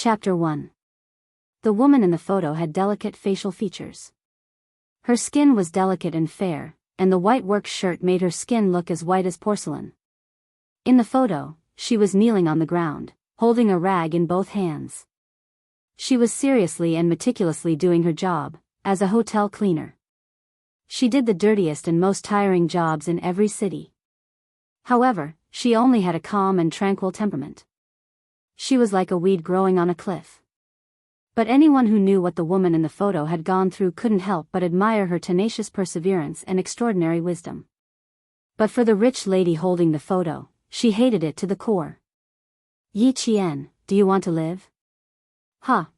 Chapter 1. The woman in the photo had delicate facial features. Her skin was delicate and fair, and the white work shirt made her skin look as white as porcelain. In the photo, she was kneeling on the ground, holding a rag in both hands. She was seriously and meticulously doing her job, as a hotel cleaner. She did the dirtiest and most tiring jobs in every city. However, she only had a calm and tranquil temperament. She was like a weed growing on a cliff. But anyone who knew what the woman in the photo had gone through couldn't help but admire her tenacious perseverance and extraordinary wisdom. But for the rich lady holding the photo, she hated it to the core. "Yi Qian, do you want to live?"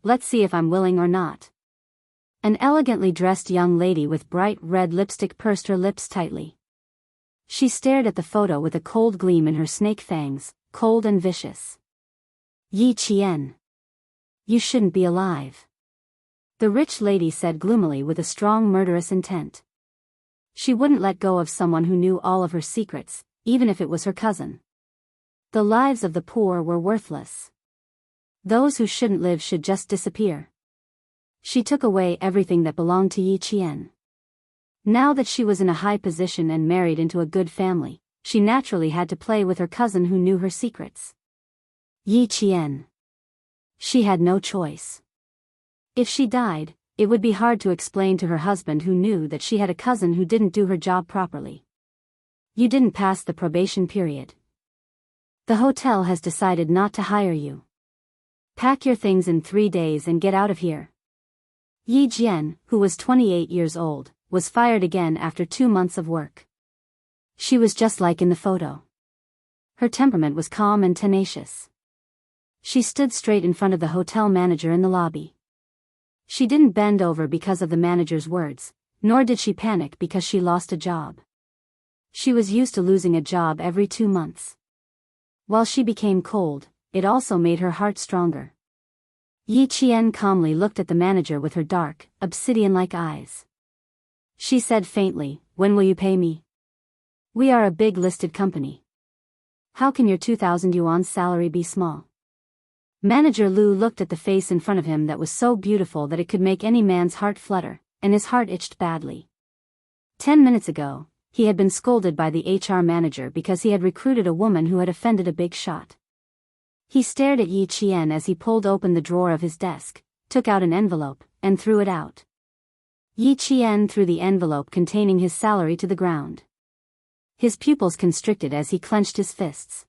Let's see if I'm willing or not." An elegantly dressed young lady with bright red lipstick pursed her lips tightly. She stared at the photo with a cold gleam in her snake fangs, cold and vicious. "Yi Qian. You shouldn't be alive," the rich lady said gloomily with a strong murderous intent. She wouldn't let go of someone who knew all of her secrets, even if it was her cousin. The lives of the poor were worthless. Those who shouldn't live should just disappear. She took away everything that belonged to Yi Qian. Now that she was in a high position and married into a good family, she naturally had to play with her cousin who knew her secrets. Yi Qian. She had no choice. If she died, it would be hard to explain to her husband who knew that she had a cousin who didn't do her job properly. "You didn't pass the probation period. The hotel has decided not to hire you. Pack your things in 3 days and get out of here." Yi Jian, who was 28 years old, was fired again after 2 months of work. She was just like in the photo. Her temperament was calm and tenacious. She stood straight in front of the hotel manager in the lobby. She didn't bend over because of the manager's words, nor did she panic because she lost a job. She was used to losing a job every 2 months. While she became cold, it also made her heart stronger. Yi Qian calmly looked at the manager with her dark, obsidian-like eyes. She said faintly, "When will you pay me? We are a big listed company. How can your 2,000 yuan salary be small?" Manager Lu looked at the face in front of him that was so beautiful that it could make any man's heart flutter, and his heart itched badly. 10 minutes ago, he had been scolded by the HR manager because he had recruited a woman who had offended a big shot. He stared at Yi Qian as he pulled open the drawer of his desk, took out an envelope, and threw it out. Yi Qian threw the envelope containing his salary to the ground. His pupils constricted as he clenched his fists.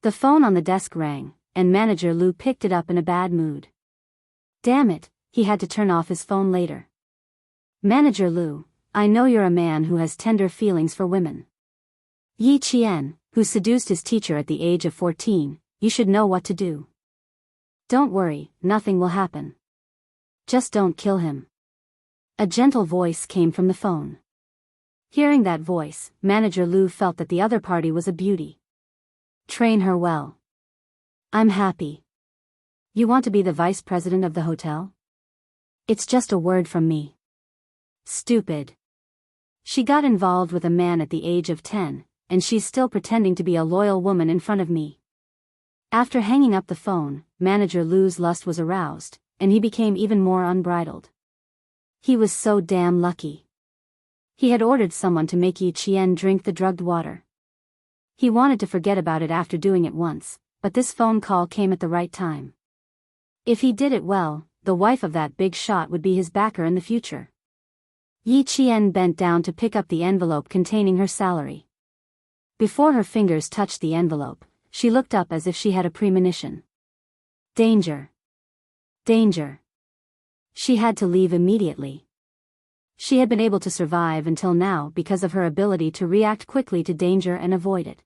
The phone on the desk rang, and Manager Lu picked it up in a bad mood. Damn it, he had to turn off his phone later. "Manager Lu, I know you're a man who has tender feelings for women. Yi Qian, who seduced his teacher at the age of 14, you should know what to do. Don't worry, nothing will happen. Just don't kill him." A gentle voice came from the phone. Hearing that voice, Manager Lu felt that the other party was a beauty. "Train her well. I'm happy. You want to be the vice president of the hotel? It's just a word from me." Stupid. She got involved with a man at the age of 10, and she's still pretending to be a loyal woman in front of me. After hanging up the phone, Manager Lu's lust was aroused, and he became even more unbridled. He was so damn lucky. He had ordered someone to make Yi Qian drink the drugged water. He wanted to forget about it after doing it once, but this phone call came at the right time. If he did it well, the wife of that big shot would be his backer in the future. Yi Qian bent down to pick up the envelope containing her salary. Before her fingers touched the envelope, she looked up as if she had a premonition. Danger. Danger. She had to leave immediately. She had been able to survive until now because of her ability to react quickly to danger and avoid it.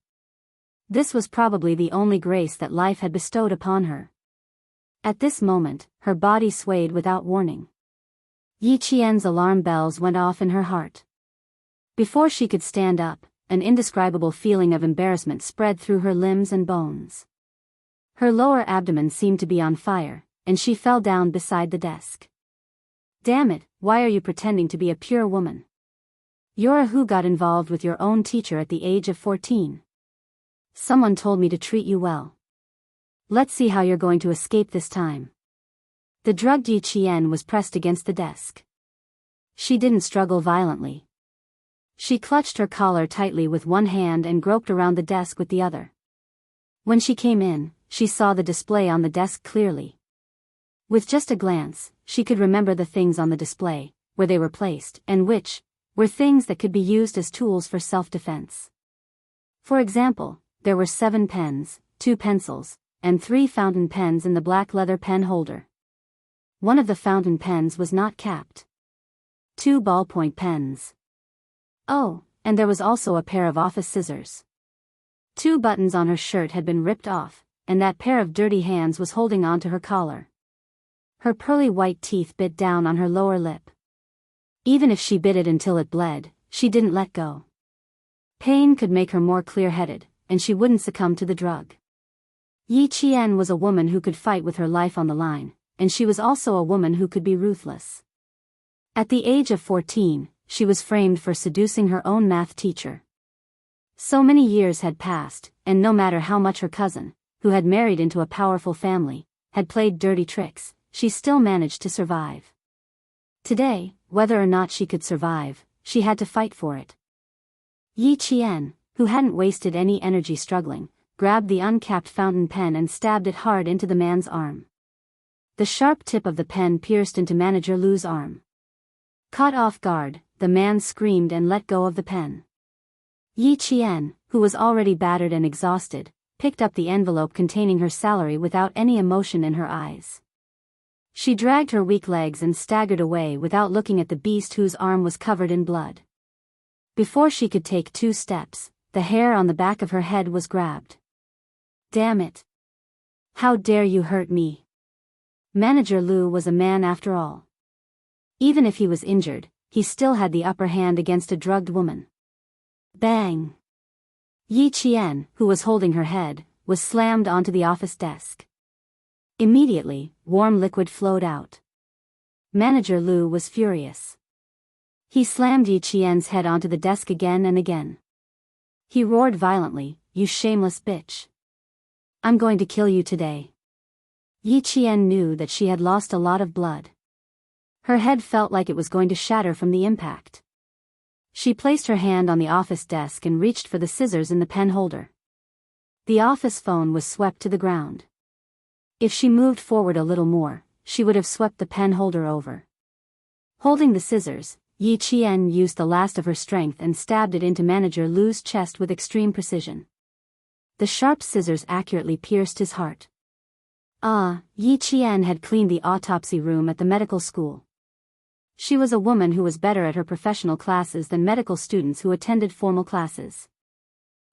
This was probably the only grace that life had bestowed upon her. At this moment, her body swayed without warning. Yi Qian's alarm bells went off in her heart. Before she could stand up, an indescribable feeling of embarrassment spread through her limbs and bones. Her lower abdomen seemed to be on fire, and she fell down beside the desk. "Damn it, why are you pretending to be a pure woman? You're a who got involved with your own teacher at the age of 14. Someone told me to treat you well. Let's see how you're going to escape this time. The drugged Yi Qian was pressed against the desk. She didn't struggle violently. She clutched her collar tightly with one hand and groped around the desk with the other. When she came in, she saw the display on the desk clearly. With just a glance, she could remember the things on the display, where they were placed, and which were things that could be used as tools for self-defense. For example, there were 7 pens, 2 pencils, and 3 fountain pens in the black leather pen holder. One of the fountain pens was not capped. 2 ballpoint pens. Oh, and there was also a pair of office scissors. 2 buttons on her shirt had been ripped off, and that pair of dirty hands was holding on to her collar. Her pearly white teeth bit down on her lower lip. Even if she bit it until it bled, she didn't let go. Pain could make her more clear-headed, and she wouldn't succumb to the drug. Yi Qian was a woman who could fight with her life on the line, and she was also a woman who could be ruthless. At the age of 14, she was framed for seducing her own math teacher. So many years had passed, and no matter how much her cousin, who had married into a powerful family, had played dirty tricks, she still managed to survive. Today, whether or not she could survive, she had to fight for it. Yi Qian, who hadn't wasted any energy struggling, grabbed the uncapped fountain pen and stabbed it hard into the man's arm. The sharp tip of the pen pierced into Manager Lu's arm. Caught off guard, the man screamed and let go of the pen. Yi Qian, who was already battered and exhausted, picked up the envelope containing her salary without any emotion in her eyes. She dragged her weak legs and staggered away without looking at the beast whose arm was covered in blood. Before she could take 2 steps, the hair on the back of her head was grabbed. Damn it! How dare you hurt me? Manager Lu was a man after all. Even if he was injured, he still had the upper hand against a drugged woman. Bang! Yi Qian, who was holding her head, was slammed onto the office desk. Immediately, warm liquid flowed out. Manager Lu was furious. He slammed Yi Qian's head onto the desk again and again. He roared violently, "You shameless bitch. I'm going to kill you today." Yi Qian knew that she had lost a lot of blood. Her head felt like it was going to shatter from the impact. She placed her hand on the office desk and reached for the scissors in the pen holder. The office phone was swept to the ground. If she moved forward a little more, she would have swept the pen holder over. Holding the scissors, Yi Qian used the last of her strength and stabbed it into Manager Lu's chest with extreme precision. The sharp scissors accurately pierced his heart. Yi Qian had cleaned the autopsy room at the medical school. She was a woman who was better at her professional classes than medical students who attended formal classes.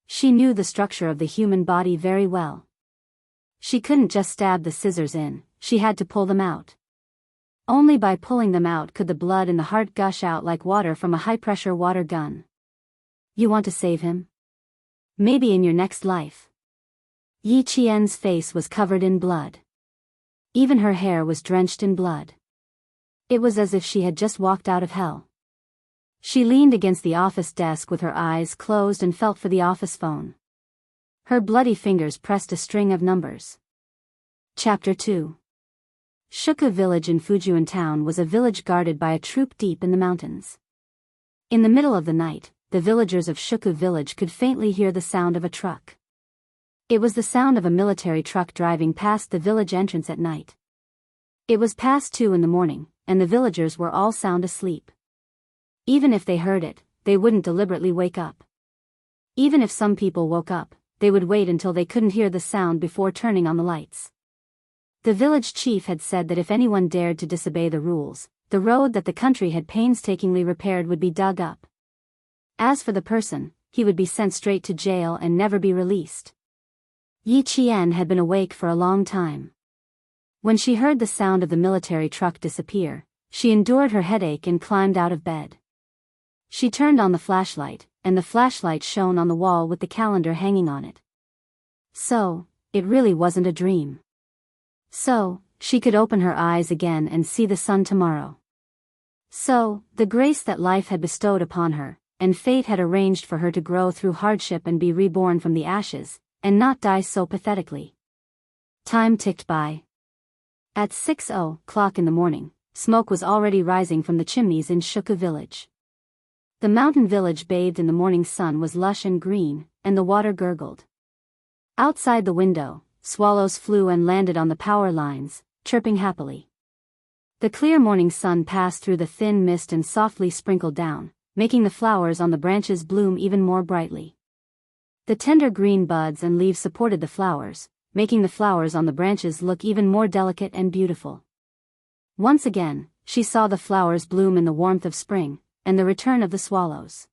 She knew the structure of the human body very well. She couldn't just stab the scissors in, she had to pull them out. Only by pulling them out could the blood in the heart gush out like water from a high-pressure water gun. You want to save him? Maybe in your next life. Yi Qian's face was covered in blood. Even her hair was drenched in blood. It was as if she had just walked out of hell. She leaned against the office desk with her eyes closed and felt for the office phone. Her bloody fingers pressed a string of numbers. Chapter 2. Shuku Village in Fujian Town was a village guarded by a troop deep in the mountains. In the middle of the night, the villagers of Shuku Village could faintly hear the sound of a truck. It was the sound of a military truck driving past the village entrance at night. It was past 2 in the morning, and the villagers were all sound asleep. Even if they heard it, they wouldn't deliberately wake up. Even if some people woke up, they would wait until they couldn't hear the sound before turning on the lights. The village chief had said that if anyone dared to disobey the rules, the road that the country had painstakingly repaired would be dug up. As for the person, he would be sent straight to jail and never be released. Yi Qian had been awake for a long time. When she heard the sound of the military truck disappear, she endured her headache and climbed out of bed. She turned on the flashlight, and the flashlight shone on the wall with the calendar hanging on it. So, it really wasn't a dream. So, she could open her eyes again and see the sun tomorrow. So, the grace that life had bestowed upon her, and fate had arranged for her to grow through hardship and be reborn from the ashes, and not die so pathetically. Time ticked by. At 6 o'clock in the morning, smoke was already rising from the chimneys in Shuku village. The mountain village bathed in the morning sun was lush and green, and the water gurgled. Outside the window, swallows flew and landed on the power lines, chirping happily. The clear morning sun passed through the thin mist and softly sprinkled down, making the flowers on the branches bloom even more brightly. The tender green buds and leaves supported the flowers, making the flowers on the branches look even more delicate and beautiful. Once again, she saw the flowers bloom in the warmth of spring, and the return of the swallows.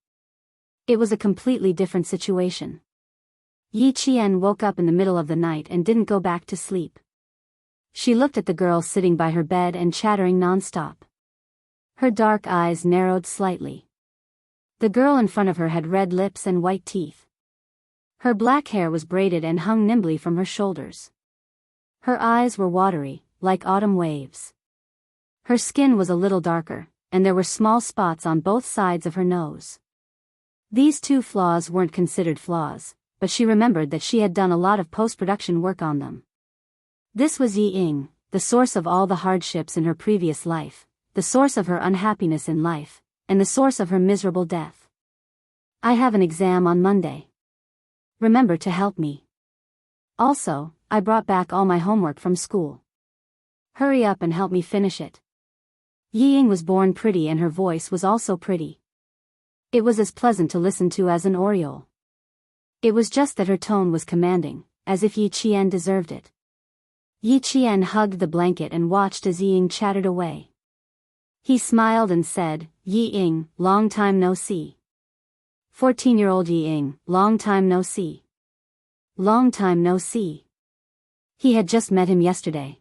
It was a completely different situation. Yi Qian woke up in the middle of the night and didn't go back to sleep. She looked at the girl sitting by her bed and chattering non-stop. Her dark eyes narrowed slightly. The girl in front of her had red lips and white teeth. Her black hair was braided and hung nimbly from her shoulders. Her eyes were watery, like autumn waves. Her skin was a little darker, and there were small spots on both sides of her nose. These two flaws weren't considered flaws, but she remembered that she had done a lot of post-production work on them. This was Yi Ying, the source of all the hardships in her previous life, the source of her unhappiness in life, and the source of her miserable death. I have an exam on Monday. Remember to help me. Also, I brought back all my homework from school. Hurry up and help me finish it. Yi Ying was born pretty and her voice was also pretty. It was as pleasant to listen to as an oriole. It was just that her tone was commanding, as if Yi Qian deserved it. Yi Qian hugged the blanket and watched as Yi Ying chattered away. He smiled and said, "Yi Ying, long time no see." 14-year-old Yi Ying, long time no see. Long time no see. He had just met him yesterday.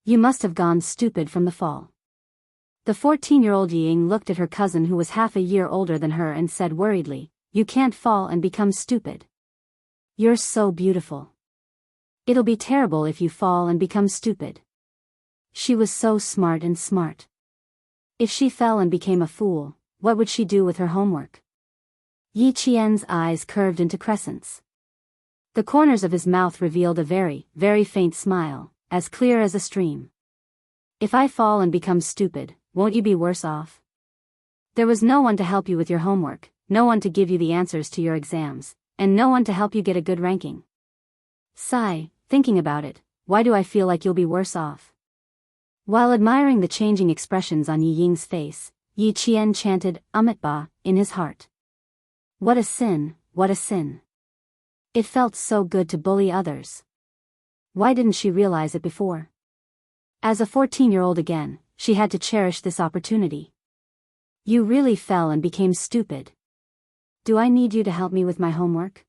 You must have gone stupid from the fall. The 14-year-old Yi Ying looked at her cousin who was half a year older than her and said worriedly, "You can't fall and become stupid. You're so beautiful. It'll be terrible if you fall and become stupid." She was so smart and smart. If she fell and became a fool, what would she do with her homework? Yi Qian's eyes curved into crescents. The corners of his mouth revealed a very, very faint smile, as clear as a stream. If I fall and become stupid, won't you be worse off? There was no one to help you with your homework, no one to give you the answers to your exams, and no one to help you get a good ranking. Sigh, thinking about it, why do I feel like you'll be worse off? While admiring the changing expressions on Yi Ying's face, Yi Qian chanted Amitabha in his heart. What a sin, what a sin. It felt so good to bully others. Why didn't she realize it before? As a 14-year-old again, she had to cherish this opportunity. You really fell and became stupid. Do I need you to help me with my homework?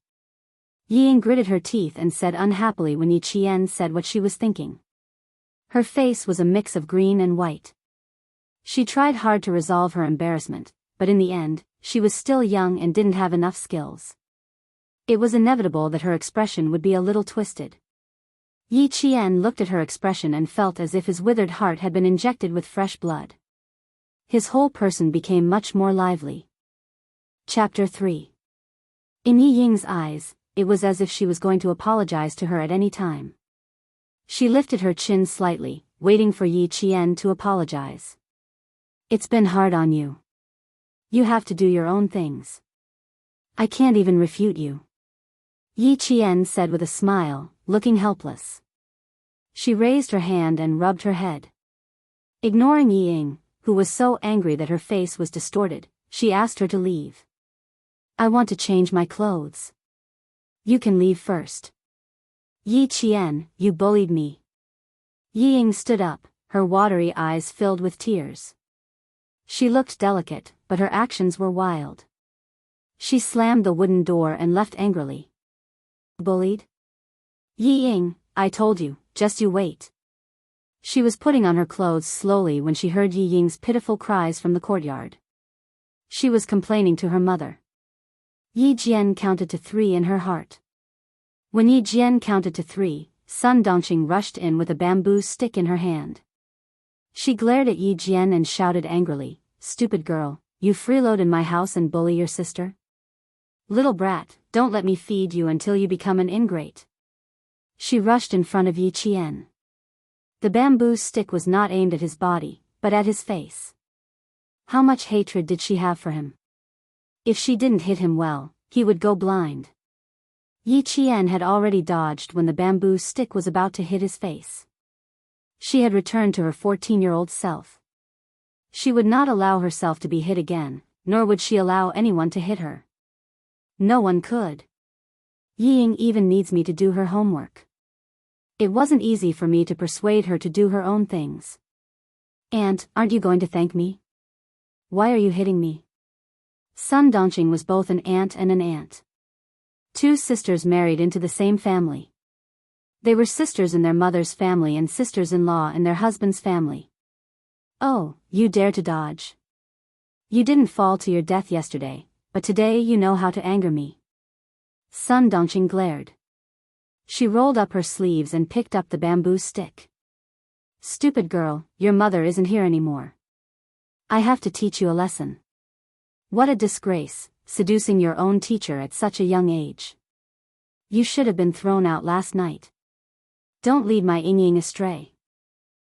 Yi Ying gritted her teeth and said unhappily when Yi Qian said what she was thinking. Her face was a mix of green and white. She tried hard to resolve her embarrassment, but in the end, she was still young and didn't have enough skills. It was inevitable that her expression would be a little twisted. Yi Qian looked at her expression and felt as if his withered heart had been injected with fresh blood. His whole person became much more lively. Chapter 3. In Yi Ying's eyes, it was as if she was going to apologize to her at any time. She lifted her chin slightly, waiting for Yi Qian to apologize. It's been hard on you. You have to do your own things. I can't even refute you. Yi Qian said with a smile, looking helpless. She raised her hand and rubbed her head. Ignoring Yi Ying, who was so angry that her face was distorted, she asked her to leave. I want to change my clothes. You can leave first. Yi Qian, you bullied me. Yi Ying stood up, her watery eyes filled with tears. She looked delicate, but her actions were wild. She slammed the wooden door and left angrily. Bullied? Yi Ying, I told you, just you wait. She was putting on her clothes slowly when she heard Yi Ying's pitiful cries from the courtyard. She was complaining to her mother. Yi Jian counted to 3 in her heart. When Yi Jian counted to 3, Sun Dongqing rushed in with a bamboo stick in her hand. She glared at Yi Jian and shouted angrily, "Stupid girl, you freeload in my house and bully your sister? Little brat, don't let me feed you until you become an ingrate." She rushed in front of Yi Qian. The bamboo stick was not aimed at his body, but at his face. How much hatred did she have for him? If she didn't hit him well, he would go blind. Yi Qian had already dodged when the bamboo stick was about to hit his face. She had returned to her 14-year-old self. She would not allow herself to be hit again, nor would she allow anyone to hit her. No one could. Ying even needs me to do her homework. It wasn't easy for me to persuade her to do her own things. Aunt, aren't you going to thank me? Why are you hitting me? Sun Dongqing was both an aunt and an aunt. Two sisters married into the same family. They were sisters in their mother's family and sisters-in-law in their husband's family. Oh, you dare to dodge. You didn't fall to your death yesterday, but today you know how to anger me. Sun Dongqing glared. She rolled up her sleeves and picked up the bamboo stick. Stupid girl, your mother isn't here anymore. I have to teach you a lesson. What a disgrace, seducing your own teacher at such a young age. You should have been thrown out last night. Don't lead my Yingying astray.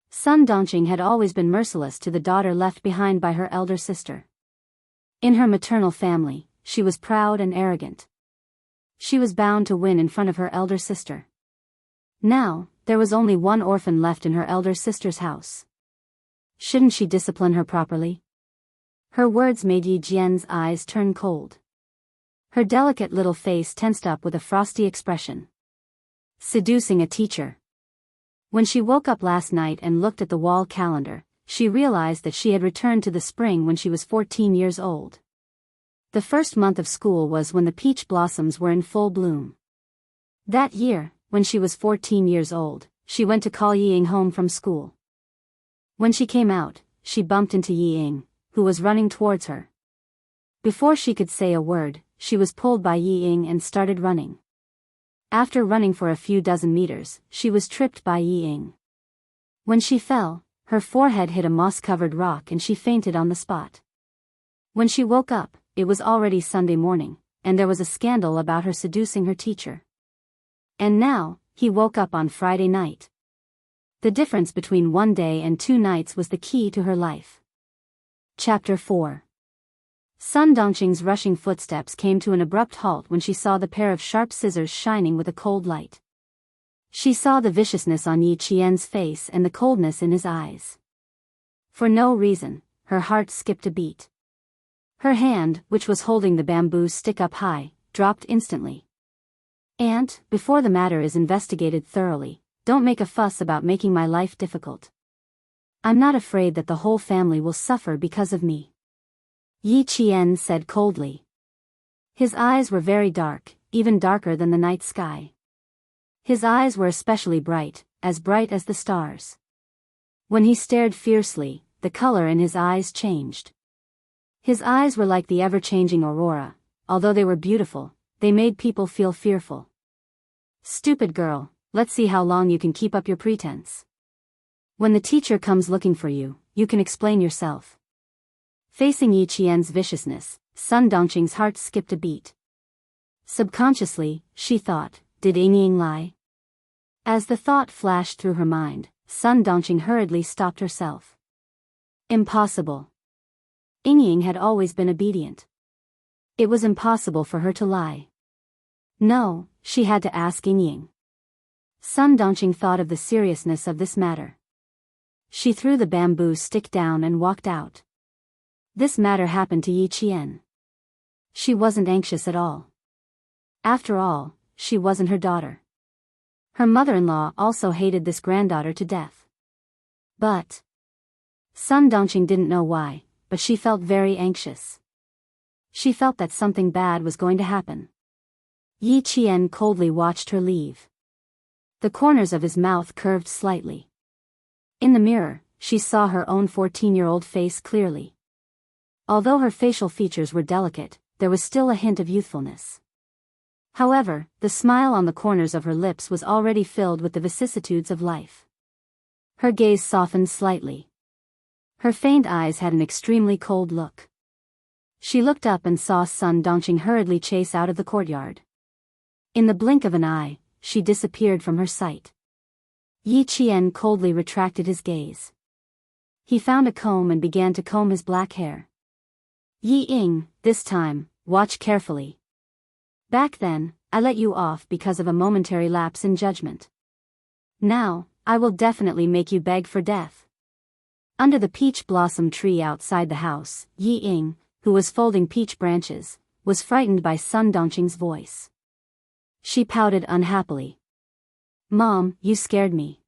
Sun Dongqing had always been merciless to the daughter left behind by her elder sister. In her maternal family, she was proud and arrogant. She was bound to win in front of her elder sister. Now, there was only one orphan left in her elder sister's house. Shouldn't she discipline her properly? Her words made Yi Jian's eyes turn cold. Her delicate little face tensed up with a frosty expression. Seducing a teacher. When she woke up last night and looked at the wall calendar, she realized that she had returned to the spring when she was 14 years old. The first month of school was when the peach blossoms were in full bloom. That year, when she was 14 years old, she went to call Ying home from school. When she came out, she bumped into Ying, who was running towards her. Before she could say a word, she was pulled by Ying and started running. After running for a few dozen meters, she was tripped by Ying. When she fell, her forehead hit a moss-covered rock and she fainted on the spot. When she woke up, it was already Sunday morning, and there was a scandal about her seducing her teacher. And now, he woke up on Friday night. The difference between 1 day and 2 nights was the key to her life. Chapter 4. Sun Dongqing's rushing footsteps came to an abrupt halt when she saw the pair of sharp scissors shining with a cold light. She saw the viciousness on Yi Qian's face and the coldness in his eyes. For no reason, her heart skipped a beat. Her hand, which was holding the bamboo stick up high, dropped instantly. Aunt, before the matter is investigated thoroughly, don't make a fuss about making my life difficult. I'm not afraid that the whole family will suffer because of me. Yi Qian said coldly. His eyes were very dark, even darker than the night sky. His eyes were especially bright as the stars. When he stared fiercely, the color in his eyes changed. His eyes were like the ever-changing aurora. Although they were beautiful, they made people feel fearful. Stupid girl, let's see how long you can keep up your pretense. When the teacher comes looking for you, you can explain yourself. Facing Yi Qian's viciousness, Sun Dongqing's heart skipped a beat. Subconsciously, she thought, did Ying lie? As the thought flashed through her mind, Sun Dongqing hurriedly stopped herself. Impossible. Ying had always been obedient. It was impossible for her to lie. No, she had to ask Ying. Sun Dongqing thought of the seriousness of this matter. She threw the bamboo stick down and walked out. This matter happened to Yi Qian. She wasn't anxious at all. After all, she wasn't her daughter. Her mother-in-law also hated this granddaughter to death. But Sun Dongqing didn't know why, but she felt very anxious. She felt that something bad was going to happen. Yi Qian coldly watched her leave. The corners of his mouth curved slightly. In the mirror, she saw her own 14-year-old face clearly. Although her facial features were delicate, there was still a hint of youthfulness. However, the smile on the corners of her lips was already filled with the vicissitudes of life. Her gaze softened slightly. Her faint eyes had an extremely cold look. She looked up and saw Sun Dongqing hurriedly chase out of the courtyard. In the blink of an eye, she disappeared from her sight. Yi Qian coldly retracted his gaze. He found a comb and began to comb his black hair. Yi Ying, this time, watch carefully. Back then, I let you off because of a momentary lapse in judgment. Now, I will definitely make you beg for death. Under the peach blossom tree outside the house, Yi Ying, who was folding peach branches, was frightened by Sun Dongqing's voice. She pouted unhappily. Mom, you scared me.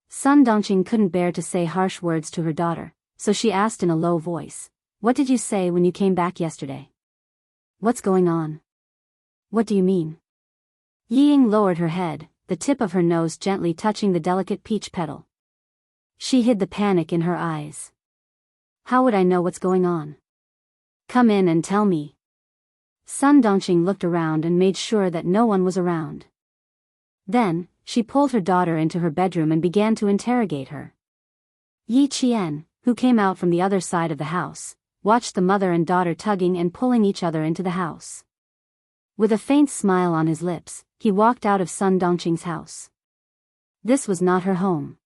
Sun Dongqing couldn't bear to say harsh words to her daughter, so she asked in a low voice, "What did you say when you came back yesterday? What's going on? What do you mean?" Yi Ying lowered her head, the tip of her nose gently touching the delicate peach petal. She hid the panic in her eyes. How would I know what's going on? Come in and tell me. Sun Dongqing looked around and made sure that no one was around. Then, she pulled her daughter into her bedroom and began to interrogate her. Yi Qian, who came out from the other side of the house, watched the mother and daughter tugging and pulling each other into the house. With a faint smile on his lips, he walked out of Sun Dongqing's house. This was not her home.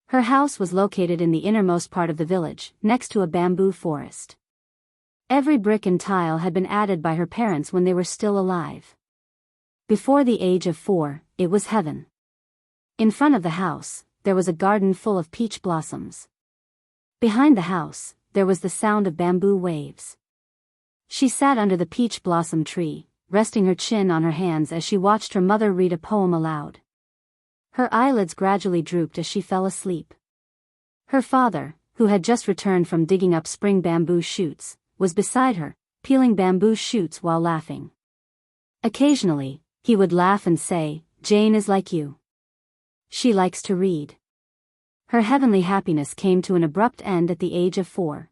Her house was located in the innermost part of the village, next to a bamboo forest. Every brick and tile had been added by her parents when they were still alive. Before the age of 4, it was heaven. In front of the house, there was a garden full of peach blossoms. Behind the house, there was the sound of bamboo waves. She sat under the peach blossom tree, resting her chin on her hands as she watched her mother read a poem aloud. Her eyelids gradually drooped as she fell asleep. Her father, who had just returned from digging up spring bamboo shoots, was beside her, peeling bamboo shoots while laughing. Occasionally, he would laugh and say, "Jane is like you. She likes to read." Her heavenly happiness came to an abrupt end at the age of 4.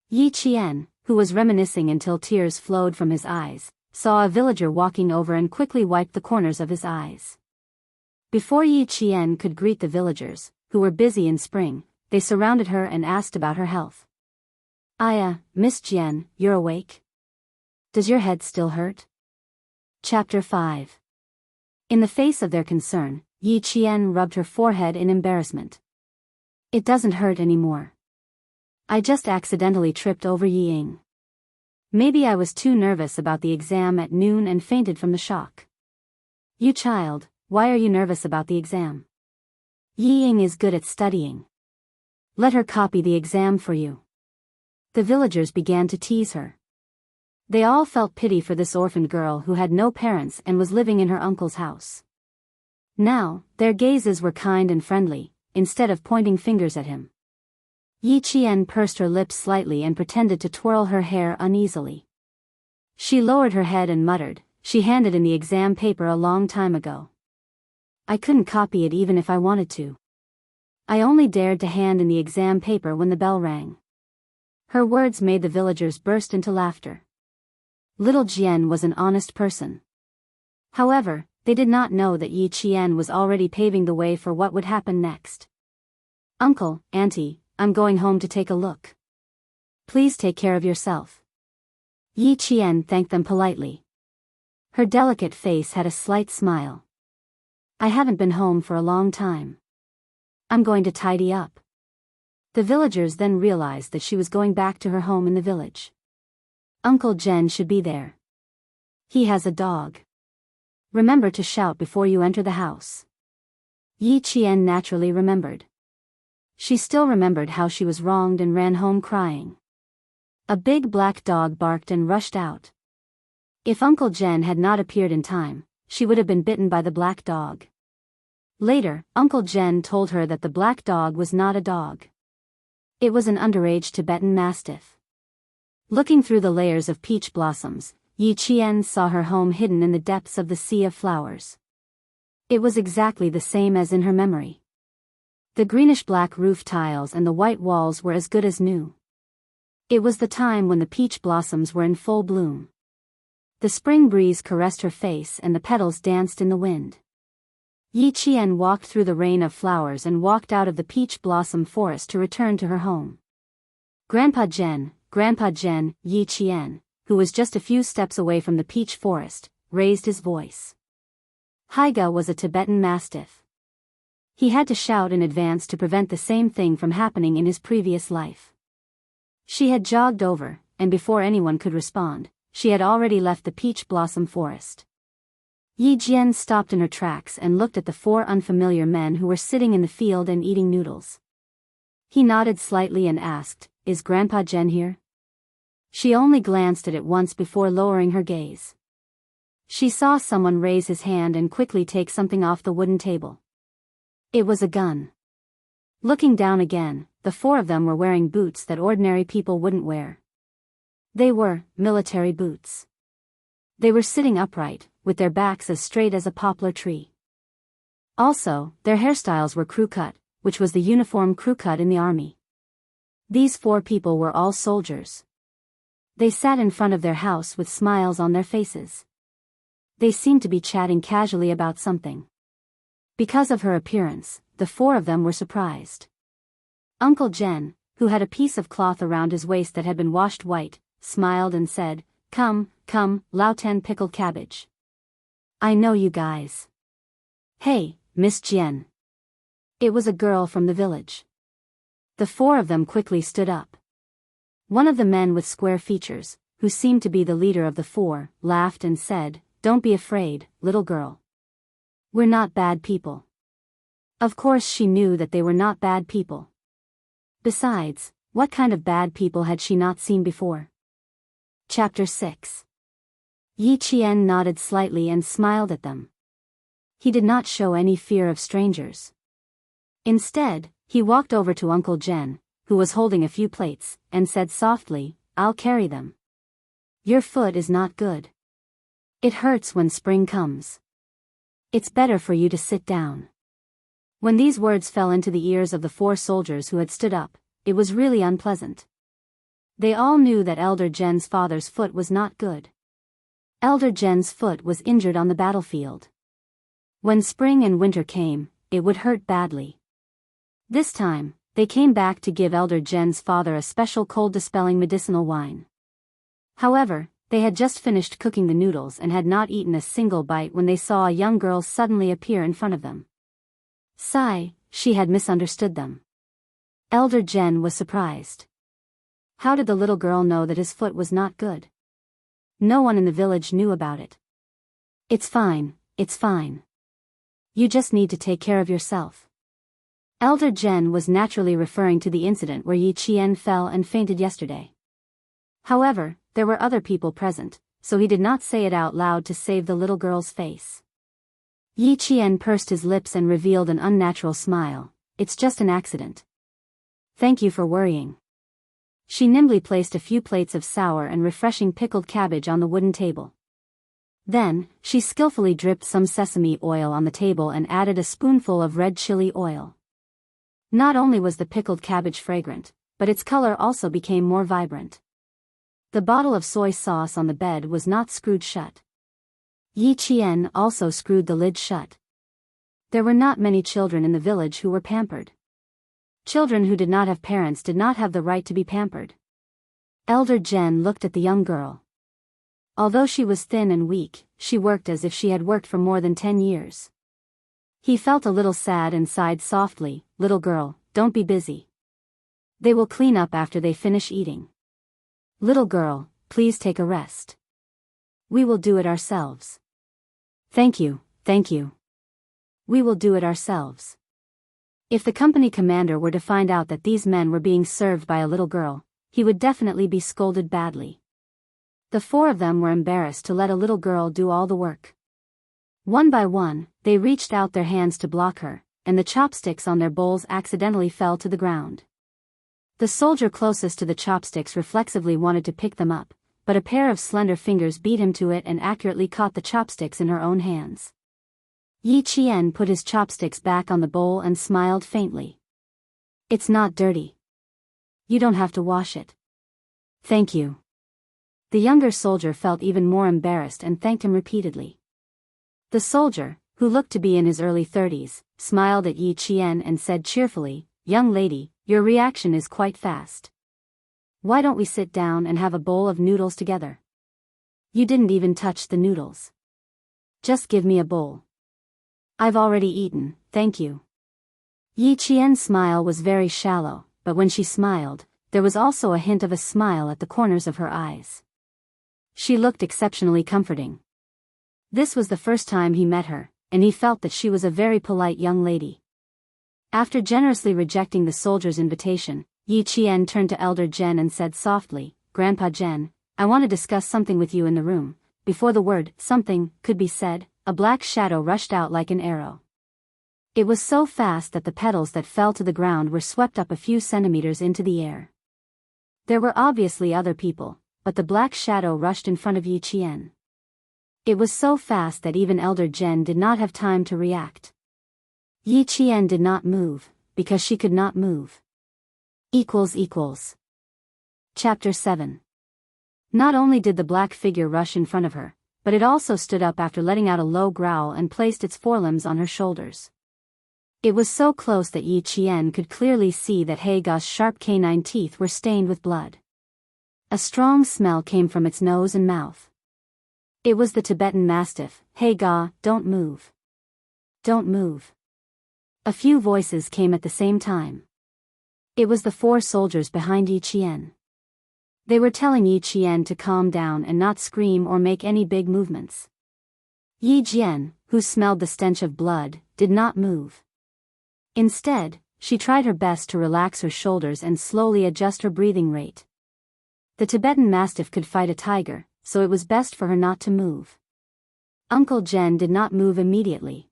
Yi Qian, who was reminiscing until tears flowed from his eyes, saw a villager walking over and quickly wiped the corners of his eyes. Before Yi Qian could greet the villagers, who were busy in spring, they surrounded her and asked about her health. "Aya, Miss Jian, you're awake? Does your head still hurt?" Chapter 5. In the face of their concern, Yi Qian rubbed her forehead in embarrassment. "It doesn't hurt anymore. I just accidentally tripped over Yi Ying. Maybe I was too nervous about the exam at noon and fainted from the shock." "You child, why are you nervous about the exam? Yi Ying is good at studying. Let her copy the exam for you." The villagers began to tease her. They all felt pity for this orphaned girl who had no parents and was living in her uncle's house. Now, their gazes were kind and friendly, instead of pointing fingers at him. Yi Qian pursed her lips slightly and pretended to twirl her hair uneasily. She lowered her head and muttered, "She handed in the exam paper a long time ago. I couldn't copy it even if I wanted to. I only dared to hand in the exam paper when the bell rang." Her words made the villagers burst into laughter. Little Jian was an honest person. However, they did not know that Yi Qian was already paving the way for what would happen next. "Uncle, Auntie, I'm going home to take a look. Please take care of yourself." Yi Qian thanked them politely. Her delicate face had a slight smile. "I haven't been home for a long time. I'm going to tidy up." The villagers then realized that she was going back to her home in the village. "Uncle Jen should be there. He has a dog. Remember to shout before you enter the house." Yi Qian naturally remembered. She still remembered how she was wronged and ran home crying. A big black dog barked and rushed out. If Uncle Jen had not appeared in time, she would have been bitten by the black dog. Later, Uncle Jen told her that the black dog was not a dog. It was an underage Tibetan Mastiff. Looking through the layers of peach blossoms, Yi Qian saw her home hidden in the depths of the sea of flowers. It was exactly the same as in her memory. The greenish-black roof tiles and the white walls were as good as new. It was the time when the peach blossoms were in full bloom. The spring breeze caressed her face and the petals danced in the wind. Yi Qian walked through the rain of flowers and walked out of the peach blossom forest to return to her home. Grandpa Jen, Yi Qian, who was just a few steps away from the peach forest, raised his voice. Haiga was a Tibetan Mastiff. He had to shout in advance to prevent the same thing from happening in his previous life. She had jogged over, and before anyone could respond, she had already left the peach blossom forest. Yi Jian stopped in her tracks and looked at the 4 unfamiliar men who were sitting in the field and eating noodles. He nodded slightly and asked, "Is Grandpa Zhen here?" She only glanced at it once before lowering her gaze. She saw someone raise his hand and quickly take something off the wooden table. It was a gun. Looking down again, the 4 of them were wearing boots that ordinary people wouldn't wear. They were military boots. They were sitting upright, with their backs as straight as a poplar tree. Also, their hairstyles were crew cut, which was the uniform crew cut in the army. These 4 people were all soldiers. They sat in front of their house with smiles on their faces. They seemed to be chatting casually about something. Because of her appearance, the 4 of them were surprised. Uncle Zhen, who had a piece of cloth around his waist that had been washed white, smiled and said, "Come, come, Lao Ten pickled cabbage. I know you guys. Hey, Miss Jian." It was a girl from the village. The 4 of them quickly stood up. One of the men with square features, who seemed to be the leader of the 4, laughed and said, "Don't be afraid, little girl. We're not bad people." Of course she knew that they were not bad people. Besides, what kind of bad people had she not seen before? Chapter 6. Yi Qian nodded slightly and smiled at them. He did not show any fear of strangers. Instead, he walked over to Uncle Zhen, who was holding a few plates, and said softly, "I'll carry them. Your foot is not good. It hurts when spring comes. It's better for you to sit down." When these words fell into the ears of the 4 soldiers who had stood up, it was really unpleasant. They all knew that Elder Zhen's father's foot was not good. Elder Zhen's foot was injured on the battlefield. When spring and winter came, it would hurt badly. This time, they came back to give Elder Zhen's father a special cold-dispelling medicinal wine. However, they had just finished cooking the noodles and had not eaten a single bite when they saw a young girl suddenly appear in front of them. She had misunderstood them. Elder Zhen was surprised. How did the little girl know that his foot was not good? No one in the village knew about it. It's fine. You just need to take care of yourself." Elder Zhen was naturally referring to the incident where Yi Qian fell and fainted yesterday. However, there were other people present, so he did not say it out loud to save the little girl's face. Yi Qian pursed his lips and revealed an unnatural smile. "It's just an accident. Thank you for worrying." She nimbly placed a few plates of sour and refreshing pickled cabbage on the wooden table. Then, she skillfully dripped some sesame oil on the table and added a spoonful of red chili oil. Not only was the pickled cabbage fragrant, but its color also became more vibrant. The bottle of soy sauce on the bed was not screwed shut. Yi Qian also screwed the lid shut. There were not many children in the village who were pampered. Children who did not have parents did not have the right to be pampered. Elder Zhen looked at the young girl. Although she was thin and weak, she worked as if she had worked for more than 10 years. He felt a little sad and sighed softly, "Little girl, don't be busy. They will clean up after they finish eating. Little girl, please take a rest. We will do it ourselves." Thank you. We will do it ourselves." If the company commander were to find out that these men were being served by a little girl, he would definitely be scolded badly. The 4 of them were embarrassed to let a little girl do all the work. One by one, they reached out their hands to block her, and the chopsticks on their bowls accidentally fell to the ground. The soldier closest to the chopsticks reflexively wanted to pick them up, but a pair of slender fingers beat him to it and accurately caught the chopsticks in her own hands. Yi Qian put his chopsticks back on the bowl and smiled faintly. "It's not dirty. You don't have to wash it." "Thank you." The younger soldier felt even more embarrassed and thanked him repeatedly. The soldier, who looked to be in his early 30s, smiled at Yi Qian and said cheerfully, "Young lady, your reaction is quite fast. Why don't we sit down and have a bowl of noodles together? You didn't even touch the noodles. Just give me a bowl." I've already eaten, thank you. Yi Qian's smile was very shallow, but when she smiled, there was also a hint of a smile at the corners of her eyes. She looked exceptionally comforting. This was the first time he met her, and he felt that she was a very polite young lady. After generously rejecting the soldier's invitation, Yi Qian turned to Elder Zhen and said softly, "Grandpa Zhen, I want to discuss something with you in the room." Before the word "something" could be said, a black shadow rushed out like an arrow. It was so fast that the petals that fell to the ground were swept up a few centimeters into the air. There were obviously other people, but the black shadow rushed in front of Yi Qian. It was so fast that even Elder Zhen did not have time to react. Yi Qian did not move, because she could not move. Chapter 7. Not only did the black figure rush in front of her, but it also stood up after letting out a low growl and placed its forelimbs on her shoulders. It was so close that Yi Qian could clearly see that Haega's sharp canine teeth were stained with blood. A strong smell came from its nose and mouth. It was the Tibetan Mastiff. "Haega, don't move. Don't move." A few voices came at the same time. It was the 4 soldiers behind Yi Qian. They were telling Yi Qian to calm down and not scream or make any big movements. Yi Qian, who smelled the stench of blood, did not move. Instead, she tried her best to relax her shoulders and slowly adjust her breathing rate. The Tibetan Mastiff could fight a tiger, so it was best for her not to move. Uncle Zhen did not move immediately.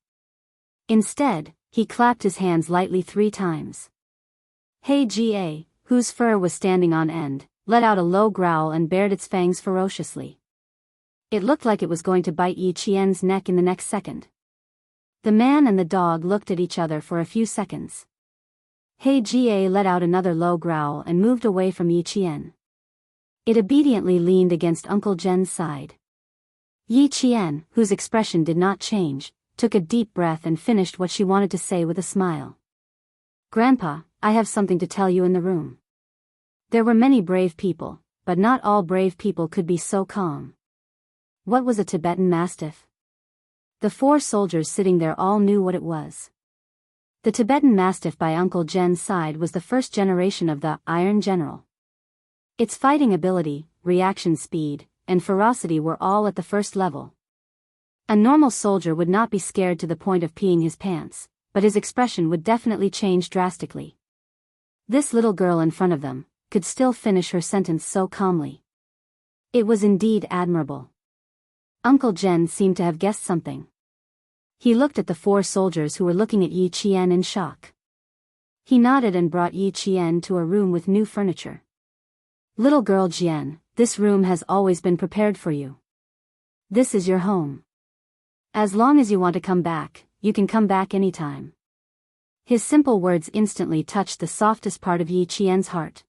Instead, he clapped his hands lightly 3 times. Haega, whose fur was standing on end, let out a low growl and bared its fangs ferociously. It looked like it was going to bite Yi Qian's neck in the next second. The man and the dog looked at each other for a few seconds. Haega let out another low growl and moved away from Yi Qian. It obediently leaned against Uncle Zhen's side. Yi Qian, whose expression did not change, took a deep breath and finished what she wanted to say with a smile. "Grandpa, I have something to tell you in the room." There were many brave people, but not all brave people could be so calm. What was a Tibetan Mastiff? The 4 soldiers sitting there all knew what it was. The Tibetan Mastiff by Uncle Zhen's side was the first generation of the Iron General. Its fighting ability, reaction speed, and ferocity were all at the first level. A normal soldier would not be scared to the point of peeing his pants, but his expression would definitely change drastically. This little girl in front of them could still finish her sentence so calmly. It was indeed admirable. Uncle Zhen seemed to have guessed something. He looked at the 4 soldiers who were looking at Yi Qian in shock. He nodded and brought Yi Qian to a room with new furniture. "Little girl Jian, this room has always been prepared for you. This is your home. As long as you want to come back, you can come back anytime." His simple words instantly touched the softest part of Yi Qian's heart.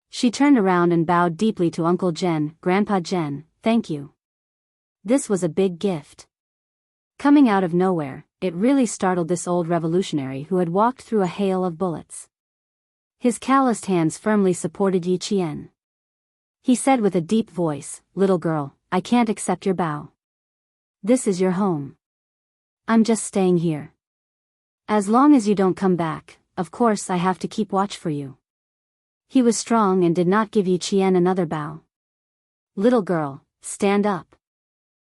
She turned around and bowed deeply to Uncle Zhen. "Grandpa Zhen, thank you. This was a big gift." Coming out of nowhere, it really startled this old revolutionary who had walked through a hail of bullets. His calloused hands firmly supported Yi Qian. He said with a deep voice, "Little girl, I can't accept your bow. This is your home. I'm just staying here. As long as you don't come back, of course I have to keep watch for you." He was strong and did not give Yi Qian another bow. "Little girl, stand up.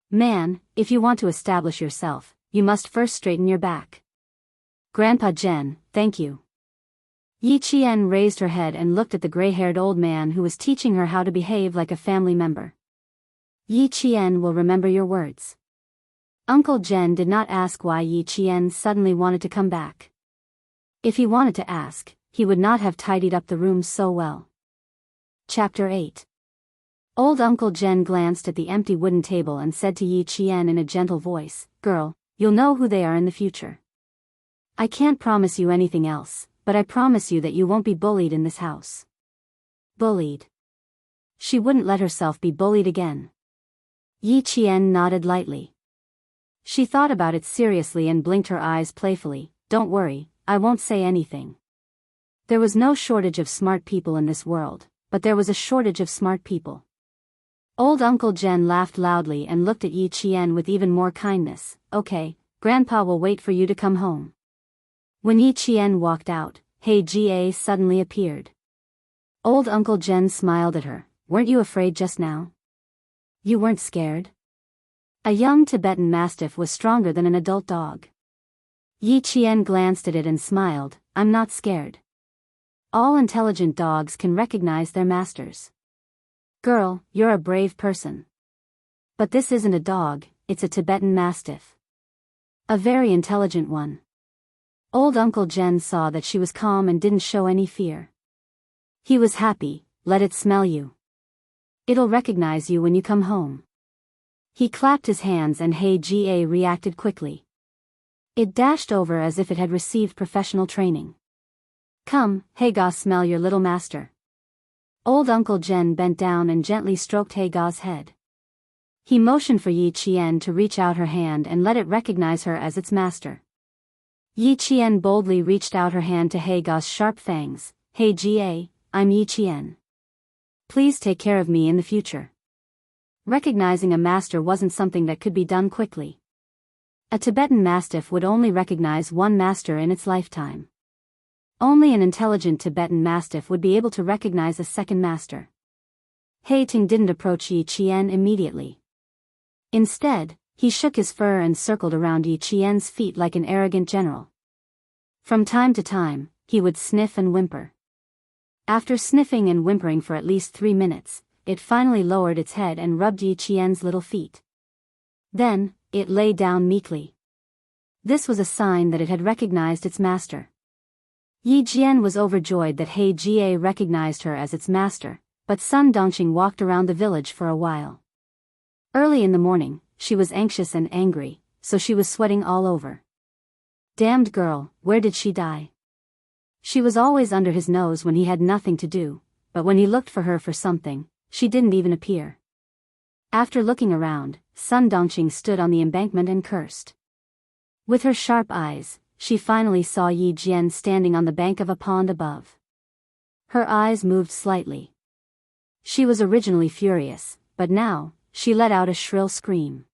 Man, if you want to establish yourself, you must first straighten your back." "Grandpa Zhen, thank you." Yi Qian raised her head and looked at the gray-haired old man who was teaching her how to behave like a family member. "Yi Qian will remember your words." Uncle Zhen did not ask why Yi Qian suddenly wanted to come back. If he wanted to ask, he would not have tidied up the room so well. Chapter 8. Old Uncle Zhen glanced at the empty wooden table and said to Yi Qian in a gentle voice, "Girl, you'll know who they are in the future. I can't promise you anything else, but I promise you that you won't be bullied in this house." Bullied? She wouldn't let herself be bullied again. Yi Qian nodded lightly. She thought about it seriously and blinked her eyes playfully. "Don't worry, I won't say anything." There was no shortage of smart people in this world, but there was a shortage of smart people. Old Uncle Zhen laughed loudly and looked at Yi Qian with even more kindness. "Okay, Grandpa will wait for you to come home. When Yi Qian walked out, He Jie suddenly appeared. Old Uncle Jen smiled at her. Weren't you afraid just now? You weren't scared? A young Tibetan Mastiff was stronger than an adult dog. Yi Qian glanced at it and smiled. I'm not scared. All intelligent dogs can recognize their masters. Girl, you're a brave person. But this isn't a dog, it's a Tibetan Mastiff. A very intelligent one. Old Uncle Jen saw that she was calm and didn't show any fear. He was happy. Let it smell you. It'll recognize you when you come home. He clapped his hands and He Jie reacted quickly. It dashed over as if it had received professional training. Come, Haga, smell your little master. Old Uncle Jen bent down and gently stroked Haga's head. He motioned for Yi Qian to reach out her hand and let it recognize her as its master. Yi Qian boldly reached out her hand to Haga's sharp fangs. He Jie, I'm Yi Qian. Please take care of me in the future. Recognizing a master wasn't something that could be done quickly. A Tibetan Mastiff would only recognize one master in its lifetime. Only an intelligent Tibetan Mastiff would be able to recognize a second master. He Ting didn't approach Yi Qian immediately. Instead, he shook his fur and circled around Yi Qian's feet like an arrogant general. From time to time, he would sniff and whimper. After sniffing and whimpering for at least 3 minutes, it finally lowered its head and rubbed Yi Qian's little feet. Then, it lay down meekly. This was a sign that it had recognized its master. Yi Jian was overjoyed that He Jie recognized her as its master, but Sun Dongqing walked around the village for a while. Early in the morning, she was anxious and angry, so she was sweating all over. Damned girl, where did she die? She was always under his nose when he had nothing to do, but when he looked for her for something, she didn't even appear. After looking around, Sun Dongqing stood on the embankment and cursed. With her sharp eyes, she finally saw Yi Jian standing on the bank of a pond above. Her eyes moved slightly. She was originally furious, but now, she let out a shrill scream.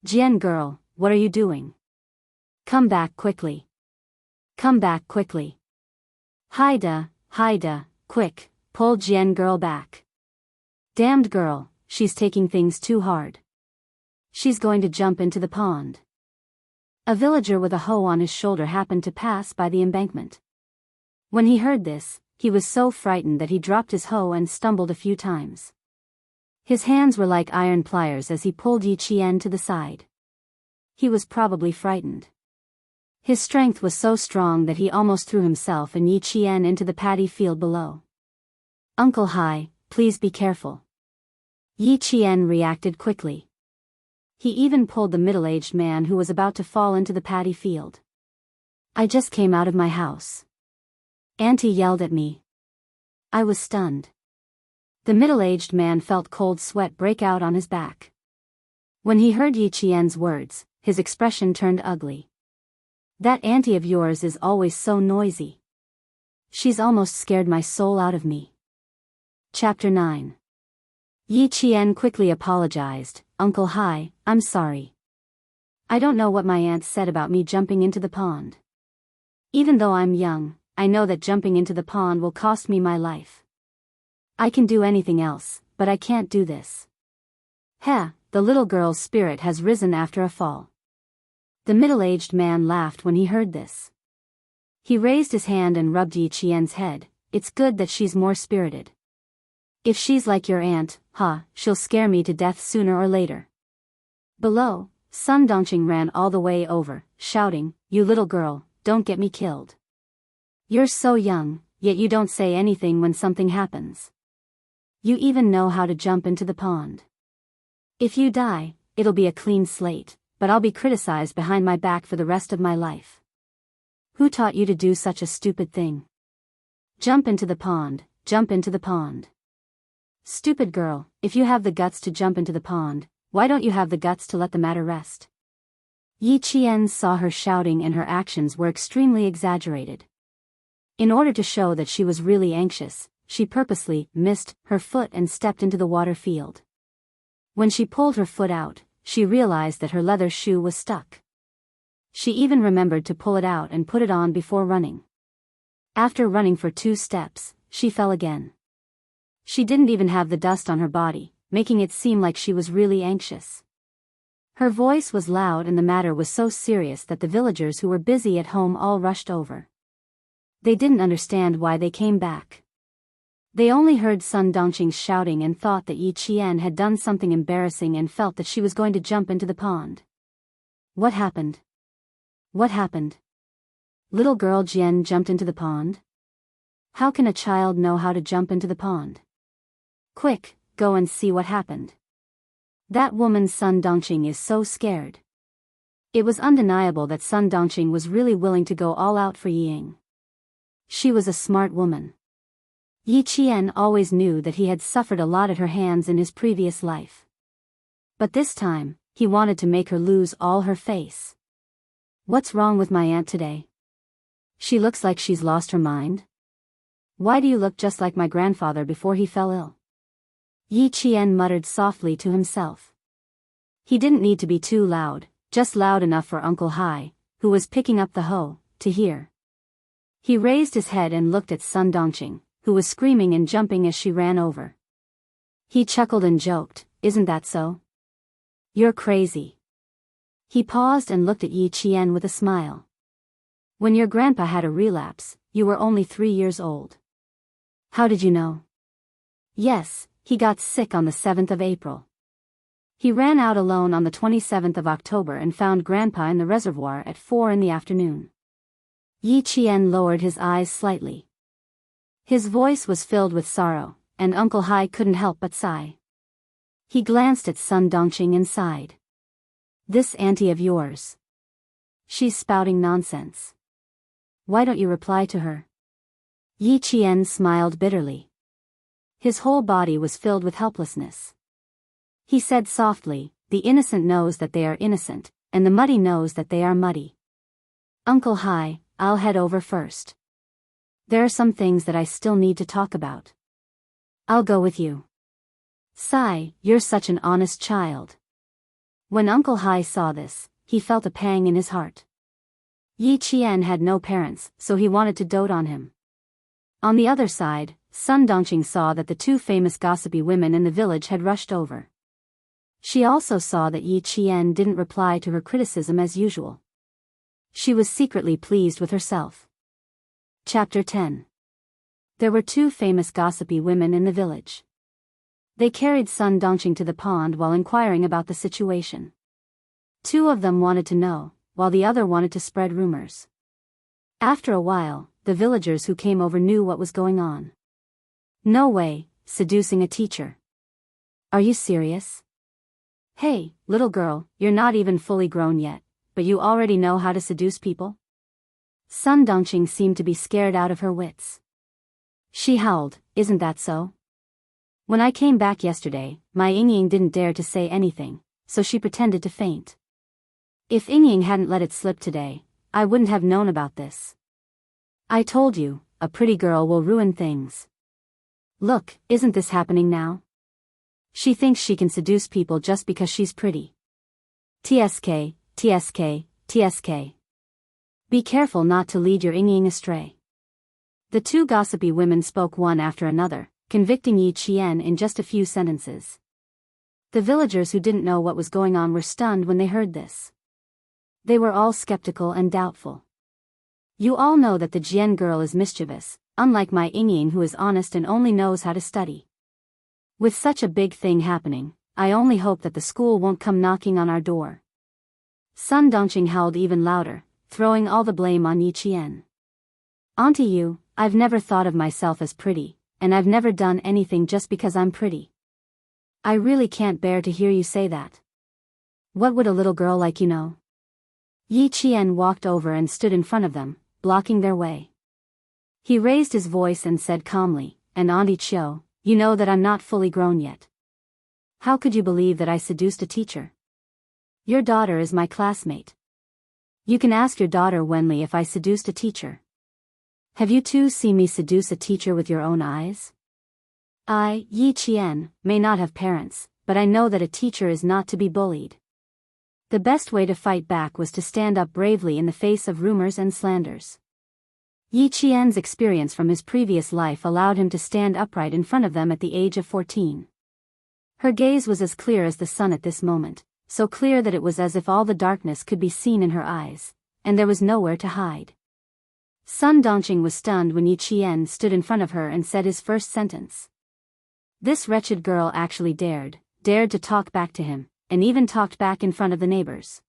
Jian girl, what are you doing? Come back quickly. Come back quickly. Haida, quick, pull Jian girl back. Damned girl, she's taking things too hard. She's going to jump into the pond. A villager with a hoe on his shoulder happened to pass by the embankment. When he heard this, he was so frightened that he dropped his hoe and stumbled a few times. His hands were like iron pliers as he pulled Yi Qian to the side. He was probably frightened. His strength was so strong that he almost threw himself and Yi Qian into the paddy field below. Uncle Hai, please be careful. Yi Qian reacted quickly. He even pulled the middle-aged man who was about to fall into the paddy field. I just came out of my house. Auntie yelled at me. I was stunned. The middle-aged man felt cold sweat break out on his back. When he heard Yi Qian's words, his expression turned ugly. That auntie of yours is always so noisy. She's almost scared my soul out of me. Chapter 9. Yi Qian quickly apologized. Uncle Hai, I'm sorry. I don't know what my aunt said about me jumping into the pond. Even though I'm young, I know that jumping into the pond will cost me my life. I can do anything else, but I can't do this. Heh, the little girl's spirit has risen after a fall. The middle-aged man laughed when he heard this. He raised his hand and rubbed Yi Qian's head. It's good that she's more spirited. If she's like your aunt, she'll scare me to death sooner or later. Below, Sun Dongqing ran all the way over, shouting, You little girl, don't get me killed. You're so young, yet you don't say anything when something happens. You even know how to jump into the pond. If you die, it'll be a clean slate, but I'll be criticized behind my back for the rest of my life. Who taught you to do such a stupid thing? Jump into the pond, jump into the pond. Stupid girl, if you have the guts to jump into the pond, why don't you have the guts to let the matter rest? Yi Qian saw her shouting and her actions were extremely exaggerated. In order to show that she was really anxious, she purposely missed her foot and stepped into the water field. When she pulled her foot out, she realized that her leather shoe was stuck. She even remembered to pull it out and put it on before running. After running for 2 steps, she fell again. She didn't even have the dust on her body, making it seem like she was really anxious. Her voice was loud and the matter was so serious that the villagers who were busy at home all rushed over. They didn't understand why they came back. They only heard Sun Dongqing shouting and thought that Yi Qian had done something embarrassing and felt that she was going to jump into the pond. What happened? What happened? Little girl Jian jumped into the pond? How can a child know how to jump into the pond? Quick, go and see what happened. That woman Sun Dongqing is so scared. It was undeniable that Sun Dongqing was really willing to go all out for Ying. She was a smart woman. Yi Qian always knew that he had suffered a lot at her hands in his previous life. But this time, he wanted to make her lose all her face. What's wrong with my aunt today? She looks like she's lost her mind. Why do you look just like my grandfather before he fell ill? Yi Qian muttered softly to himself. He didn't need to be too loud, just loud enough for Uncle Hai, who was picking up the hoe, to hear. He raised his head and looked at Sun Dongqing, who was screaming and jumping as she ran over. He chuckled and joked, "Isn't that so? You're crazy." He paused and looked at Yi Qian with a smile. "When your grandpa had a relapse, you were only 3 years old. How did you know?" "Yes, he got sick on the 7th of April. He ran out alone on the 27th of October and found Grandpa in the reservoir at 4 in the afternoon." Yi Qian lowered his eyes slightly. His voice was filled with sorrow, and Uncle Hai couldn't help but sigh. He glanced at Sun Dongqing and sighed. "This auntie of yours. She's spouting nonsense. Why don't you reply to her?" Yi Qian smiled bitterly. His whole body was filled with helplessness. He said softly, "The innocent knows that they are innocent, and the muddy knows that they are muddy. Uncle Hai, I'll head over first. There are some things that I still need to talk about. I'll go with you." "Sai, you're such an honest child." When Uncle Hai saw this, he felt a pang in his heart. Yi Qian had no parents, so he wanted to dote on him. On the other side, Sun Dongqing saw that the 2 famous gossipy women in the village had rushed over. She also saw that Yi Qian didn't reply to her criticism as usual. She was secretly pleased with herself. Chapter 10. There were 2 famous gossipy women in the village. They carried Sun Dongqing to the pond while inquiring about the situation. 2 of them wanted to know, while the other wanted to spread rumors. After a while, the villagers who came over knew what was going on. "No way, seducing a teacher. Are you serious? Hey, little girl, you're not even fully grown yet, but you already know how to seduce people?" Sun Dongqing seemed to be scared out of her wits. She howled, "Isn't that so? When I came back yesterday, my Yingying didn't dare to say anything, so she pretended to faint. If Yingying hadn't let it slip today, I wouldn't have known about this. I told you, a pretty girl will ruin things. Look, isn't this happening now? She thinks she can seduce people just because she's pretty. TSK, TSK, TSK. Be careful not to lead your Yingying astray." The 2 gossipy women spoke one after another, convicting Yi Qian in just a few sentences. The villagers who didn't know what was going on were stunned when they heard this. They were all skeptical and doubtful. "You all know that the Jian girl is mischievous, unlike my Yingying who is honest and only knows how to study. With such a big thing happening, I only hope that the school won't come knocking on our door." Sun Dongqing howled even louder, throwing all the blame on Yi Qian. "Auntie you, I've never thought of myself as pretty, and I've never done anything just because I'm pretty. I really can't bear to hear you say that. What would a little girl like you know?" Yi Qian walked over and stood in front of them, blocking their way. He raised his voice and said calmly, "And Auntie Chiu, you know that I'm not fully grown yet. How could you believe that I seduced a teacher? Your daughter is my classmate. You can ask your daughter Wenli if I seduced a teacher. Have you 2 seen me seduce a teacher with your own eyes? I, Yi Qian, may not have parents, but I know that a teacher is not to be bullied. The best way to fight back was to stand up bravely in the face of rumors and slanders. Yi Qian's experience from his previous life allowed him to stand upright in front of them at the age of 14. Her gaze was as clear as the sun at this moment, so clear that it was as if all the darkness could be seen in her eyes, and there was nowhere to hide. Sun Dongqing was stunned when Yi Qian stood in front of her and said his first sentence. This wretched girl actually dared to talk back to him, and even talked back in front of the neighbors.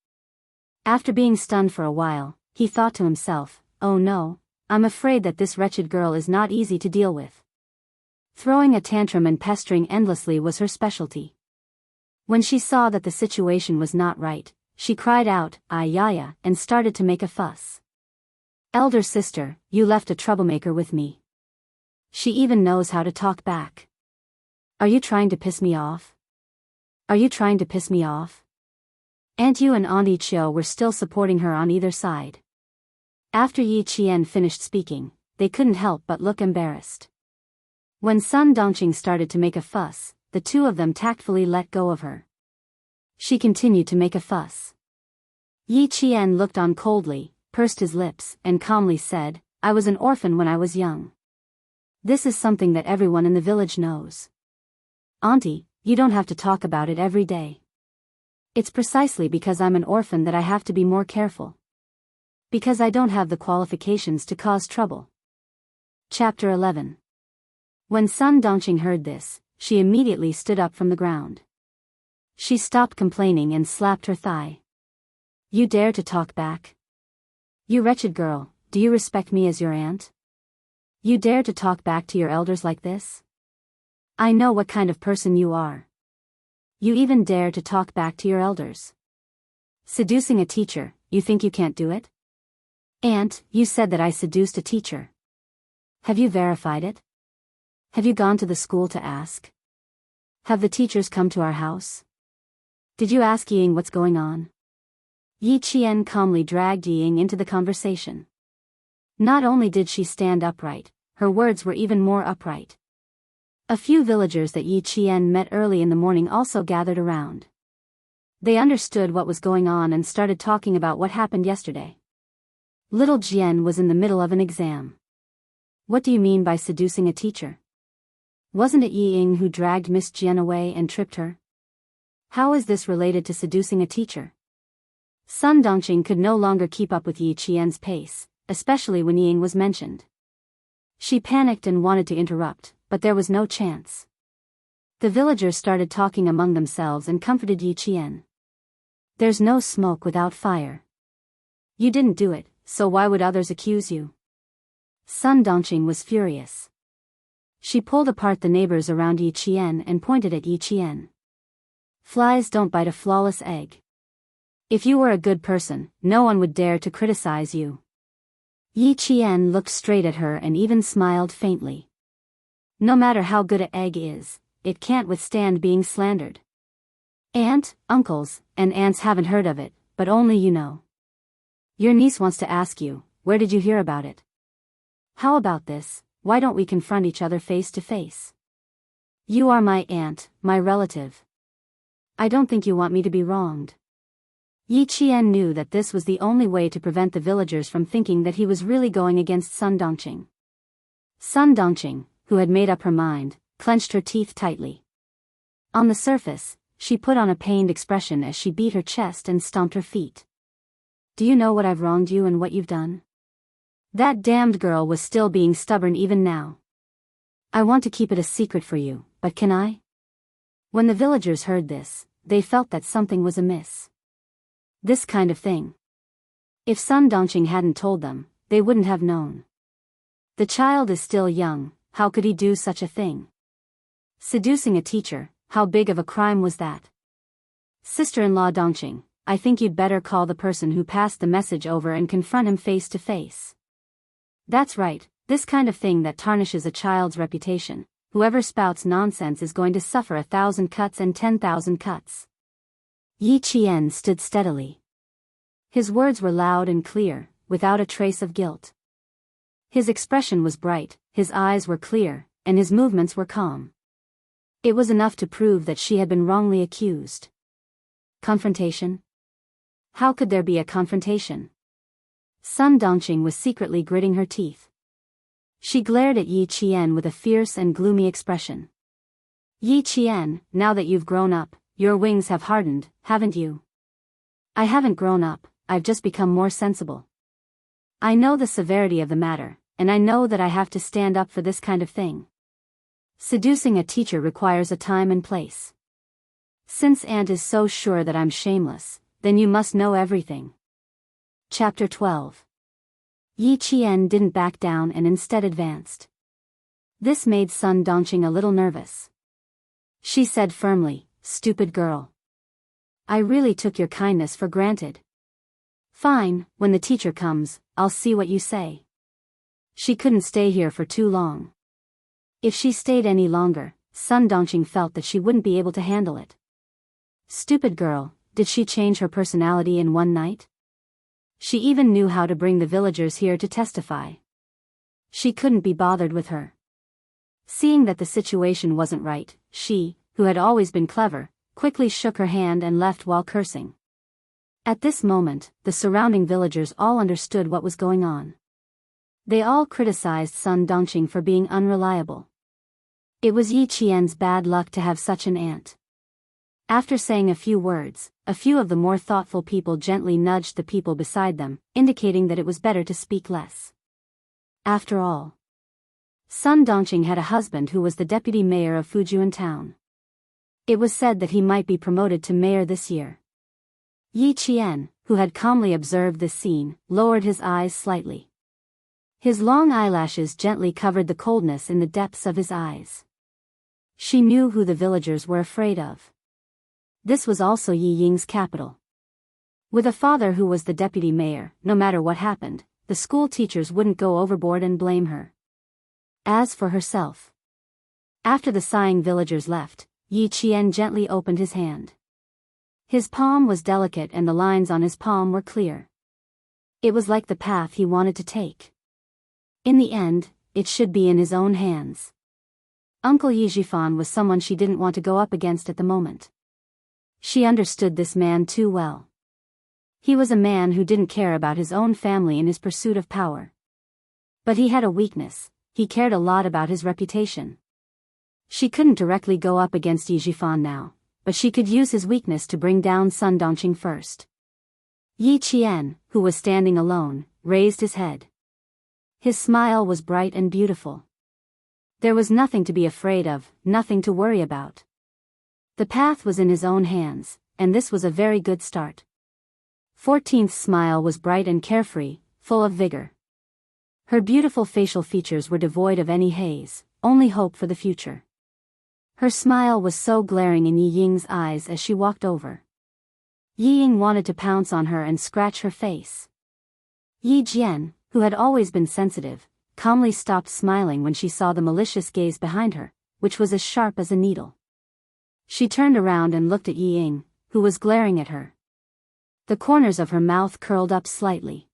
After being stunned for a while, he thought to himself, oh no, I'm afraid that this wretched girl is not easy to deal with. Throwing a tantrum and pestering endlessly was her specialty. When she saw that the situation was not right, she cried out, "Ayaya," and started to make a fuss. Elder sister, you left a troublemaker with me. She even knows how to talk back. Are you trying to piss me off? Are you trying to piss me off? Aunt Yu and Auntie Chiu were still supporting her on either side. After Yi Qian finished speaking, they couldn't help but look embarrassed. When Sun Dongqing started to make a fuss, the two of them tactfully let go of her. She continued to make a fuss. Yi Qian looked on coldly, pursed his lips, and calmly said, I was an orphan when I was young. This is something that everyone in the village knows. Auntie, you don't have to talk about it every day. It's precisely because I'm an orphan that I have to be more careful. Because I don't have the qualifications to cause trouble. Chapter 11. When Sun Dongqing heard this, she immediately stood up from the ground. She stopped complaining and slapped her thigh. You dare to talk back? You wretched girl, do you respect me as your aunt? You dare to talk back to your elders like this? I know what kind of person you are. You even dare to talk back to your elders. Seducing a teacher, you think you can't do it? Aunt, you said that I seduced a teacher. Have you verified it? Have you gone to the school to ask? Have the teachers come to our house? Did you ask Ying what's going on? Yi Qian calmly dragged Ying into the conversation. Not only did she stand upright, her words were even more upright. A few villagers that Yi Qian met early in the morning also gathered around. They understood what was going on and started talking about what happened yesterday. Little Jian was in the middle of an exam. What do you mean by seducing a teacher? Wasn't it Yi Ying who dragged Miss Jian away and tripped her? How is this related to seducing a teacher? Sun Dongqing could no longer keep up with Yi Qian's pace, especially when Ying was mentioned. She panicked and wanted to interrupt, but there was no chance. The villagers started talking among themselves and comforted Yi Qian. There's no smoke without fire. You didn't do it, so why would others accuse you? Sun Dongqing was furious. She pulled apart the neighbors around Yi Qian and pointed at Yi Qian. Flies don't bite a flawless egg. If you were a good person, no one would dare to criticize you. Yi Qian looked straight at her and even smiled faintly. No matter how good an egg is, it can't withstand being slandered. Aunt, uncles, and aunts haven't heard of it, but only you know. Your niece wants to ask you, where did you hear about it? How about this, why don't we confront each other face to face? You are my aunt, my relative. I don't think you want me to be wronged. Yi Qian knew that this was the only way to prevent the villagers from thinking that he was really going against Sun Dongqing. Sun Dongqing, who had made up her mind, clenched her teeth tightly. On the surface, she put on a pained expression as she beat her chest and stomped her feet. Do you know what I've wronged you and what you've done? That damned girl was still being stubborn even now. I want to keep it a secret for you, but can I? When the villagers heard this, they felt that something was amiss. This kind of thing. If Sun Dongqing hadn't told them, they wouldn't have known. The child is still young, how could he do such a thing? Seducing a teacher, how big of a crime was that? Sister-in-law Dongqing, I think you'd better call the person who passed the message over and confront him face to face. That's right, this kind of thing that tarnishes a child's reputation, whoever spouts nonsense is going to suffer 1,000 cuts and 10,000 cuts. Yi Qian stood steadily. His words were loud and clear, without a trace of guilt. His expression was bright, his eyes were clear, and his movements were calm. It was enough to prove that she had been wrongly accused. Confrontation? How could there be a confrontation? Sun Dongqing was secretly gritting her teeth. She glared at Yi Qian with a fierce and gloomy expression. Yi Qian, now that you've grown up, your wings have hardened, haven't you? I haven't grown up, I've just become more sensible. I know the severity of the matter, and I know that I have to stand up for this kind of thing. Seducing a teacher requires a time and place. Since Aunt is so sure that I'm shameless, then you must know everything. Chapter 12. Yi Qian didn't back down and instead advanced. This made Sun Dongqing a little nervous. She said firmly, "Stupid girl. I really took your kindness for granted. Fine, when the teacher comes, I'll see what you say." She couldn't stay here for too long. If she stayed any longer, Sun Dongqing felt that she wouldn't be able to handle it. Stupid girl, did she change her personality in one night? She even knew how to bring the villagers here to testify. She couldn't be bothered with her. Seeing that the situation wasn't right, she, who had always been clever, quickly shook her hand and left while cursing. At this moment, the surrounding villagers all understood what was going on. They all criticized Sun Dongqing for being unreliable. It was Yi Qian's bad luck to have such an aunt. After saying a few words, a few of the more thoughtful people gently nudged the people beside them, indicating that it was better to speak less. After all, Sun Dongqing had a husband who was the deputy mayor of Fujian town. It was said that he might be promoted to mayor this year. Yi Qian, who had calmly observed this scene, lowered his eyes slightly. His long eyelashes gently covered the coldness in the depths of his eyes. She knew who the villagers were afraid of. This was also Yi Ying's capital. With a father who was the deputy mayor, no matter what happened, the school teachers wouldn't go overboard and blame her. As for herself, after the sighing villagers left, Yi Qian gently opened his hand. His palm was delicate and the lines on his palm were clear. It was like the path he wanted to take. In the end, it should be in his own hands. Uncle Yi Jifan was someone she didn't want to go up against at the moment. She understood this man too well. He was a man who didn't care about his own family in his pursuit of power. But he had a weakness, he cared a lot about his reputation. She couldn't directly go up against Yi Jifan now, but she could use his weakness to bring down Sun Dongqing first. Yi Qian, who was standing alone, raised his head. His smile was bright and beautiful. There was nothing to be afraid of, nothing to worry about. The path was in his own hands, and this was a very good start. 14th's smile was bright and carefree, full of vigor. Her beautiful facial features were devoid of any haze, only hope for the future. Her smile was so glaring in Yi Ying's eyes as she walked over. Yi Ying wanted to pounce on her and scratch her face. Yi Jian, who had always been sensitive, calmly stopped smiling when she saw the malicious gaze behind her, which was as sharp as a needle. She turned around and looked at Yi Ying, who was glaring at her. The corners of her mouth curled up slightly.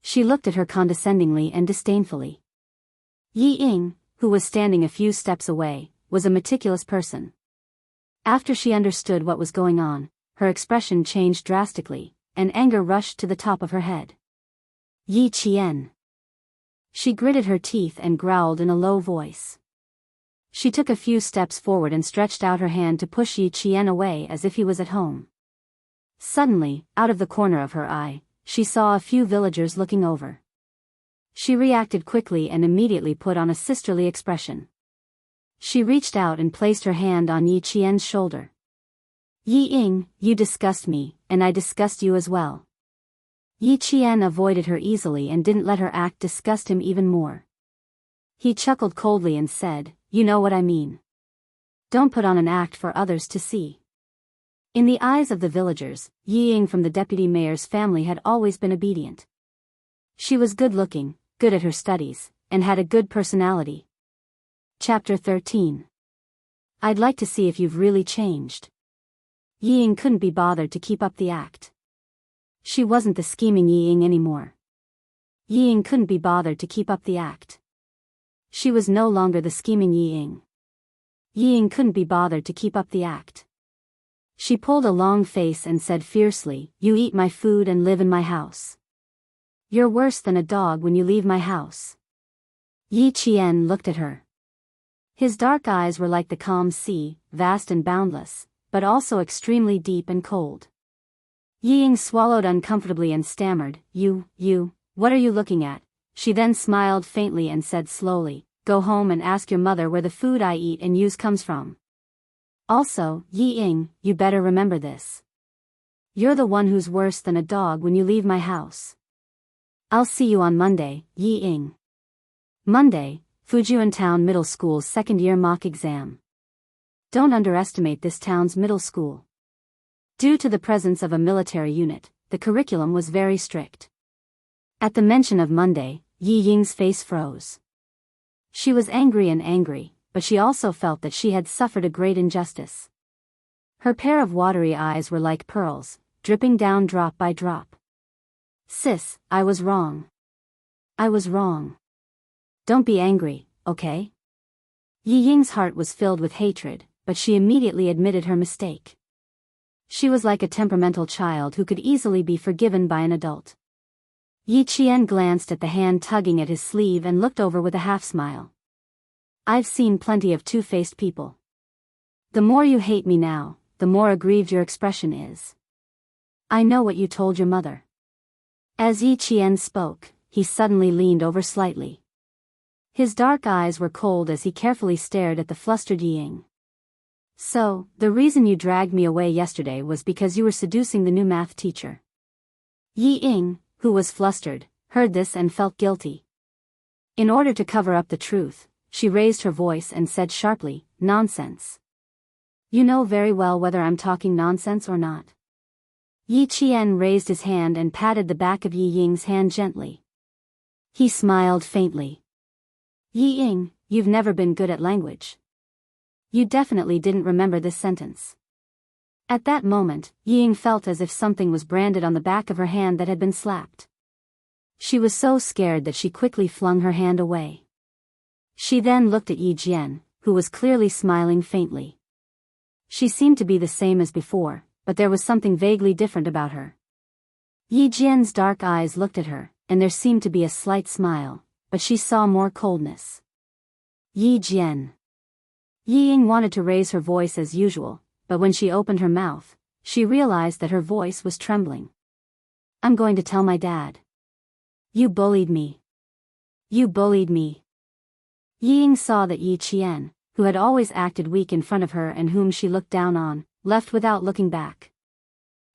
She looked at her condescendingly and disdainfully. Yi Ying, who was standing a few steps away, was a meticulous person. After she understood what was going on, her expression changed drastically, and anger rushed to the top of her head. Yi Qian. She gritted her teeth and growled in a low voice. She took a few steps forward and stretched out her hand to push Yi Qian away as if he was at home. Suddenly, out of the corner of her eye, she saw a few villagers looking over. She reacted quickly and immediately put on a sisterly expression. She reached out and placed her hand on Yi Qian's shoulder. Yi Ying, you disgust me, and I disgust you as well. Yi Qian avoided her easily and didn't let her act disgust him even more. He chuckled coldly and said, "You know what I mean. Don't put on an act for others to see." In the eyes of the villagers, Yi Ying from the deputy mayor's family had always been obedient. She was good-looking, good at her studies, and had a good personality. Chapter 13. I'd like to see if you've really changed. Yi Ying couldn't be bothered to keep up the act. She wasn't the scheming Yi Ying anymore. Yi Ying couldn't be bothered to keep up the act. She was no longer the scheming Yi Ying. Yi Ying couldn't be bothered to keep up the act. She pulled a long face and said fiercely, "You eat my food and live in my house. You're worse than a dog when you leave my house." Yi Qian looked at her. His dark eyes were like the calm sea, vast and boundless, but also extremely deep and cold. Yi Ying swallowed uncomfortably and stammered, You, what are you looking at?" She then smiled faintly and said slowly, "Go home and ask your mother where the food I eat and use comes from. Also, Yi Ying, you better remember this. You're the one who's worse than a dog when you leave my house. I'll see you on Monday, Yi Ying." Monday, Fujian Town Middle School's second-year mock exam. Don't underestimate this town's middle school. Due to the presence of a military unit, the curriculum was very strict. At the mention of Monday, Yi Ying's face froze. She was angry, but she also felt that she had suffered a great injustice. Her pair of watery eyes were like pearls, dripping down drop by drop. "Sis, I was wrong. I was wrong. Don't be angry, okay?" Yi Ying's heart was filled with hatred, but she immediately admitted her mistake. She was like a temperamental child who could easily be forgiven by an adult. Yi Qian glanced at the hand tugging at his sleeve and looked over with a half-smile. "I've seen plenty of two-faced people. The more you hate me now, the more aggrieved your expression is. I know what you told your mother." As Yi Qian spoke, he suddenly leaned over slightly. His dark eyes were cold as he carefully stared at the flustered Yi Ying. "So, the reason you dragged me away yesterday was because you were seducing the new math teacher." Yi Ying, who was flustered, heard this and felt guilty. In order to cover up the truth, she raised her voice and said sharply, "Nonsense. You know very well whether I'm talking nonsense or not." Yi Qian raised his hand and patted the back of Yi Ying's hand gently. He smiled faintly. "Yi Ying, you've never been good at language. You definitely didn't remember this sentence." At that moment, Yi Ying felt as if something was branded on the back of her hand that had been slapped. She was so scared that she quickly flung her hand away. She then looked at Yi Jian, who was clearly smiling faintly. She seemed to be the same as before, but there was something vaguely different about her. Yi Jian's dark eyes looked at her, and there seemed to be a slight smile, but she saw more coldness. "Yi Jian." Yi Ying wanted to raise her voice as usual, but when she opened her mouth, she realized that her voice was trembling. "I'm going to tell my dad. You bullied me. You bullied me." Yi Ying saw that Yi Qian, who had always acted weak in front of her and whom she looked down on, left without looking back.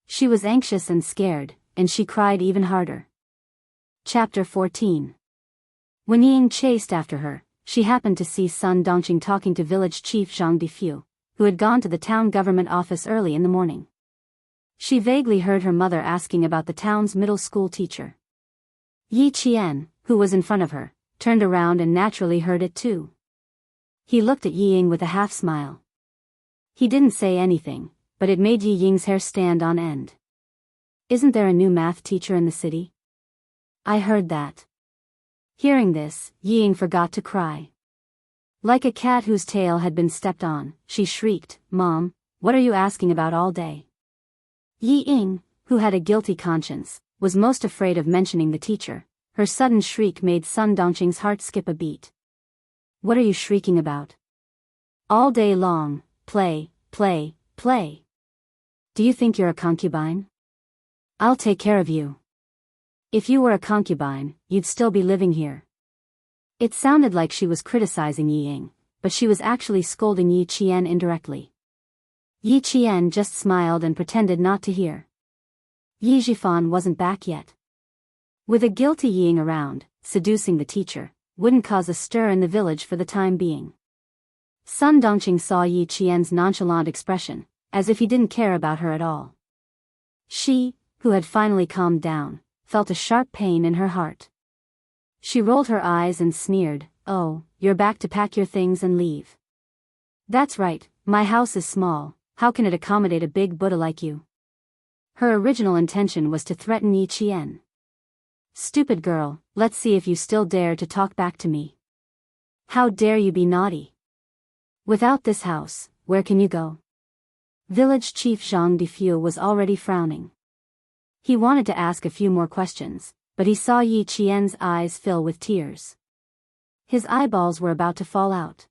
She was anxious and scared, and she cried even harder. Chapter 14. When Yi Ying chased after her, she happened to see Sun Dongqing talking to village chief Zhang Difu, who had gone to the town government office early in the morning. She vaguely heard her mother asking about the town's middle school teacher. Yi Qian, who was in front of her, turned around and naturally heard it too. He looked at Yi Ying with a half-smile. He didn't say anything, but it made Yi Ying's hair stand on end. "Isn't there a new math teacher in the city? I heard that." Hearing this, Yi Ying forgot to cry. Like a cat whose tail had been stepped on, she shrieked, "Mom, what are you asking about all day?" Yi Ying, who had a guilty conscience, was most afraid of mentioning the teacher. Her sudden shriek made Sun Dongqing's heart skip a beat. "What are you shrieking about? All day long, play, play, play. Do you think you're a concubine? I'll take care of you. If you were a concubine, you'd still be living here." It sounded like she was criticizing Yi Ying, but she was actually scolding Yi Qian indirectly. Yi Qian just smiled and pretended not to hear. Yi Zhifan wasn't back yet. With a guilty Yi Ying around, seducing the teacher wouldn't cause a stir in the village for the time being. Sun Dongqing saw Yi Qian's nonchalant expression, as if he didn't care about her at all. She, who had finally calmed down, felt a sharp pain in her heart. She rolled her eyes and sneered, "Oh, you're back to pack your things and leave. That's right, my house is small, how can it accommodate a big Buddha like you?" Her original intention was to threaten Yi Qian. "Stupid girl, let's see if you still dare to talk back to me. How dare you be naughty? Without this house, where can you go?" Village Chief Zhang Defue was already frowning. He wanted to ask a few more questions, but he saw Yi Qian's eyes fill with tears. His eyeballs were about to fall out.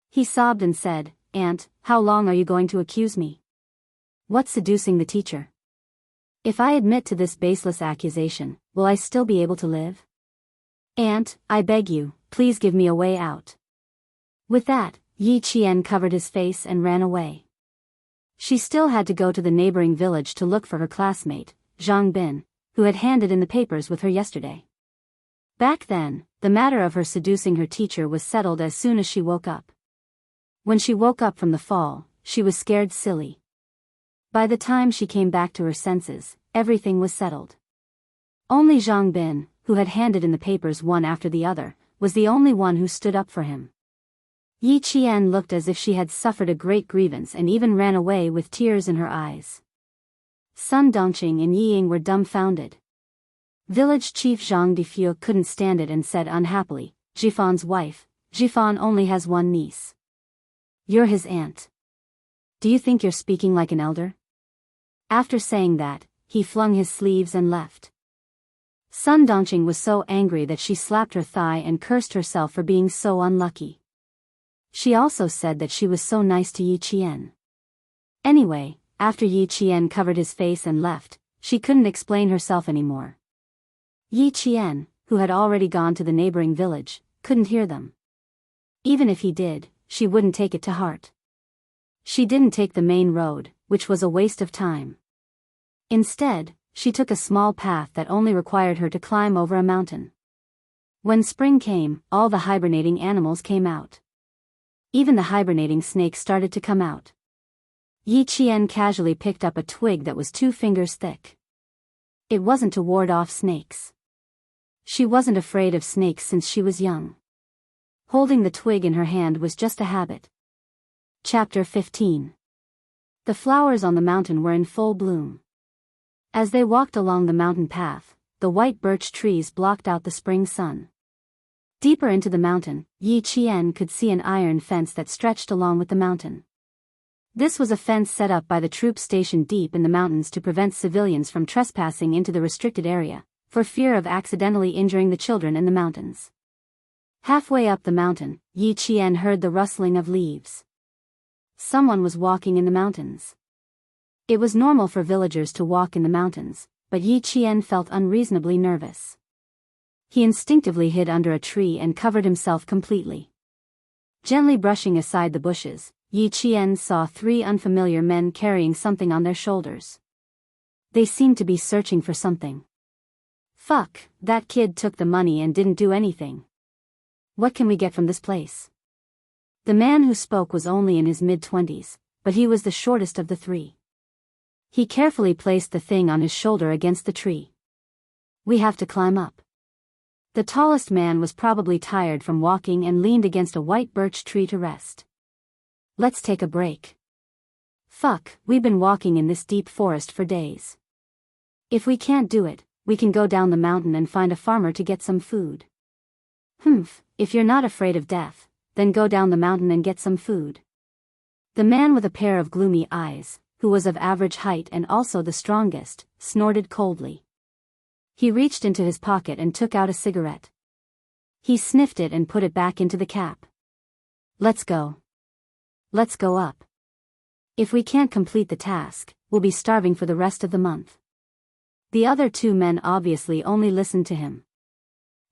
He sobbed and said, "Aunt, how long are you going to accuse me? What's seducing the teacher? If I admit to this baseless accusation, will I still be able to live? Aunt, I beg you, please give me a way out." With that, Yi Qian covered his face and ran away. She still had to go to the neighboring village to look for her classmate, Zhang Bin, who had handed in the papers with her yesterday. Back then, the matter of her seducing her teacher was settled as soon as she woke up. When she woke up from the fall, she was scared silly. By the time she came back to her senses, everything was settled. Only Zhang Bin, who had handed in the papers one after the other, was the only one who stood up for him. Yi Qian looked as if she had suffered a great grievance and even ran away with tears in her eyes. Sun Dongqing and Yi Ying were dumbfounded. Village Chief Zhang Defue couldn't stand it and said unhappily, "Jifan's wife, Jifan only has one niece. You're his aunt. Do you think you're speaking like an elder?" After saying that, he flung his sleeves and left. Sun Dongqing was so angry that she slapped her thigh and cursed herself for being so unlucky. She also said that she was so nice to Yi Qian. Anyway, after Yi Qian covered his face and left, she couldn't explain herself anymore. Yi Qian, who had already gone to the neighboring village, couldn't hear them. Even if he did, she wouldn't take it to heart. She didn't take the main road, which was a waste of time. Instead, she took a small path that only required her to climb over a mountain. When spring came, all the hibernating animals came out. Even the hibernating snakes started to come out. Yi Qian casually picked up a twig that was 2 fingers thick. It wasn't to ward off snakes. She wasn't afraid of snakes since she was young. Holding the twig in her hand was just a habit. Chapter 15. The flowers on the mountain were in full bloom. As they walked along the mountain path, the white birch trees blocked out the spring sun. Deeper into the mountain, Yi Qian could see an iron fence that stretched along with the mountain. This was a fence set up by the troops stationed deep in the mountains to prevent civilians from trespassing into the restricted area, for fear of accidentally injuring the children in the mountains. Halfway up the mountain, Yi Qian heard the rustling of leaves. Someone was walking in the mountains. It was normal for villagers to walk in the mountains, but Yi Qian felt unreasonably nervous. He instinctively hid under a tree and covered himself completely. Gently brushing aside the bushes, Yi Qian saw 3 unfamiliar men carrying something on their shoulders. They seemed to be searching for something. "Fuck, that kid took the money and didn't do anything. What can we get from this place?" The man who spoke was only in his mid-20s, but he was the shortest of the 3. He carefully placed the thing on his shoulder against the tree. "We have to climb up." The tallest man was probably tired from walking and leaned against a white birch tree to rest. "Let's take a break. Fuck, we've been walking in this deep forest for days. If we can't do it, we can go down the mountain and find a farmer to get some food." "Humph, if you're not afraid of death, then go down the mountain and get some food." The man with a pair of gloomy eyes, who was of average height and also the strongest, snorted coldly. He reached into his pocket and took out a cigarette. He sniffed it and put it back into the cap. "Let's go. Let's go up. If we can't complete the task, we'll be starving for the rest of the month." The other 2 men obviously only listened to him.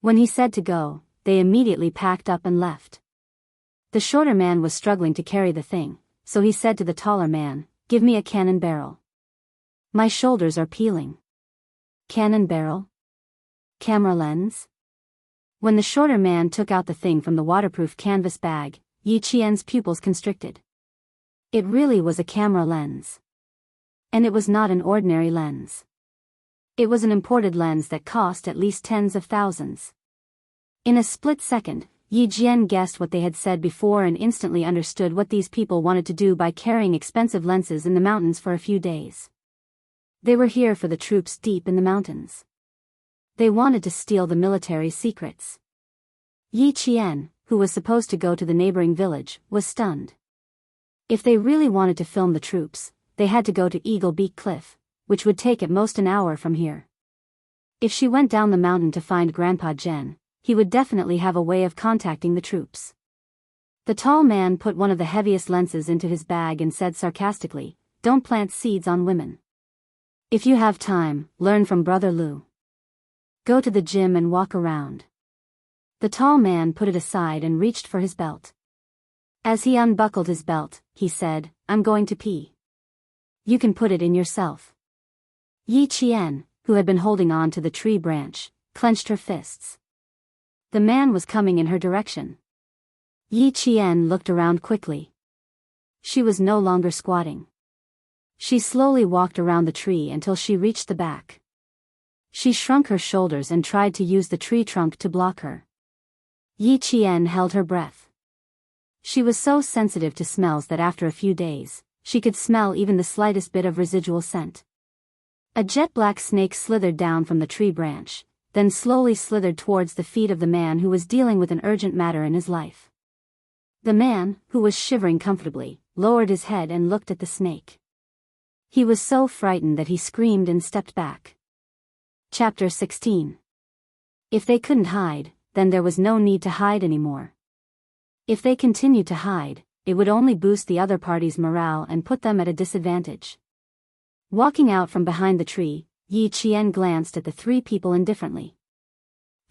When he said to go, they immediately packed up and left. The shorter man was struggling to carry the thing, so he said to the taller man, "Give me a cannon barrel. My shoulders are peeling." Cannon barrel? Camera lens? When the shorter man took out the thing from the waterproof canvas bag, Yi Qian's pupils constricted. It really was a camera lens. And it was not an ordinary lens. It was an imported lens that cost at least tens of thousands. In a split second, Yi Jian guessed what they had said before and instantly understood what these people wanted to do by carrying expensive lenses in the mountains for a few days. They were here for the troops deep in the mountains. They wanted to steal the military secrets. Yi Qian, who was supposed to go to the neighboring village, was stunned. If they really wanted to film the troops, they had to go to Eagle Beak Cliff, which would take at most an hour from here. If she went down the mountain to find Grandpa Jen, he would definitely have a way of contacting the troops. The tall man put one of the heaviest lenses into his bag and said sarcastically, "Don't plant seeds on women. If you have time, learn from Brother Lou. Go to the gym and walk around." The tall man put it aside and reached for his belt. As he unbuckled his belt, he said, "I'm going to pee. You can put it in yourself." Yi Qian, who had been holding on to the tree branch, clenched her fists. The man was coming in her direction. Yi Qian looked around quickly. She was no longer squatting. She slowly walked around the tree until she reached the back. She shrunk her shoulders and tried to use the tree trunk to block her. Yi Qian held her breath. She was so sensitive to smells that after a few days, she could smell even the slightest bit of residual scent. A jet-black snake slithered down from the tree branch, then slowly slithered towards the feet of the man who was dealing with an urgent matter in his life. The man, who was shivering comfortably, lowered his head and looked at the snake. He was so frightened that he screamed and stepped back. Chapter 16. If they couldn't hide, then there was no need to hide anymore. If they continued to hide, it would only boost the other party's morale and put them at a disadvantage. Walking out from behind the tree, Yi Qian glanced at the three people indifferently.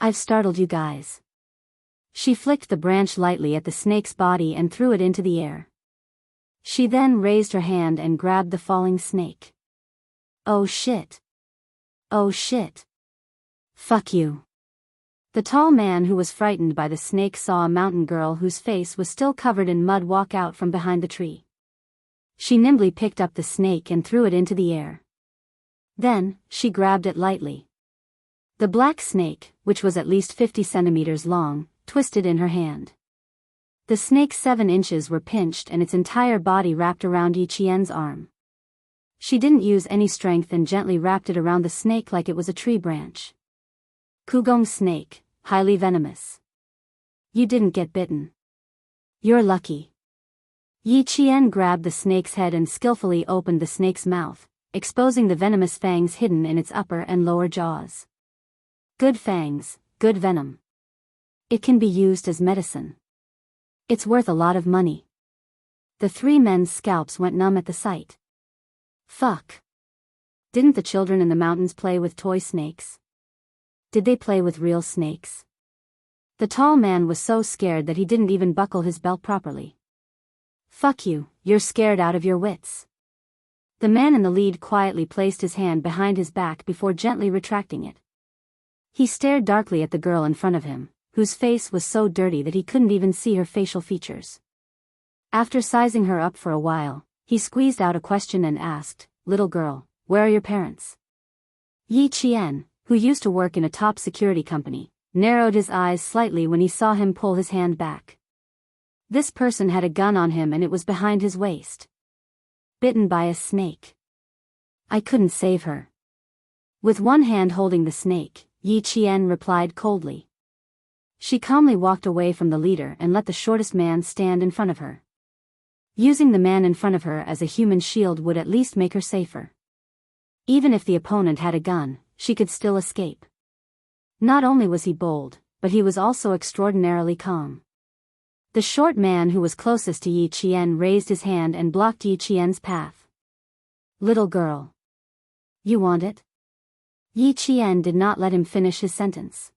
"I've startled you guys." She flicked the branch lightly at the snake's body and threw it into the air. She then raised her hand and grabbed the falling snake. "Oh shit. Oh shit. Fuck you." The tall man who was frightened by the snake saw a mountain girl whose face was still covered in mud walk out from behind the tree. She nimbly picked up the snake and threw it into the air. Then, she grabbed it lightly. The black snake, which was at least 50 centimeters long, twisted in her hand. The snake's 7 inches were pinched and its entire body wrapped around Yi Qian's arm. She didn't use any strength and gently wrapped it around the snake like it was a tree branch. Kugong snake, highly venomous. You didn't get bitten. You're lucky. Yi Qian grabbed the snake's head and skillfully opened the snake's mouth, exposing the venomous fangs hidden in its upper and lower jaws. Good fangs, good venom. It can be used as medicine. It's worth a lot of money. The three men's scalps went numb at the sight. Fuck. Didn't the children in the mountains play with toy snakes? Did they play with real snakes? The tall man was so scared that he didn't even buckle his belt properly. Fuck you, you're scared out of your wits. The man in the lead quietly placed his hand behind his back before gently retracting it. He stared darkly at the girl in front of him, whose face was so dirty that he couldn't even see her facial features. After sizing her up for a while, he squeezed out a question and asked, "Little girl, where are your parents?" Yi Qian, who used to work in a top security company, narrowed his eyes slightly when he saw him pull his hand back. This person had a gun on him and it was behind his waist. Bitten by a snake. I couldn't save her. With one hand holding the snake, Yi Qian replied coldly. She calmly walked away from the leader and let the shortest man stand in front of her. Using the man in front of her as a human shield would at least make her safer. Even if the opponent had a gun, she could still escape. Not only was he bold, but he was also extraordinarily calm. The short man who was closest to Yi Qian raised his hand and blocked Yi Qian's path. Little girl. You want it? Yi Qian did not let him finish his sentence.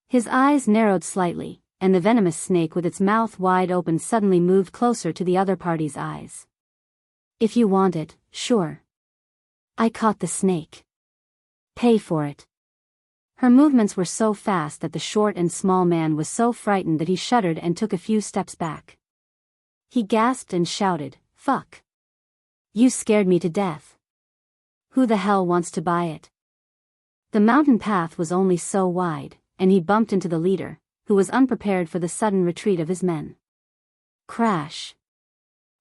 His eyes narrowed slightly, and the venomous snake with its mouth wide open suddenly moved closer to the other party's eyes. If you want it, sure. I caught the snake. Pay for it. Her movements were so fast that the short and small man was so frightened that he shuddered and took a few steps back. He gasped and shouted, "Fuck. You scared me to death. Who the hell wants to buy it?" The mountain path was only so wide, and he bumped into the leader, who was unprepared for the sudden retreat of his men. Crash.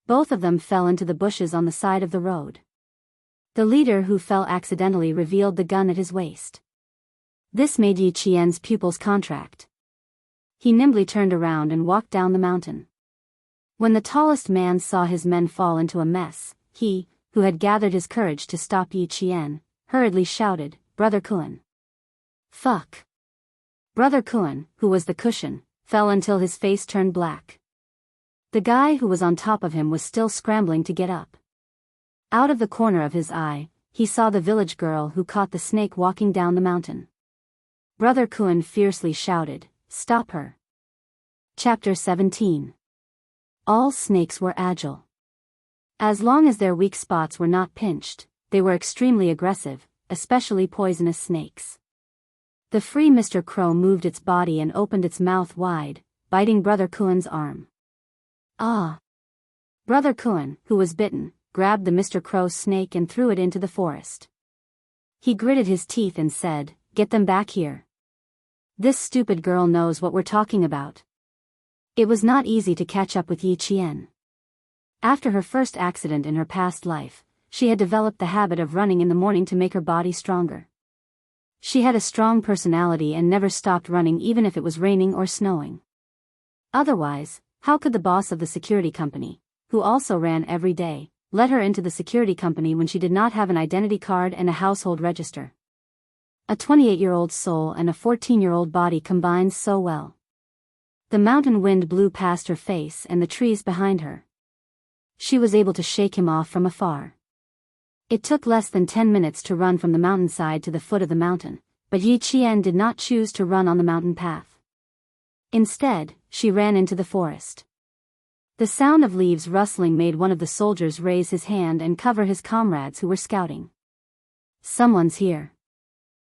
Both of them fell into the bushes on the side of the road. The leader who fell accidentally revealed the gun at his waist. This made Yi Qian's pupils contract. He nimbly turned around and walked down the mountain. When the tallest man saw his men fall into a mess, he, who had gathered his courage to stop Yi Qian, hurriedly shouted, "Brother Kuan." Fuck. Brother Kuan, who was the cushion, fell until his face turned black. The guy who was on top of him was still scrambling to get up. Out of the corner of his eye, he saw the village girl who caught the snake walking down the mountain. Brother Kuan fiercely shouted, "Stop her." Chapter 17. All snakes were agile. As long as their weak spots were not pinched, they were extremely aggressive, especially poisonous snakes. The free Mr. Crow moved its body and opened its mouth wide, biting Brother Kuan's arm. Ah! Brother Kuan, who was bitten, grabbed the Mr. Crow snake and threw it into the forest. He gritted his teeth and said, "Get them back here. This stupid girl knows what we're talking about." It was not easy to catch up with Yi Qian. After her first accident in her past life, she had developed the habit of running in the morning to make her body stronger. She had a strong personality and never stopped running even if it was raining or snowing. Otherwise, how could the boss of the security company, who also ran every day, let her into the security company when she did not have an identity card and a household register? A 28-year-old soul and a 14-year-old body combined so well. The mountain wind blew past her face and the trees behind her. She was able to shake him off from afar. It took less than 10 minutes to run from the mountainside to the foot of the mountain, but Yi Qian did not choose to run on the mountain path. Instead, she ran into the forest. The sound of leaves rustling made one of the soldiers raise his hand and cover his comrades who were scouting. "Someone's here,"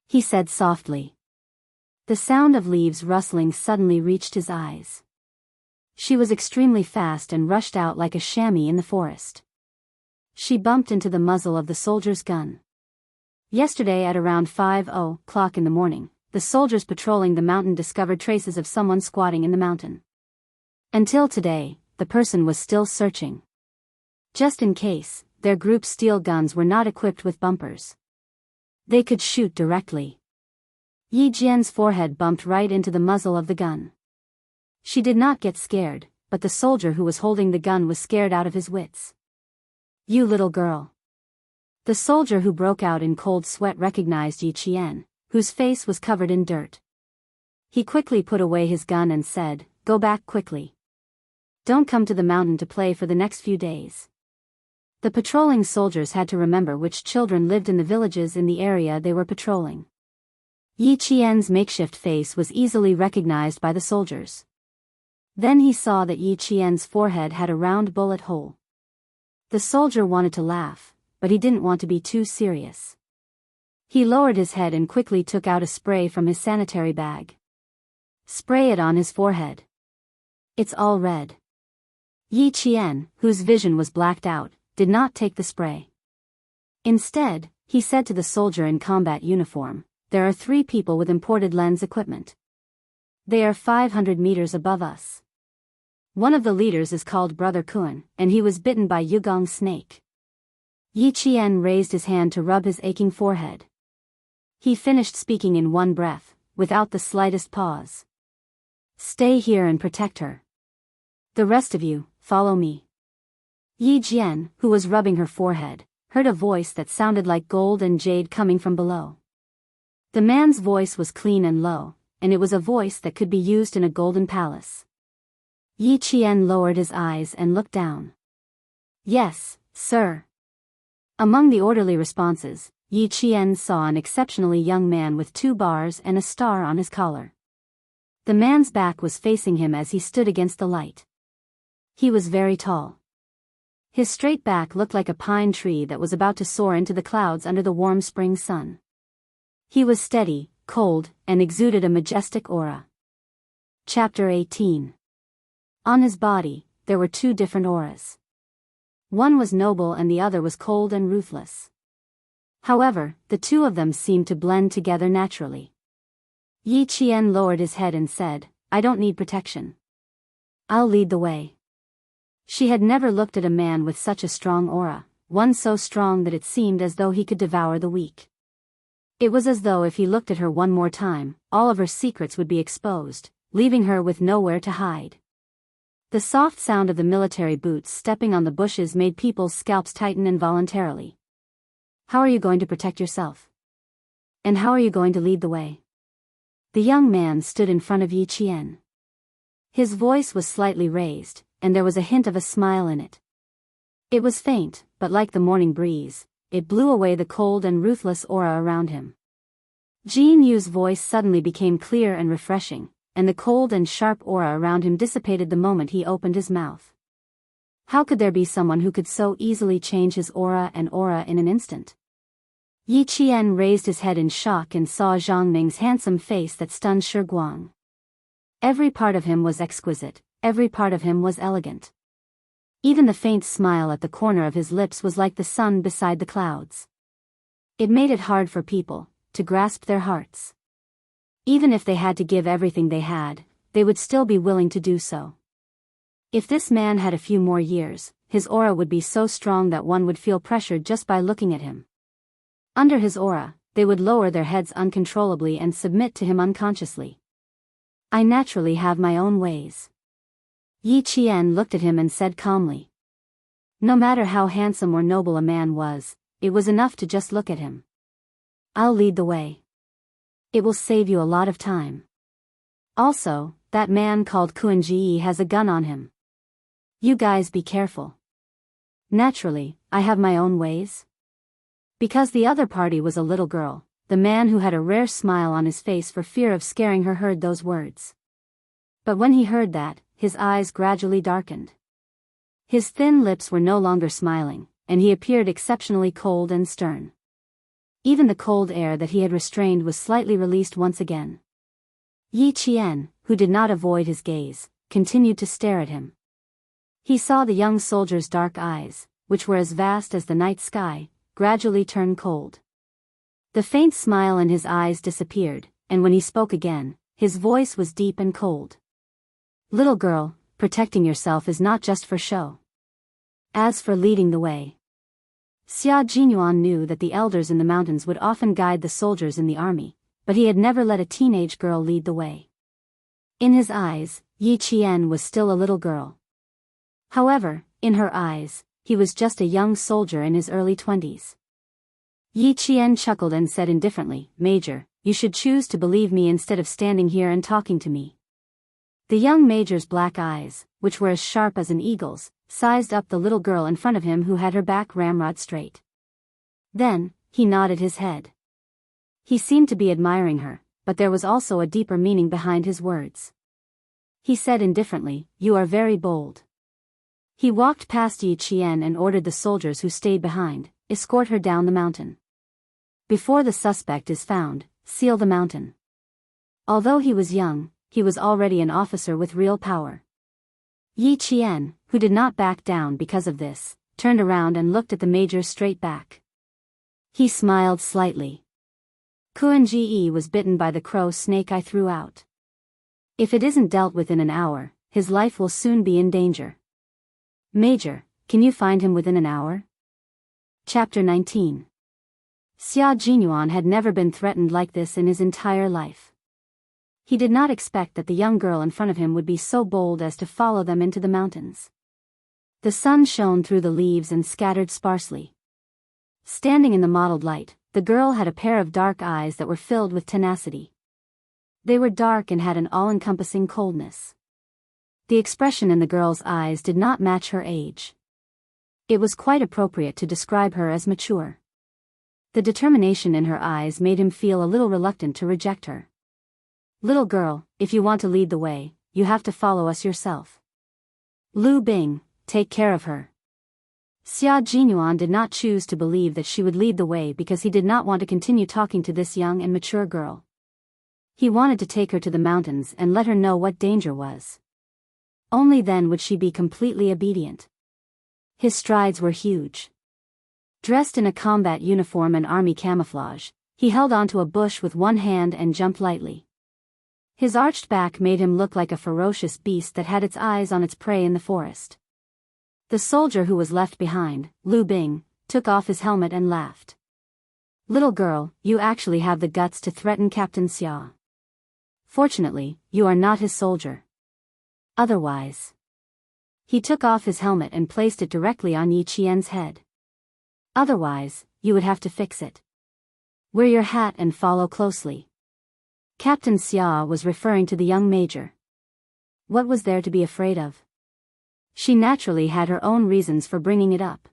he said softly. The sound of leaves rustling suddenly reached his eyes. She was extremely fast and rushed out like a chamois in the forest. She bumped into the muzzle of the soldier's gun. Yesterday at around 5:00 in the morning, the soldiers patrolling the mountain discovered traces of someone squatting in the mountain. Until today, the person was still searching. Just in case, their group's steel guns were not equipped with bumpers. They could shoot directly. Yi Jian's forehead bumped right into the muzzle of the gun. She did not get scared, but the soldier who was holding the gun was scared out of his wits. "You little girl." The soldier who broke out in cold sweat recognized Yi Qian, whose face was covered in dirt. He quickly put away his gun and said, "Go back quickly. Don't come to the mountain to play for the next few days." The patrolling soldiers had to remember which children lived in the villages in the area they were patrolling. Yi Qian's makeshift face was easily recognized by the soldiers. Then he saw that Yi Qian's forehead had a round bullet hole. The soldier wanted to laugh, but he didn't want to be too serious. He lowered his head and quickly took out a spray from his sanitary bag. "Spray it on his forehead. It's all red." Yi Qian, whose vision was blacked out, did not take the spray. Instead, he said to the soldier in combat uniform, "There are 3 people with imported lens equipment. They are 500 meters above us. One of the leaders is called Brother Kuan, and he was bitten by Yugong's snake." Yi Qian raised his hand to rub his aching forehead. He finished speaking in one breath, without the slightest pause. "Stay here and protect her. The rest of you, follow me." Yi Jian, who was rubbing her forehead, heard a voice that sounded like gold and jade coming from below. The man's voice was clean and low, and it was a voice that could be used in a golden palace. Yi Qian lowered his eyes and looked down. "Yes, sir." Among the orderly responses, Yi Qian saw an exceptionally young man with 2 bars and a star on his collar. The man's back was facing him as he stood against the light. He was very tall. His straight back looked like a pine tree that was about to soar into the clouds under the warm spring sun. He was steady, cold, and exuded a majestic aura. Chapter 18. On his body, there were 2 different auras. One was noble and the other was cold and ruthless. However, the 2 of them seemed to blend together naturally. Yi Qian lowered his head and said, "I don't need protection. I'll lead the way." She had never looked at a man with such a strong aura, one so strong that it seemed as though he could devour the weak. It was as though if he looked at her one more time, all of her secrets would be exposed, leaving her with nowhere to hide. The soft sound of the military boots stepping on the bushes made people's scalps tighten involuntarily. How are you going to protect yourself? And how are you going to lead the way? The young man stood in front of Yi Qian. His voice was slightly raised, and there was a hint of a smile in it. It was faint, but like the morning breeze, it blew away the cold and ruthless aura around him. Jin Yu's voice suddenly became clear and refreshing, and the cold and sharp aura around him dissipated the moment he opened his mouth. How could there be someone who could so easily change his aura in an instant? Yi Qian raised his head in shock and saw Zhang Ming's handsome face that stunned Shi Guang. Every part of him was exquisite, every part of him was elegant. Even the faint smile at the corner of his lips was like the sun beside the clouds. It made it hard for people to grasp their hearts. Even if they had to give everything they had, they would still be willing to do so. If this man had a few more years, his aura would be so strong that one would feel pressured just by looking at him. Under his aura, they would lower their heads uncontrollably and submit to him unconsciously. I naturally have my own ways. Yi Qian looked at him and said calmly. No matter how handsome or noble a man was, it was enough to just look at him. I'll lead the way. It will save you a lot of time. Also, that man called Kuan Ji has a gun on him. You guys be careful. Naturally, I have my own ways. Because the other party was a little girl, the man who had a rare smile on his face for fear of scaring her heard those words. But when he heard that, his eyes gradually darkened. His thin lips were no longer smiling, and he appeared exceptionally cold and stern. Even the cold air that he had restrained was slightly released once again. Yi Qian, who did not avoid his gaze, continued to stare at him. He saw the young soldier's dark eyes, which were as vast as the night sky, gradually turn cold. The faint smile in his eyes disappeared, and when he spoke again, his voice was deep and cold. Little girl, protecting yourself is not just for show. As for leading the way. Xia Jinyuan knew that the elders in the mountains would often guide the soldiers in the army, but he had never let a teenage girl lead the way. In his eyes, Yi Qian was still a little girl. However, in her eyes, he was just a young soldier in his early 20s. Yi Qian chuckled and said indifferently, Major, you should choose to believe me instead of standing here and talking to me. The young major's black eyes, which were as sharp as an eagle's, sized up the little girl in front of him who had her back ramrod straight. Then, he nodded his head. He seemed to be admiring her, but there was also a deeper meaning behind his words. He said indifferently, You are very bold. He walked past Yi Qian and ordered the soldiers who stayed behind, escort her down the mountain. Before the suspect is found, seal the mountain. Although he was young, he was already an officer with real power. Yi Qian, who did not back down because of this, turned around and looked at the major straight back. He smiled slightly. Kuan Ji was bitten by the crow snake I threw out. If it isn't dealt with in an hour, his life will soon be in danger. Major, can you find him within an hour? Chapter 19. Xia Jinyuan had never been threatened like this in his entire life. He did not expect that the young girl in front of him would be so bold as to follow them into the mountains. The sun shone through the leaves and scattered sparsely. Standing in the mottled light, the girl had a pair of dark eyes that were filled with tenacity. They were dark and had an all-encompassing coldness. The expression in the girl's eyes did not match her age. It was quite appropriate to describe her as mature. The determination in her eyes made him feel a little reluctant to reject her. Little girl, if you want to lead the way, you have to follow us yourself. Lu Bing, take care of her. Xia Jinyuan did not choose to believe that she would lead the way because he did not want to continue talking to this young and mature girl. He wanted to take her to the mountains and let her know what danger was. Only then would she be completely obedient. His strides were huge. Dressed in a combat uniform and army camouflage, he held onto a bush with one hand and jumped lightly. His arched back made him look like a ferocious beast that had its eyes on its prey in the forest. The soldier who was left behind, Lu Bing, took off his helmet and laughed. Little girl, you actually have the guts to threaten Captain Xia. Fortunately, you are not his soldier. Otherwise. He took off his helmet and placed it directly on Yi Qian's head. Otherwise, you would have to fix it. Wear your hat and follow closely. Captain Xia was referring to the young major. What was there to be afraid of? She naturally had her own reasons for bringing it up.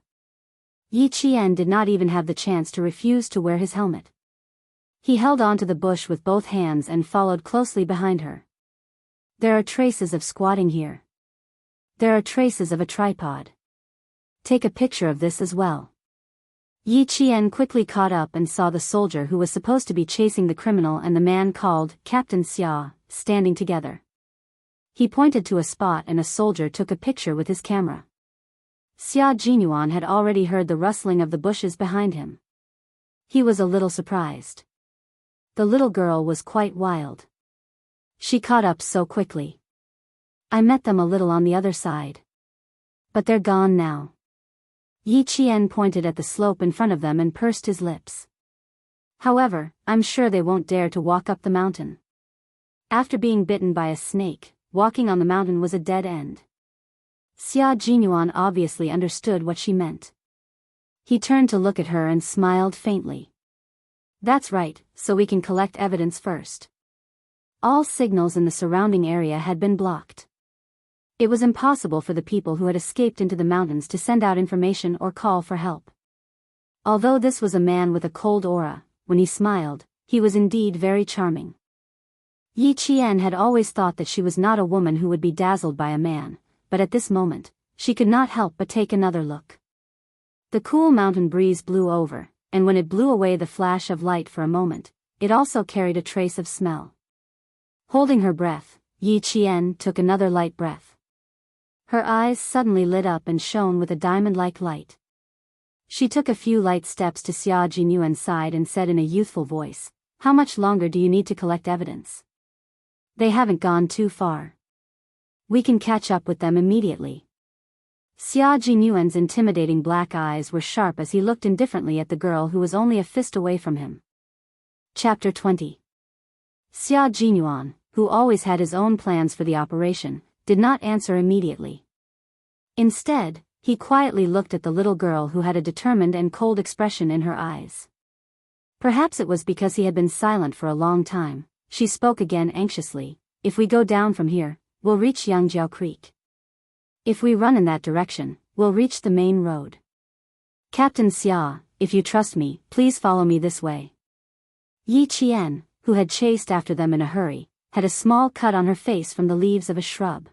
Yi Qian did not even have the chance to refuse to wear his helmet. He held on to the bush with both hands and followed closely behind her. There are traces of squatting here. There are traces of a tripod. Take a picture of this as well. Yi Qian quickly caught up and saw the soldier who was supposed to be chasing the criminal and the man called Captain Xia standing together. He pointed to a spot and a soldier took a picture with his camera. Xia Jinyuan had already heard the rustling of the bushes behind him. He was a little surprised. The little girl was quite wild. She caught up so quickly. I met them a little on the other side. But they're gone now. Yi Qian pointed at the slope in front of them and pursed his lips. However, I'm sure they won't dare to walk up the mountain. After being bitten by a snake, walking on the mountain was a dead end. Xia Jinyuan obviously understood what she meant. He turned to look at her and smiled faintly. That's right, so we can collect evidence first. All signals in the surrounding area had been blocked. It was impossible for the people who had escaped into the mountains to send out information or call for help. Although this was a man with a cold aura, when he smiled, he was indeed very charming. Yi Qian had always thought that she was not a woman who would be dazzled by a man, but at this moment, she could not help but take another look. The cool mountain breeze blew over, and when it blew away the flash of light for a moment, it also carried a trace of smell. Holding her breath, Yi Qian took another light breath. Her eyes suddenly lit up and shone with a diamond-like light. She took a few light steps to Xia Jinyuan's side and said in a youthful voice, "How much longer do you need to collect evidence? They haven't gone too far. We can catch up with them immediately." Xia Jinyuan's intimidating black eyes were sharp as he looked indifferently at the girl who was only a fist away from him. Chapter 20. Xia Jinyuan, who always had his own plans for the operation, did not answer immediately. Instead, he quietly looked at the little girl who had a determined and cold expression in her eyes. Perhaps it was because he had been silent for a long time. She spoke again anxiously, "If we go down from here, we'll reach Yangjiao Creek. If we run in that direction, we'll reach the main road. Captain Xia, if you trust me, please follow me this way." Yi Qian, who had chased after them in a hurry, had a small cut on her face from the leaves of a shrub.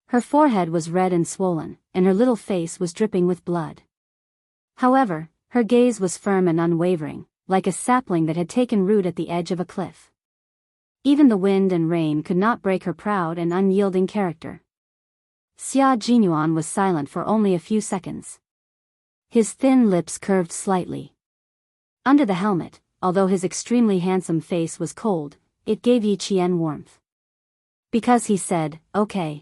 Her forehead was red and swollen, and her little face was dripping with blood. However, her gaze was firm and unwavering, like a sapling that had taken root at the edge of a cliff. Even the wind and rain could not break her proud and unyielding character. Xia Jinyuan was silent for only a few seconds. His thin lips curved slightly. Under the helmet, although his extremely handsome face was cold, it gave Yi Qian warmth. Because he said, "Okay."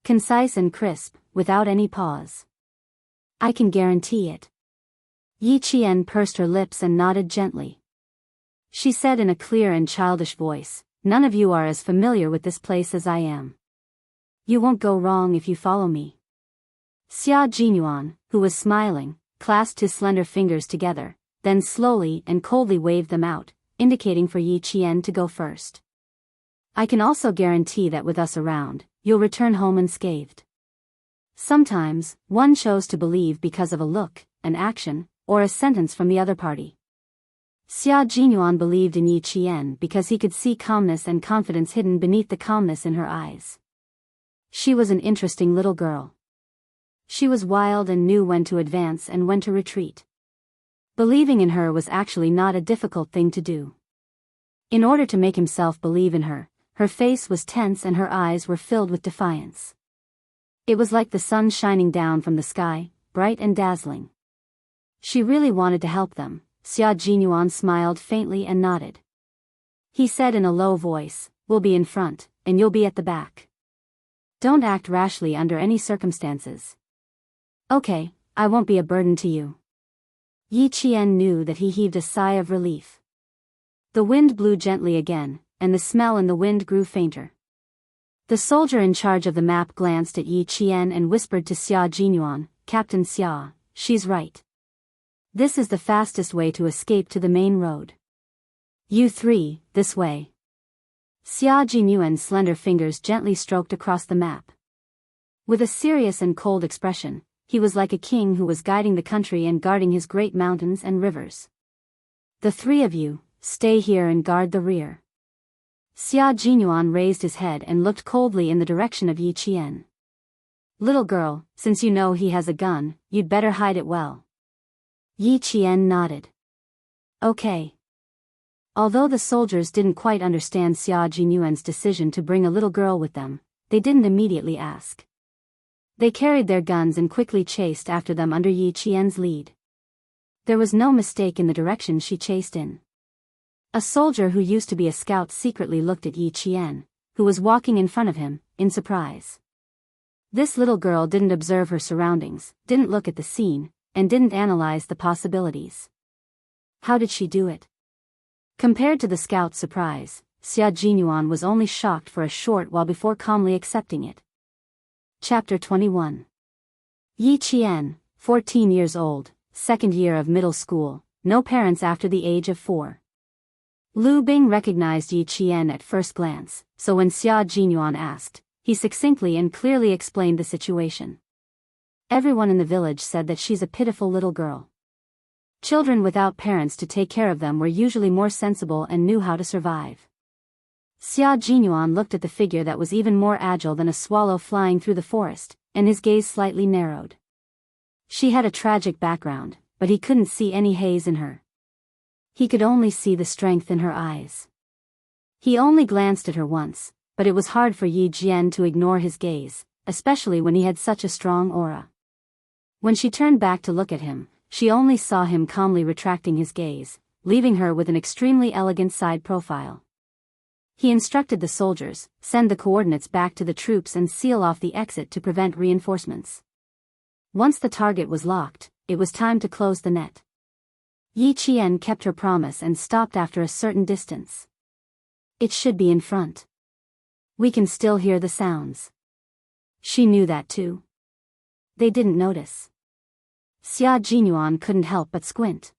Concise and crisp, without any pause. "I can guarantee it." Yi Qian pursed her lips and nodded gently. She said in a clear and childish voice, "None of you are as familiar with this place as I am. You won't go wrong if you follow me." Xia Jinyuan, who was smiling, clasped his slender fingers together, then slowly and coldly waved them out, indicating for Yi Qian to go first. "I can also guarantee that with us around, you'll return home unscathed." Sometimes, one chose to believe because of a look, an action, or a sentence from the other party. Xia Jinyuan believed in Yi Qian because he could see calmness and confidence hidden beneath the calmness in her eyes. She was an interesting little girl. She was wild and knew when to advance and when to retreat. Believing in her was actually not a difficult thing to do. In order to make himself believe in her, her face was tense and her eyes were filled with defiance. It was like the sun shining down from the sky, bright and dazzling. She really wanted to help them. Xia Jinyuan smiled faintly and nodded. He said in a low voice, "We'll be in front, and you'll be at the back. Don't act rashly under any circumstances." "Okay, I won't be a burden to you." Yi Qian knew that he heaved a sigh of relief. The wind blew gently again, and the smell in the wind grew fainter. The soldier in charge of the map glanced at Yi Qian and whispered to Xia Jinyuan, "Captain Xia, she's right. This is the fastest way to escape to the main road. You three, this way." Xia Jinyuan's slender fingers gently stroked across the map. With a serious and cold expression, he was like a king who was guiding the country and guarding his great mountains and rivers. "The three of you, stay here and guard the rear." Xia Jinyuan raised his head and looked coldly in the direction of Yi Qian. "Little girl, since you know he has a gun, you'd better hide it well." Yi Qian nodded. "Okay." Although the soldiers didn't quite understand Xia Jinyuan's decision to bring a little girl with them, they didn't immediately ask. They carried their guns and quickly chased after them under Yi Qian's lead. There was no mistake in the direction she chased in. A soldier who used to be a scout secretly looked at Yi Qian, who was walking in front of him, in surprise. This little girl didn't observe her surroundings, didn't look at the scene, and didn't analyze the possibilities. How did she do it? Compared to the scout's surprise, Xia Jinyuan was only shocked for a short while before calmly accepting it. Chapter 21. Yi Qian, 14 years old, second year of middle school, no parents after the age of 4. Lu Bing recognized Yi Qian at first glance, so when Xia Jinyuan asked, he succinctly and clearly explained the situation. Everyone in the village said that she's a pitiful little girl. Children without parents to take care of them were usually more sensible and knew how to survive. Xia Jinyuan looked at the figure that was even more agile than a swallow flying through the forest, and his gaze slightly narrowed. She had a tragic background, but he couldn't see any haze in her. He could only see the strength in her eyes. He only glanced at her once, but it was hard for Yi Jian to ignore his gaze, especially when he had such a strong aura. When she turned back to look at him, she only saw him calmly retracting his gaze, leaving her with an extremely elegant side profile. He instructed the soldiers, send the coordinates back to the troops and seal off the exit to prevent reinforcements. Once the target was locked, it was time to close the net. Yi Qian kept her promise and stopped after a certain distance. "It should be in front. We can still hear the sounds." She knew that too. They didn't notice. Xia Jinyuan couldn't help but squint.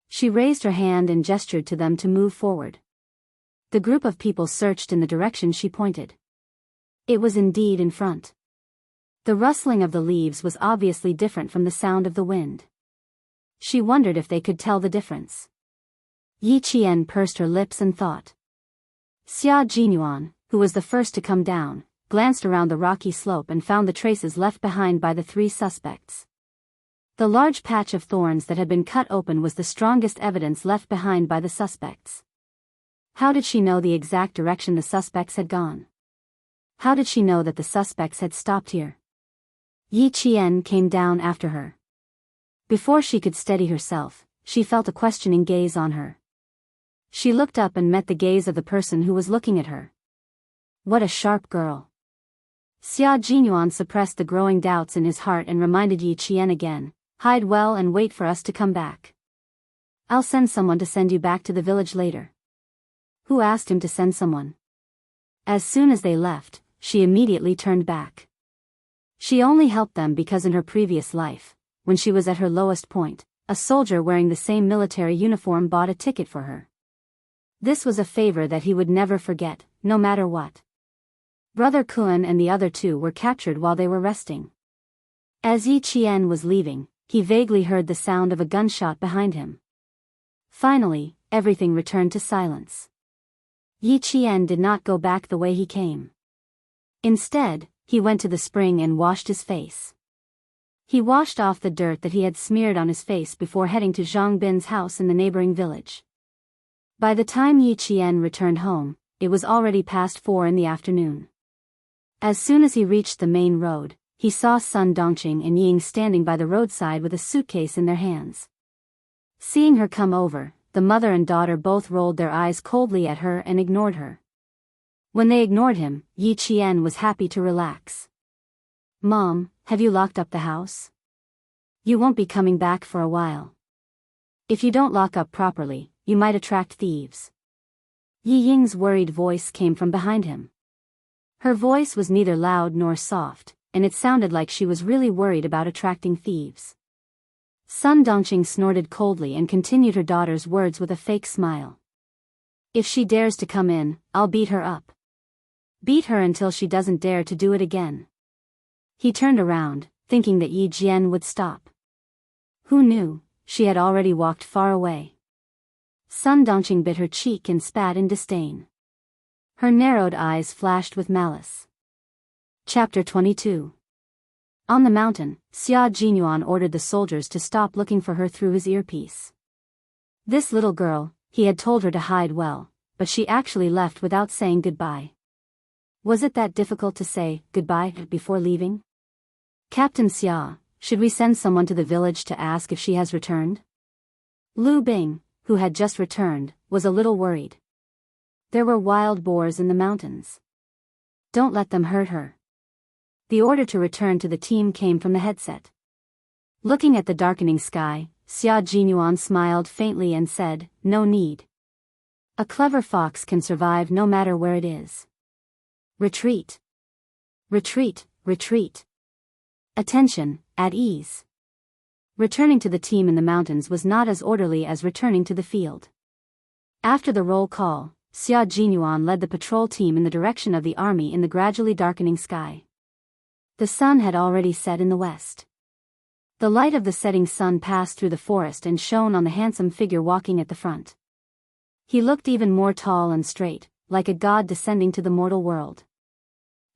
She raised her hand and gestured to them to move forward. The group of people searched in the direction she pointed. It was indeed in front. The rustling of the leaves was obviously different from the sound of the wind. She wondered if they could tell the difference. Yi Qian pursed her lips and thought. Xia Jinyuan, who was the first to come down, glanced around the rocky slope and found the traces left behind by the 3 suspects. The large patch of thorns that had been cut open was the strongest evidence left behind by the suspects. How did she know the exact direction the suspects had gone? How did she know that the suspects had stopped here? Yi Qian came down after her. Before she could steady herself, she felt a questioning gaze on her. She looked up and met the gaze of the person who was looking at her. What a sharp girl. Xia Jinyuan suppressed the growing doubts in his heart and reminded Yi Qian again, "Hide well and wait for us to come back. I'll send someone to send you back to the village later." Who asked him to send someone? As soon as they left, she immediately turned back. She only helped them because in her previous life, when she was at her lowest point, a soldier wearing the same military uniform bought a ticket for her. This was a favor that he would never forget, no matter what. Brother Kun and the other 2 were captured while they were resting. As Yi Qian was leaving, he vaguely heard the sound of a gunshot behind him. Finally, everything returned to silence. Yi Qian did not go back the way he came. Instead, he went to the spring and washed his face. He washed off the dirt that he had smeared on his face before heading to Zhang Bin's house in the neighboring village. By the time Yi Qian returned home, it was already past 4 in the afternoon. As soon as he reached the main road, he saw Sun Dongqing and Ying standing by the roadside with a suitcase in their hands. Seeing her come over, the mother and daughter both rolled their eyes coldly at her and ignored her. When they ignored him, Yi Qian was happy to relax. "Mom, have you locked up the house? You won't be coming back for a while. If you don't lock up properly, you might attract thieves." Yi Ying's worried voice came from behind him. Her voice was neither loud nor soft, and it sounded like she was really worried about attracting thieves. Sun Dongqing snorted coldly and continued her daughter's words with a fake smile. If she dares to come in, I'll beat her up. Beat her until she doesn't dare to do it again. He turned around, thinking that Yi Jian would stop. Who knew, she had already walked far away. Sun Dongqing bit her cheek and spat in disdain. Her narrowed eyes flashed with malice. Chapter 22. On the mountain, Xia Jinyuan ordered the soldiers to stop looking for her through his earpiece. This little girl, he had told her to hide well, but she actually left without saying goodbye. Was it that difficult to say goodbye before leaving? Captain Xia, should we send someone to the village to ask if she has returned? Lu Bing, who had just returned, was a little worried. There were wild boars in the mountains. Don't let them hurt her. The order to return to the team came from the headset. Looking at the darkening sky, Xia Jinyuan smiled faintly and said, "No need. A clever fox can survive no matter where it is. Retreat. Retreat, retreat. Attention, at ease." Returning to the team in the mountains was not as orderly as returning to the field. After the roll call, Xia Jinyuan led the patrol team in the direction of the army in the gradually darkening sky. The sun had already set in the west. The light of the setting sun passed through the forest and shone on the handsome figure walking at the front. He looked even more tall and straight, like a god descending to the mortal world.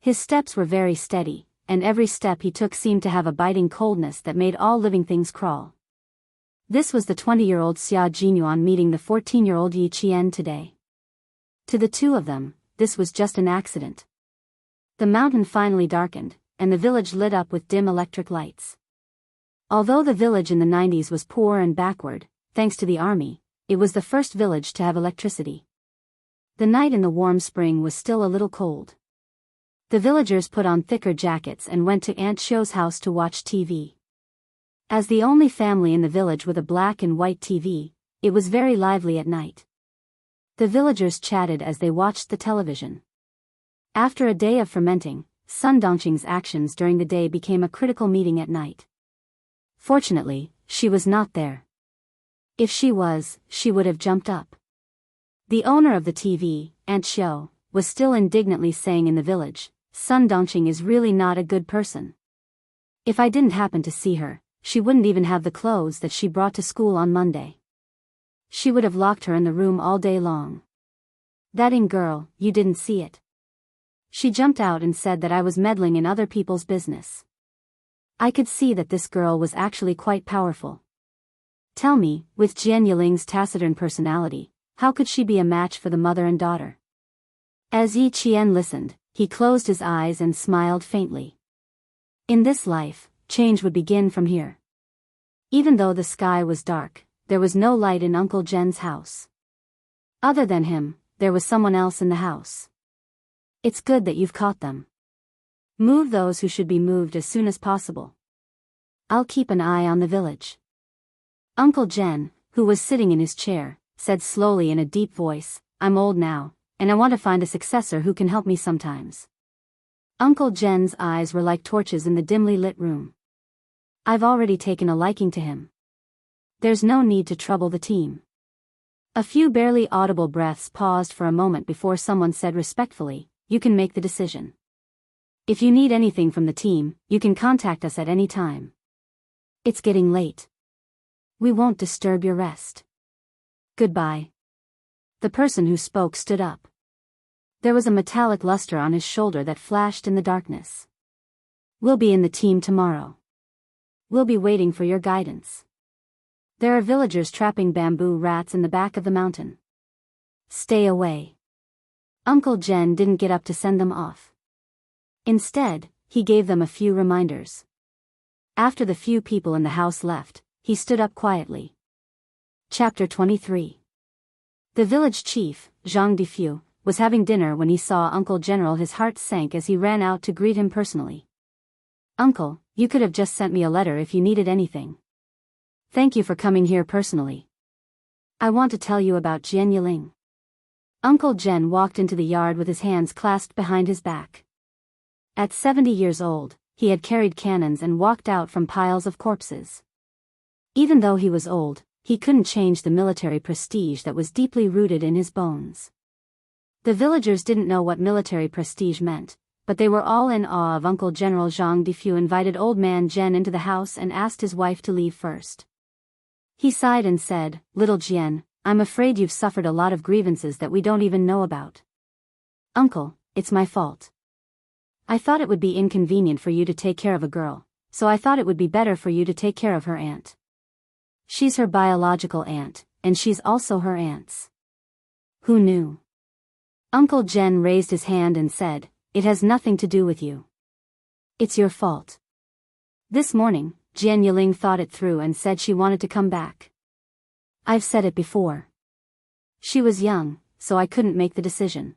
His steps were very steady, and every step he took seemed to have a biting coldness that made all living things crawl. This was the 20-year-old Xia Jinyuan meeting the 14-year-old Yi Qian today. To the two of them, this was just an accident. The mountain finally darkened, and the village lit up with dim electric lights. Although the village in the 90s was poor and backward, thanks to the army, it was the first village to have electricity. The night in the warm spring was still a little cold. The villagers put on thicker jackets and went to Aunt Xiu's house to watch TV. As the only family in the village with a black and white TV, it was very lively at night. The villagers chatted as they watched the television. After a day of fermenting, Sun Dongqing's actions during the day became a critical meeting at night. Fortunately, she was not there. If she was, she would have jumped up. The owner of the TV, Aunt Xiu, was still indignantly saying in the village, "Sun Dongqing is really not a good person. If I didn't happen to see her, she wouldn't even have the clothes that she brought to school on Monday. She would have locked her in the room all day long. That young girl, you didn't see it. She jumped out and said that I was meddling in other people's business. I could see that this girl was actually quite powerful. Tell me, with Jian Yiling's taciturn personality, how could she be a match for the mother and daughter?" As Yi Qian listened, he closed his eyes and smiled faintly. In this life, change would begin from here. Even though the sky was dark, there was no light in Uncle Jen's house. Other than him, there was someone else in the house. It's good that you've caught them. Move those who should be moved as soon as possible. I'll keep an eye on the village. Uncle Jen, who was sitting in his chair, said slowly in a deep voice, "I'm old now, and I want to find a successor who can help me sometimes." Uncle Jen's eyes were like torches in the dimly lit room. "I've already taken a liking to him. There's no need to trouble the team." A few barely audible breaths paused for a moment before someone said respectfully, "You can make the decision. If you need anything from the team, you can contact us at any time. It's getting late. We won't disturb your rest. Goodbye." The person who spoke stood up. There was a metallic luster on his shoulder that flashed in the darkness. "We'll be in the team tomorrow. We'll be waiting for your guidance. There are villagers trapping bamboo rats in the back of the mountain. Stay away." Uncle Jen didn't get up to send them off. Instead, he gave them a few reminders. After the few people in the house left, he stood up quietly. Chapter 23. The village chief, Zhang Difu, was having dinner when he saw Uncle General. His heart sank as he ran out to greet him personally. "Uncle, you could have just sent me a letter if you needed anything. Thank you for coming here personally. I want to tell you about Jian Yiling." Uncle Jen walked into the yard with his hands clasped behind his back. At 70 years old, he had carried cannons and walked out from piles of corpses. Even though he was old, he couldn't change the military prestige that was deeply rooted in his bones. The villagers didn't know what military prestige meant, but they were all in awe of Uncle General Zhang Difu. Invited old man Jian into the house and asked his wife to leave first. He sighed and said, "Little Jian, I'm afraid you've suffered a lot of grievances that we don't even know about." "Uncle, it's my fault. I thought it would be inconvenient for you to take care of a girl, so I thought it would be better for you to take care of her aunt. She's her biological aunt, and she's also her aunt's." "Who knew?" Uncle Jen raised his hand and said, "It has nothing to do with you. It's your fault." This morning, Jian Yiling thought it through and said she wanted to come back. "I've said it before. She was young, so I couldn't make the decision.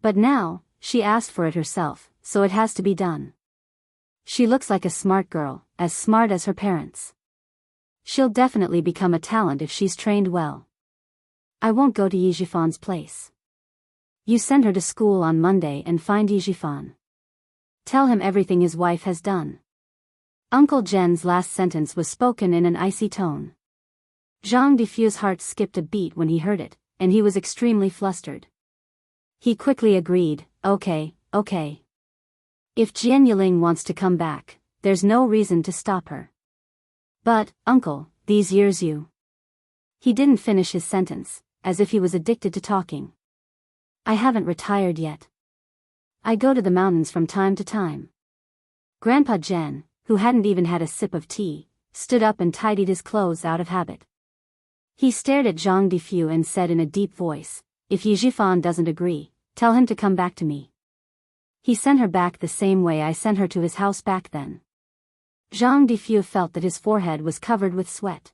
But now, she asked for it herself, so it has to be done. She looks like a smart girl, as smart as her parents. She'll definitely become a talent if she's trained well. I won't go to Yijifan's place. You send her to school on Monday and find Yijifan. Tell him everything his wife has done." Uncle Jen's last sentence was spoken in an icy tone. Zhang Difu's heart skipped a beat when he heard it, and he was extremely flustered. He quickly agreed, okay. If Jian Yiling wants to come back, there's no reason to stop her. "But, uncle, these years you..." He didn't finish his sentence, as if he was addicted to talking. "I haven't retired yet. I go to the mountains from time to time." Grandpa Jen, who hadn't even had a sip of tea, stood up and tidied his clothes out of habit. He stared at Zhang Difu and said in a deep voice, "If Yijifan doesn't agree, tell him to come back to me." He sent her back the same way I sent her to his house back then. Zhang Difu felt that his forehead was covered with sweat.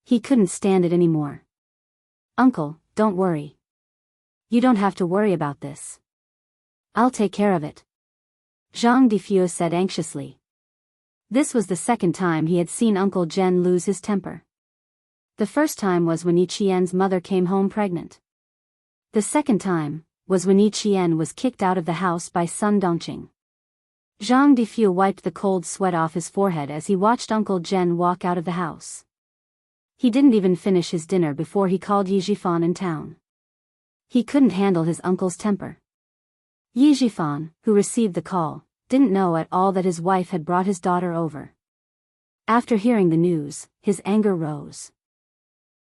He couldn't stand it anymore. "Uncle, don't worry. You don't have to worry about this. I'll take care of it," Zhang Difu said anxiously. This was the second time he had seen Uncle Jen lose his temper. The first time was when Yi Qian's mother came home pregnant. The second time was when Yi Qian was kicked out of the house by Sun Dongqing. Zhang Difu wiped the cold sweat off his forehead as he watched Uncle Jen walk out of the house. He didn't even finish his dinner before he called Yijifan in town. He couldn't handle his uncle's temper. Yijifan, who received the call, didn't know at all that his wife had brought his daughter over. After hearing the news, his anger rose.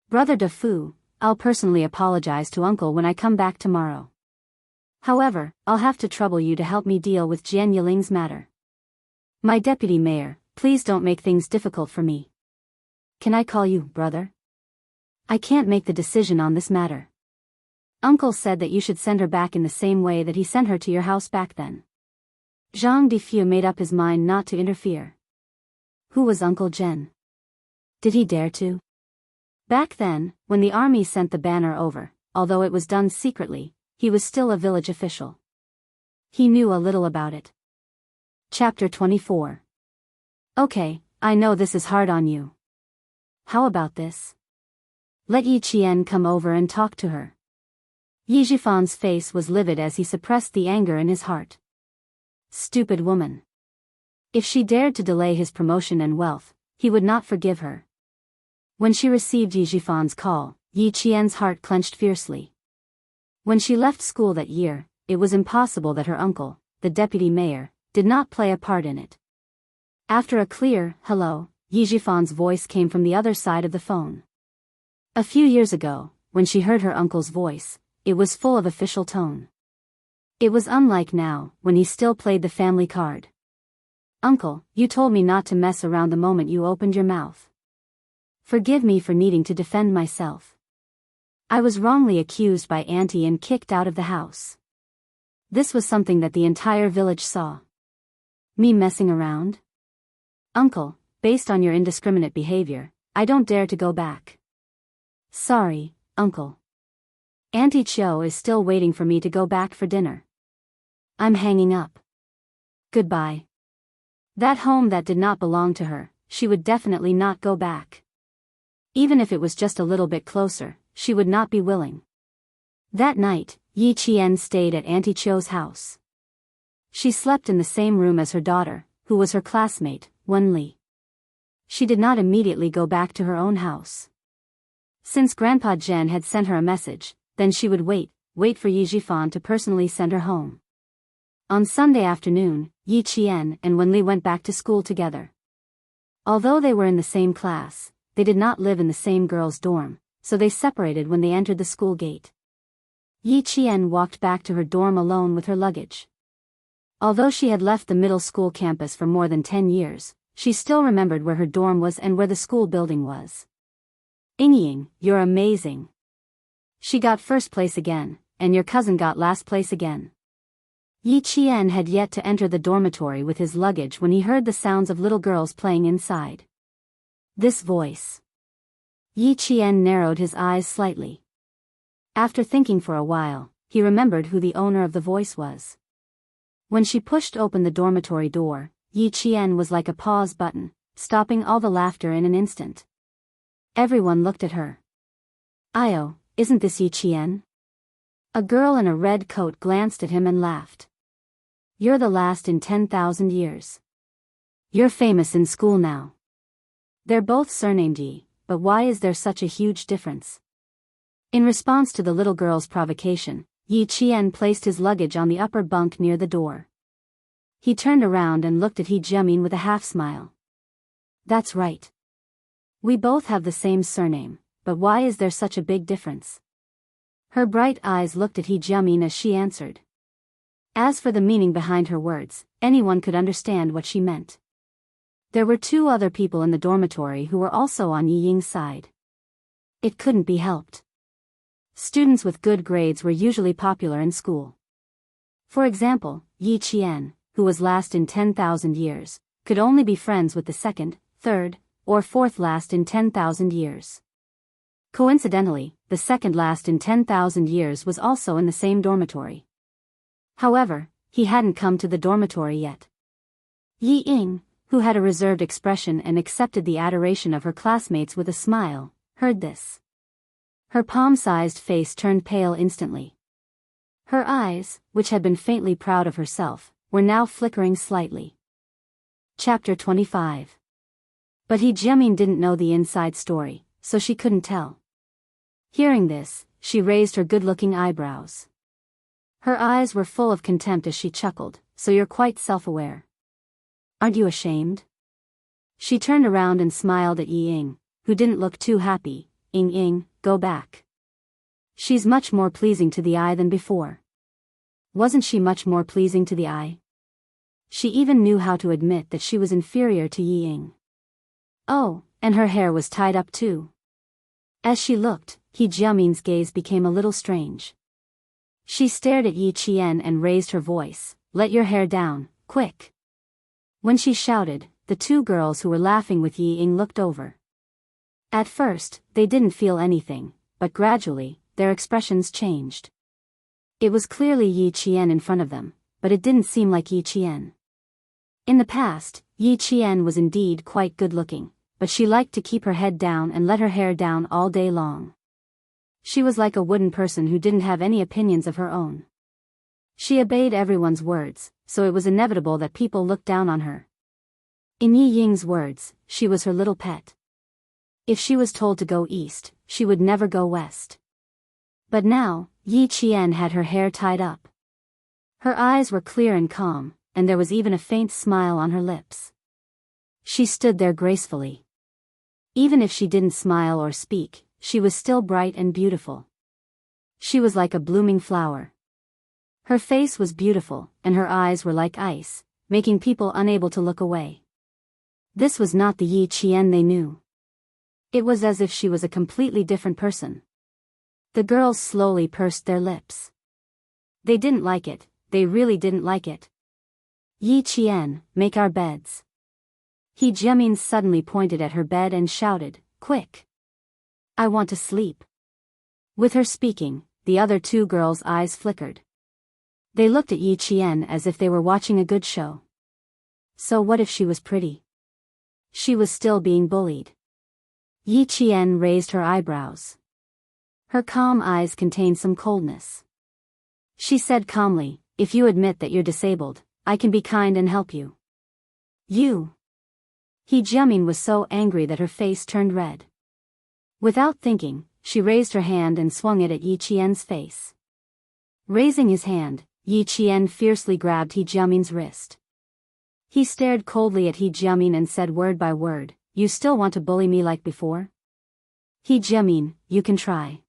"Brother Defu, I'll personally apologize to Uncle when I come back tomorrow. However, I'll have to trouble you to help me deal with Jian Yiling's matter. My deputy mayor, please don't make things difficult for me. Can I call you, brother? I can't make the decision on this matter. Uncle said that you should send her back in the same way that he sent her to your house back then." Zhang Difu made up his mind not to interfere. Who was Uncle Jen? Did he dare to? Back then, when the army sent the banner over, although it was done secretly, he was still a village official. He knew a little about it. Chapter 24. "Okay, I know this is hard on you. How about this? Let Yi Qian come over and talk to her." Yijifan's face was livid as he suppressed the anger in his heart. Stupid woman. If she dared to delay his promotion and wealth, he would not forgive her. When she received Yijifan's call, Yi Qian's heart clenched fiercely. When she left school that year, it was impossible that her uncle, the deputy mayor, did not play a part in it. After a clear, "Hello," Yijifan's voice came from the other side of the phone. A few years ago, when she heard her uncle's voice, it was full of official tone. It was unlike now, when he still played the family card. "Uncle, you told me not to mess around the moment you opened your mouth. Forgive me for needing to defend myself. I was wrongly accused by Auntie and kicked out of the house." This was something that the entire village saw. "Me messing around? Uncle, based on your indiscriminate behavior, I don't dare to go back. Sorry, Uncle. Auntie Cho is still waiting for me to go back for dinner. I'm hanging up. Goodbye." That home that did not belong to her, she would definitely not go back. Even if it was just a little bit closer, she would not be willing. That night, Yi Qian stayed at Auntie Cho's house. She slept in the same room as her daughter, who was her classmate, Wenli. She did not immediately go back to her own house. Since Grandpa Jen had sent her a message, then she would wait for Yi Jifan to personally send her home. On Sunday afternoon, Yi Qian and Wenli went back to school together. Although they were in the same class, they did not live in the same girls' dorm, so they separated when they entered the school gate. Yi Qian walked back to her dorm alone with her luggage. Although she had left the middle school campus for more than 10 years, she still remembered where her dorm was and where the school building was. Ying, you're amazing. She got first place again, and your cousin got last place again. Yi Qian had yet to enter the dormitory with his luggage when he heard the sounds of little girls playing inside. This voice. Yi Qian narrowed his eyes slightly. After thinking for a while, he remembered who the owner of the voice was. When she pushed open the dormitory door, Yi Qian was like a pause button, stopping all the laughter in an instant. Everyone looked at her. "Io, isn't this Yi Qian?" A girl in a red coat glanced at him and laughed. "You're the last in 10,000 years. You're famous in school now." They're both surnamed Yi, but why is there such a huge difference? In response to the little girl's provocation, Yi Qian placed his luggage on the upper bunk near the door. He turned around and looked at He Jiamin with a half-smile. "That's right. We both have the same surname, but why is there such a big difference?" Her bright eyes looked at He Jiamin as she answered. As for the meaning behind her words, anyone could understand what she meant. There were 2 other people in the dormitory who were also on Yi Ying's side. It couldn't be helped. Students with good grades were usually popular in school. For example, Yi Qian, who was last in 10,000 years, could only be friends with the second, third, or fourth last in 10,000 years. Coincidentally, the second last in 10,000 years was also in the same dormitory. However, he hadn't come to the dormitory yet. Yi Ying, who had a reserved expression and accepted the adoration of her classmates with a smile, heard this. Her palm-sized face turned pale instantly. Her eyes, which had been faintly proud of herself, were now flickering slightly. Chapter 25. But He Jiamin didn't know the inside story, so she couldn't tell. Hearing this, she raised her good-looking eyebrows. Her eyes were full of contempt as she chuckled, "So you're quite self-aware. Aren't you ashamed?" She turned around and smiled at Yi Ying, who didn't look too happy. Ying, go back. She's much more pleasing to the eye than before." Wasn't she much more pleasing to the eye? She even knew how to admit that she was inferior to Yi Ying. Oh, and her hair was tied up too. As she looked, He Jiamin's gaze became a little strange. She stared at Yi Qian and raised her voice, "Let your hair down, quick." When she shouted, the 2 girls who were laughing with Yi Ying looked over. At first, they didn't feel anything, but gradually, their expressions changed. It was clearly Yi Qian in front of them, but it didn't seem like Yi Qian. In the past, Yi Qian was indeed quite good-looking, but she liked to keep her head down and let her hair down all day long. She was like a wooden person who didn't have any opinions of her own. She obeyed everyone's words, so it was inevitable that people looked down on her. In Yi Ying's words, she was her little pet. If she was told to go east, she would never go west. But now, Yi Qian had her hair tied up. Her eyes were clear and calm, and there was even a faint smile on her lips. She stood there gracefully. Even if she didn't smile or speak, she was still bright and beautiful. She was like a blooming flower. Her face was beautiful, and her eyes were like ice, making people unable to look away. This was not the Yi Qian they knew. It was as if she was a completely different person. The girls slowly pursed their lips. They didn't like it, they really didn't like it. "Yi Qian, make our beds." He Jiamin suddenly pointed at her bed and shouted, "Quick! I want to sleep." With her speaking, the other 2 girls' eyes flickered. They looked at Yi Qian as if they were watching a good show. So what if she was pretty? She was still being bullied. Yi Qian raised her eyebrows. Her calm eyes contained some coldness. She said calmly, "If you admit that you're disabled, I can be kind and help you. You. He Jiamin was so angry that her face turned red. Without thinking, she raised her hand and swung it at Yi Qian's face. Raising his hand, Yi Qian fiercely grabbed He Jiamin's wrist. He stared coldly at He Jiamin and said word by word, "You still want to bully me like before? He Jiamin, you can try."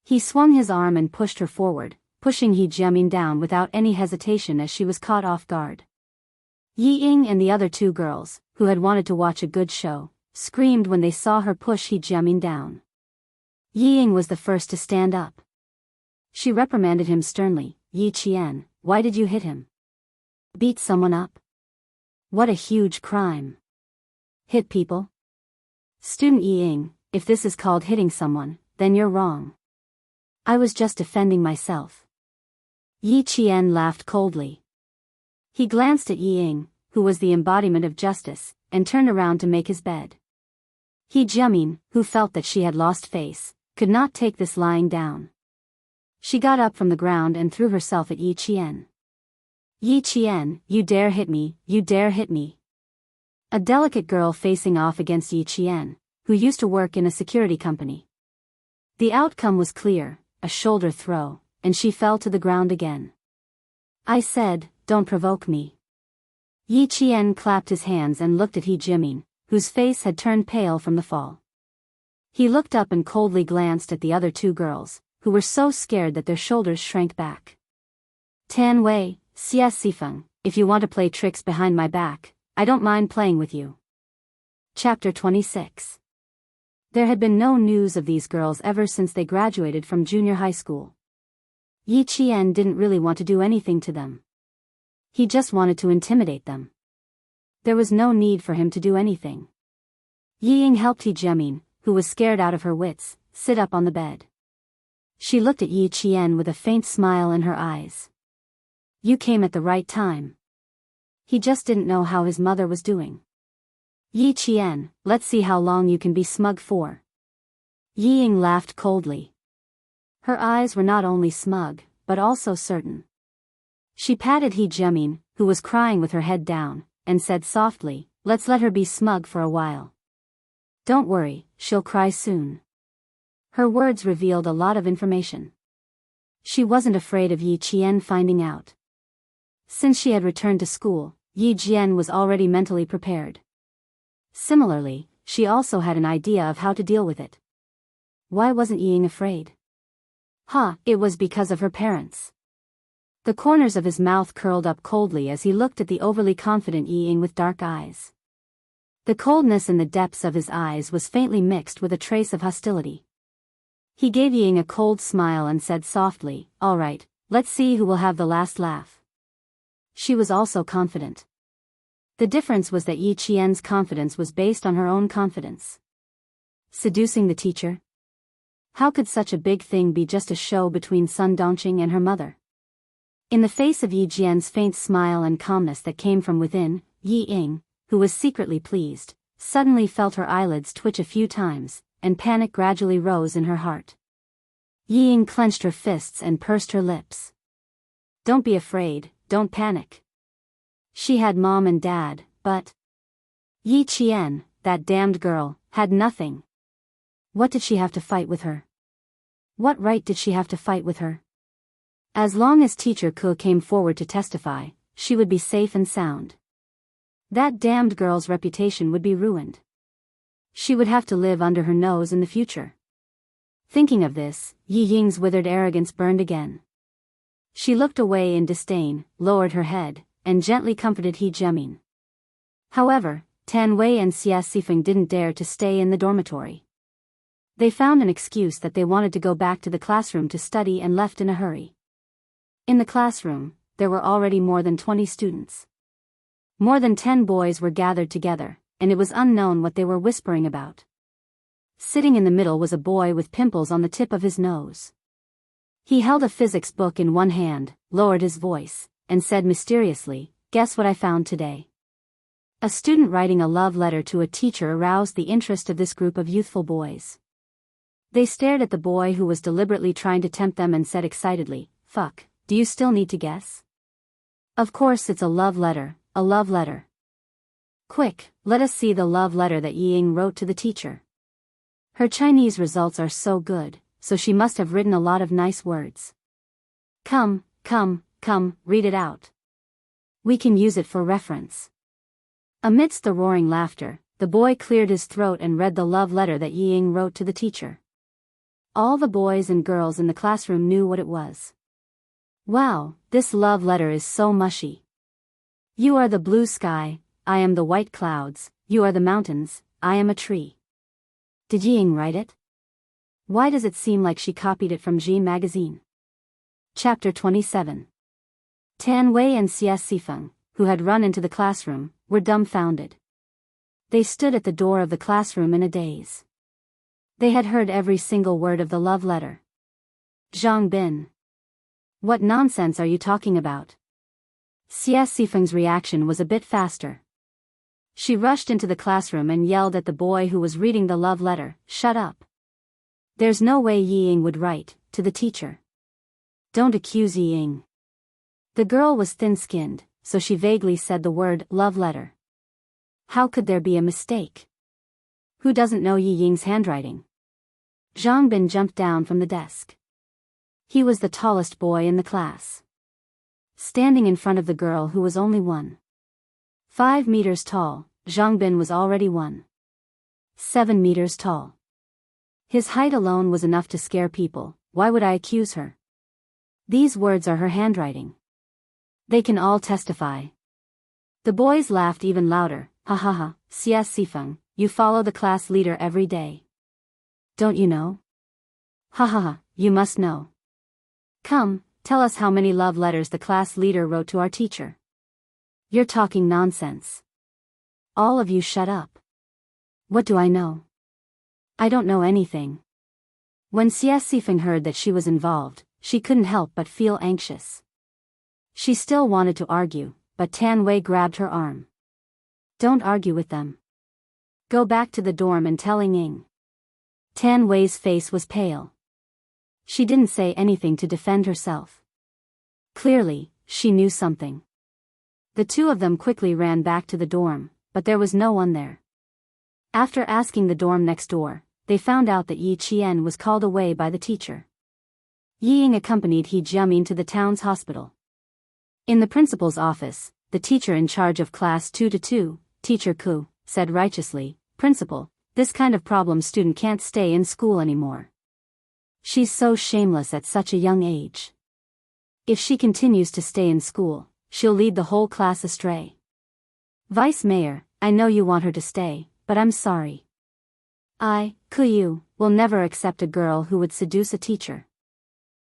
He swung his arm and pushed her forward, pushing He Jiamin down without any hesitation as she was caught off guard. Yi Ying and the other two girls, who had wanted to watch a good show, screamed when they saw her push He Jiamin down. Yi Ying was the first to stand up. She reprimanded him sternly, "Yi Qian, why did you hit him? Beat someone up? What a huge crime. Hit people?" "Student Yi Ying, if this is called hitting someone, then you're wrong. I was just defending myself." Yi Qian laughed coldly. He glanced at Yi Ying, who was the embodiment of justice, and turned around to make his bed. He Jiamin, who felt that she had lost face, could not take this lying down. She got up from the ground and threw herself at Yi Qian. "Yi Qian, you dare hit me, you dare hit me." A delicate girl facing off against Yi Qian, who used to work in a security company. The outcome was clear, a shoulder throw, and she fell to the ground again. "I said, don't provoke me." Yi Qian clapped his hands and looked at He Jiamin, whose face had turned pale from the fall. He looked up and coldly glanced at the other two girls, who were so scared that their shoulders shrank back. "Tan Wei, Xie Sifeng, if you want to play tricks behind my back, I don't mind playing with you." Chapter 26. There had been no news of these girls ever since they graduated from junior high school. Yi Qian didn't really want to do anything to them. He just wanted to intimidate them. There was no need for him to do anything. Yi Ying helped He Jiamin, who was scared out of her wits, sit up on the bed. She looked at Yi Qian with a faint smile in her eyes. "You came at the right time." He just didn't know how his mother was doing. "Yi Qian, let's see how long you can be smug for." Yi Ying laughed coldly. Her eyes were not only smug, but also certain. She patted He Jiamin, who was crying with her head down, and said softly, "Let's let her be smug for a while. Don't worry, she'll cry soon." Her words revealed a lot of information. She wasn't afraid of Yi Qian finding out. Since she had returned to school, Yi Jian was already mentally prepared. Similarly, she also had an idea of how to deal with it. Why wasn't Yi Ying afraid? It was because of her parents. The corners of his mouth curled up coldly as he looked at the overly confident Yi Ying with dark eyes. The coldness in the depths of his eyes was faintly mixed with a trace of hostility. He gave Yi Ying a cold smile and said softly, "All right, let's see who will have the last laugh." She was also confident. The difference was that Yi Qian's confidence was based on her own confidence. Seducing the teacher? How could such a big thing be just a show between Sun Dongqing and her mother? In the face of Yi Jian's faint smile and calmness that came from within, Yi Ying, who was secretly pleased, suddenly felt her eyelids twitch a few times, and panic gradually rose in her heart. Yi Ying clenched her fists and pursed her lips. "Don't be afraid, don't panic." She had mom and dad, but Yi Qian, that damned girl, had nothing. What did she have to fight with her? What right did she have to fight with her? As long as Teacher Ke came forward to testify, she would be safe and sound. That damned girl's reputation would be ruined. She would have to live under her nose in the future. Thinking of this, Yi Ying's withered arrogance burned again. She looked away in disdain, lowered her head, and gently comforted He Jiamin. However, Tan Wei and Xie Sifeng didn't dare to stay in the dormitory. They found an excuse that they wanted to go back to the classroom to study and left in a hurry. In the classroom, there were already more than 20 students. More than 10 boys were gathered together, and it was unknown what they were whispering about. Sitting in the middle was a boy with pimples on the tip of his nose. He held a physics book in one hand, lowered his voice, and said mysteriously, "Guess what I found today?" A student writing a love letter to a teacher aroused the interest of this group of youthful boys. They stared at the boy who was deliberately trying to tempt them and said excitedly, "Fuck, do you still need to guess?" Of course it's a love letter, a love letter. Quick, let us see the love letter that Yi Ying wrote to the teacher. Her Chinese results are so good, so she must have written a lot of nice words. Come, read it out. We can use it for reference. Amidst the roaring laughter, the boy cleared his throat and read the love letter that Yi Ying wrote to the teacher. All the boys and girls in the classroom knew what it was. Wow, this love letter is so mushy. You are the blue sky, I am the white clouds, you are the mountains, I am a tree. Did Yi Ying write it? Why does it seem like she copied it from G magazine? Chapter 27. Tan Wei and Xie Sifeng, who had run into the classroom, were dumbfounded. They stood at the door of the classroom in a daze. They had heard every single word of the love letter. Zhang Bin. What nonsense are you talking about? Xie Sifeng's reaction was a bit faster. She rushed into the classroom and yelled at the boy who was reading the love letter, "Shut up. There's no way Yi Ying would write to the teacher. Don't accuse Yi Ying." The girl was thin-skinned, so she vaguely said the word love letter. How could there be a mistake? Who doesn't know Yi Ying's handwriting? Zhang Bin jumped down from the desk. He was the tallest boy in the class. Standing in front of the girl who was only 1.5 meters tall, Zhang Bin was already 1.7 meters tall. His height alone was enough to scare people. Why would I accuse her? These words are her handwriting. They can all testify. The boys laughed even louder. Ha ha ha, Xie Sifeng, you follow the class leader every day. Don't you know? Ha ha ha, you must know. Come, tell us how many love letters the class leader wrote to our teacher. You're talking nonsense. All of you shut up. What do I know? I don't know anything. When Xie Sifeng heard that she was involved, she couldn't help but feel anxious. She still wanted to argue, but Tan Wei grabbed her arm. Don't argue with them. Go back to the dorm and tell Ying Ying. Tan Wei's face was pale. She didn't say anything to defend herself. Clearly, she knew something. The two of them quickly ran back to the dorm, but there was no one there. After asking the dorm next door, they found out that Yi Qian was called away by the teacher. Yi Ying accompanied He Jiamin to the town's hospital. In the principal's office, the teacher in charge of class 2-2, Teacher Ku, said righteously, "Principal, this kind of problem student can't stay in school anymore. She's so shameless at such a young age. If she continues to stay in school, she'll lead the whole class astray. Vice Mayor, I know you want her to stay, but I'm sorry. I, Ku, will never accept a girl who would seduce a teacher."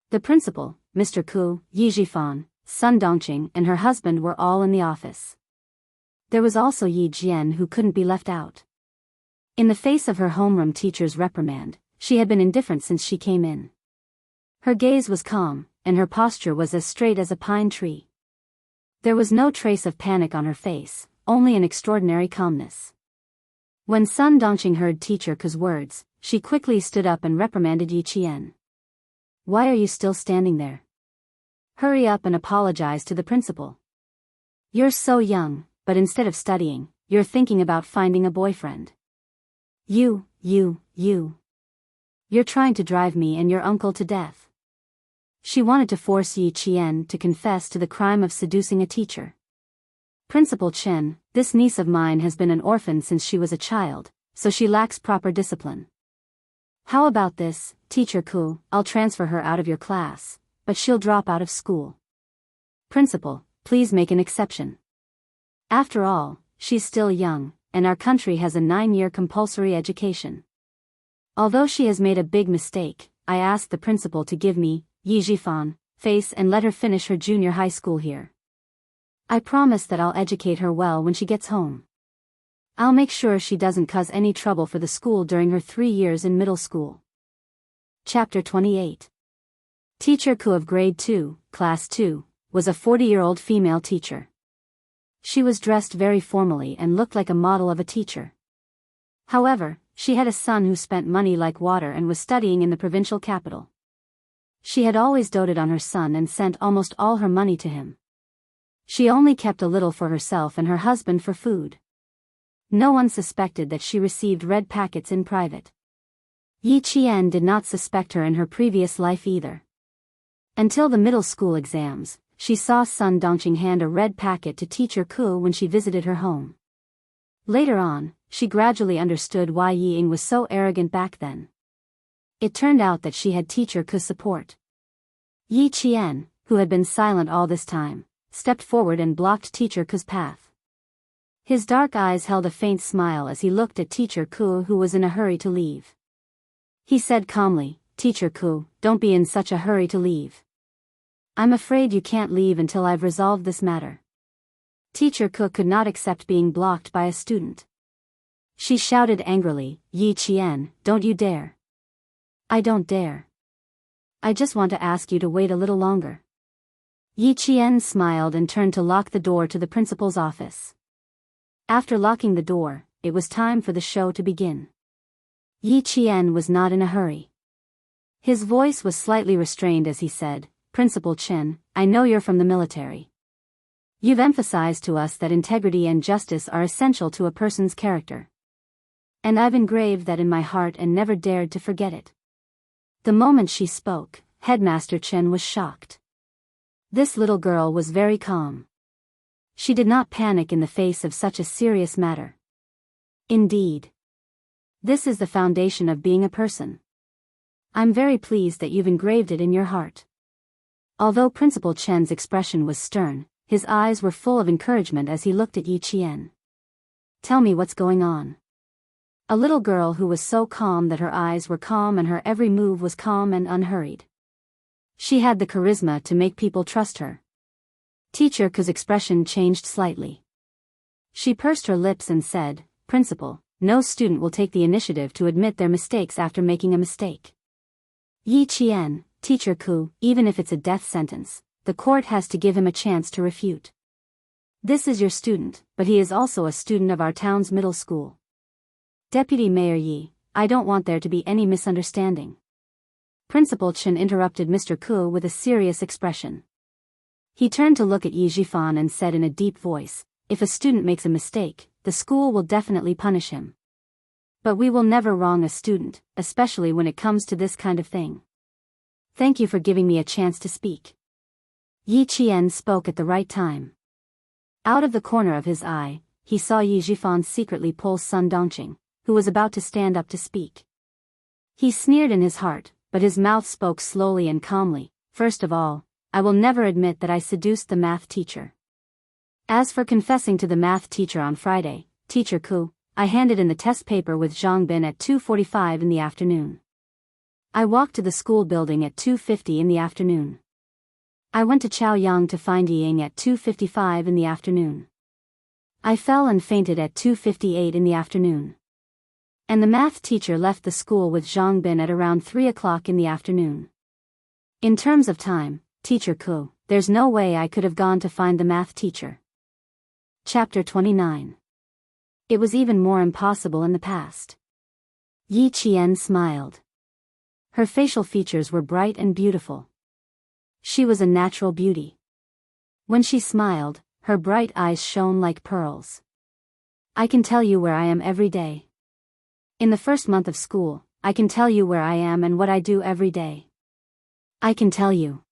The principal, Mr. Ku, Yi Jifan, Sun Dongqing and her husband were all in the office. There was also Yi Jian who couldn't be left out. In the face of her homeroom teacher's reprimand, she had been indifferent since she came in. Her gaze was calm, and her posture was as straight as a pine tree. There was no trace of panic on her face, only an extraordinary calmness. When Sun Dongqing heard Teacher Ku's words, she quickly stood up and reprimanded Yi Qian. "Why are you still standing there? Hurry up and apologize to the principal. You're so young, but instead of studying, you're thinking about finding a boyfriend. You're trying to drive me and your uncle to death." She wanted to force Yi Qian to confess to the crime of seducing a teacher. "Principal Chen, this niece of mine has been an orphan since she was a child, so she lacks proper discipline. How about this, Teacher Ku, I'll transfer her out of your class, but she'll drop out of school. Principal, please make an exception. After all, she's still young, and our country has a 9-year compulsory education. Although she has made a big mistake, I asked the principal to give me, Yi Jifan, face and let her finish her junior high school here. I promise that I'll educate her well when she gets home. I'll make sure she doesn't cause any trouble for the school during her 3 years in middle school." Chapter 28. Teacher Ku of Grade 2, Class 2, was a 40-year-old female teacher. She was dressed very formally and looked like a model of a teacher. However, she had a son who spent money like water and was studying in the provincial capital. She had always doted on her son and sent almost all her money to him. She only kept a little for herself and her husband for food. No one suspected that she received red packets in private. Yi Qian did not suspect her in her previous life either. Until the middle school exams, she saw Sun Dongqing hand a red packet to teacher Ku when she visited her home. Later on, she gradually understood why Yi Ying was so arrogant back then. It turned out that she had teacher Ku's support. Yi Qian, who had been silent all this time, stepped forward and blocked teacher Ku's path. His dark eyes held a faint smile as he looked at teacher Ku, who was in a hurry to leave. He said calmly, "Teacher Ku, don't be in such a hurry to leave. I'm afraid you can't leave until I've resolved this matter." Teacher Ku could not accept being blocked by a student. She shouted angrily, "Yi Qian, don't you dare." "I don't dare. I just want to ask you to wait a little longer." Yi Qian smiled and turned to lock the door to the principal's office. After locking the door, it was time for the show to begin. Yi Qian was not in a hurry. His voice was slightly restrained as he said, "Principal Chen, I know you're from the military. You've emphasized to us that integrity and justice are essential to a person's character. And I've engraved that in my heart and never dared to forget it." The moment she spoke, Headmaster Chen was shocked. This little girl was very calm. She did not panic in the face of such a serious matter. Indeed. This is the foundation of being a person. I'm very pleased that you've engraved it in your heart. Although Principal Chen's expression was stern, his eyes were full of encouragement as he looked at Yi Qian. "Tell me what's going on." A little girl who was so calm that her eyes were calm and her every move was calm and unhurried. She had the charisma to make people trust her. Teacher Ku's expression changed slightly. She pursed her lips and said, "Principal, no student will take the initiative to admit their mistakes after making a mistake. Yi Qian, Teacher Ku, even if it's a death sentence, the court has to give him a chance to refute. This is your student, but he is also a student of our town's middle school. Deputy Mayor Yi, I don't want there to be any misunderstanding." Principal Chen interrupted Mr. Ku with a serious expression. He turned to look at Yi Jifan and said in a deep voice, "If a student makes a mistake, the school will definitely punish him. But we will never wrong a student, especially when it comes to this kind of thing. Thank you for giving me a chance to speak." Yi Qian spoke at the right time. Out of the corner of his eye, he saw Yi Jifan secretly pull Sun Dongqing, who was about to stand up to speak. He sneered in his heart, but his mouth spoke slowly and calmly. "First of all, I will never admit that I seduced the math teacher. As for confessing to the math teacher on Friday, Teacher Ku, I handed in the test paper with Zhang Bin at 2:45 in the afternoon. I walked to the school building at 2:50 in the afternoon. I went to Chaoyang to find Yi Ying at 2:55 in the afternoon. I fell and fainted at 2:58 in the afternoon. And the math teacher left the school with Zhang Bin at around 3 o'clock in the afternoon. In terms of time, Teacher Ku, there's no way I could have gone to find the math teacher." Chapter 29. It was even more impossible in the past. Yi Qian smiled. Her facial features were bright and beautiful. She was a natural beauty. When she smiled, her bright eyes shone like pearls. "I can tell you where I am every day. In the first month of school, I can tell you where I am and what I do every day. I can tell you."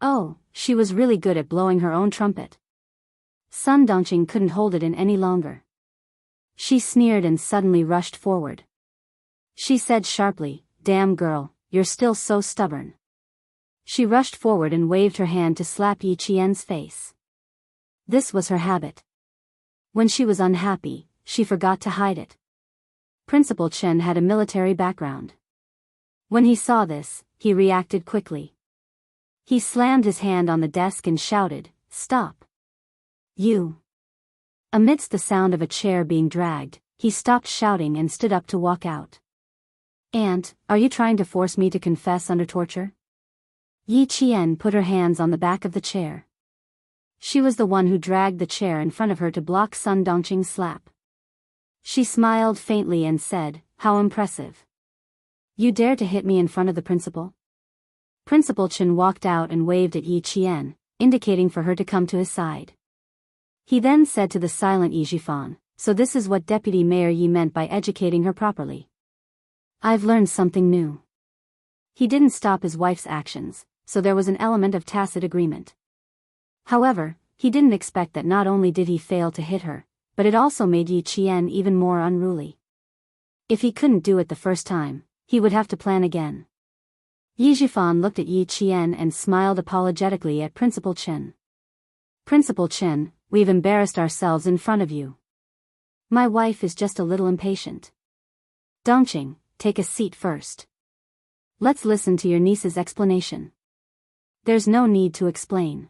Oh, she was really good at blowing her own trumpet. Sun Dongqing couldn't hold it in any longer. She sneered and suddenly rushed forward. She said sharply, "Damn girl, you're still so stubborn." She rushed forward and waved her hand to slap Yi Qian's face. This was her habit. When she was unhappy, she forgot to hide it. Principal Chen had a military background. When he saw this, he reacted quickly. He slammed his hand on the desk and shouted, "Stop! You!" Amidst the sound of a chair being dragged, he stopped shouting and stood up to walk out. "Aunt, are you trying to force me to confess under torture?" Yi Qian put her hands on the back of the chair. She was the one who dragged the chair in front of her to block Sun Dongqing's slap. She smiled faintly and said, "How impressive. You dare to hit me in front of the principal?" Principal Chen walked out and waved at Yi Qian, indicating for her to come to his side. He then said to the silent Yi Jifan, "So this is what Deputy Mayor Yi meant by educating her properly. I've learned something new." He didn't stop his wife's actions, so there was an element of tacit agreement. However, he didn't expect that not only did he fail to hit her, but it also made Yi Qian even more unruly. If he couldn't do it the first time, he would have to plan again. Yi Jifan looked at Yi Qian and smiled apologetically at Principal Chen. "Principal Chen, we've embarrassed ourselves in front of you. My wife is just a little impatient. Dongqing, take a seat first. Let's listen to your niece's explanation." "There's no need to explain.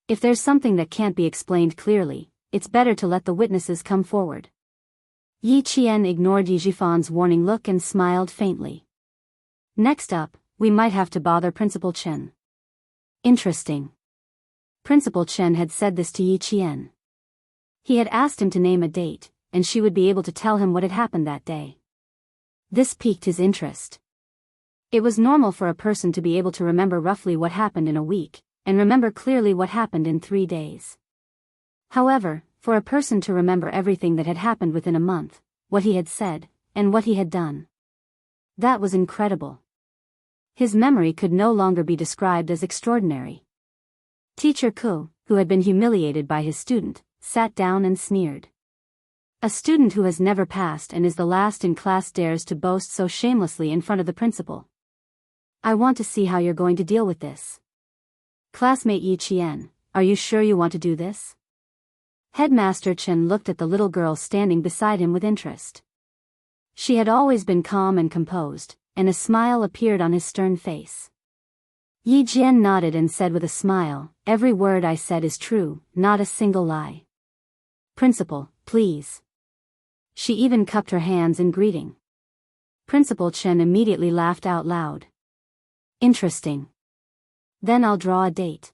If there's something that can't be explained clearly, it's better to let the witnesses come forward." Yi Qian ignored Yi Jifan's warning look and smiled faintly. "Next up, we might have to bother Principal Chen." Interesting. Principal Chen had said this to Yi Qian. He had asked him to name a date, and she would be able to tell him what had happened that day. This piqued his interest. It was normal for a person to be able to remember roughly what happened in a week, and remember clearly what happened in 3 days. However, for a person to remember everything that had happened within a month, what he had said, and what he had done, that was incredible. His memory could no longer be described as extraordinary. Teacher Ku, who had been humiliated by his student, sat down and sneered. A student who has never passed and is the last in class dares to boast so shamelessly in front of the principal. "I want to see how you're going to deal with this. Classmate Yi Qian, are you sure you want to do this?" Headmaster Chen looked at the little girl standing beside him with interest. She had always been calm and composed, and a smile appeared on his stern face. Yi Jian nodded and said with a smile, "Every word I said is true, not a single lie. Principal, please." She even cupped her hands in greeting. Principal Chen immediately laughed out loud. "Interesting. Then I'll draw a date."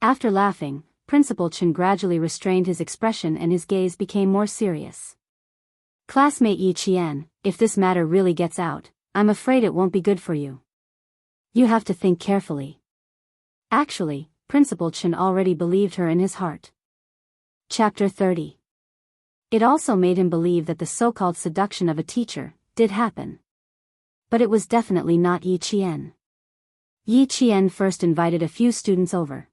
After laughing, Principal Chen gradually restrained his expression and his gaze became more serious. "Classmate Yi Qian, if this matter really gets out, I'm afraid it won't be good for you. You have to think carefully." Actually, Principal Chen already believed her in his heart. Chapter 30. It also made him believe that the so-called seduction of a teacher did happen. But it was definitely not Yi Qian. Yi Qian first invited a few students over.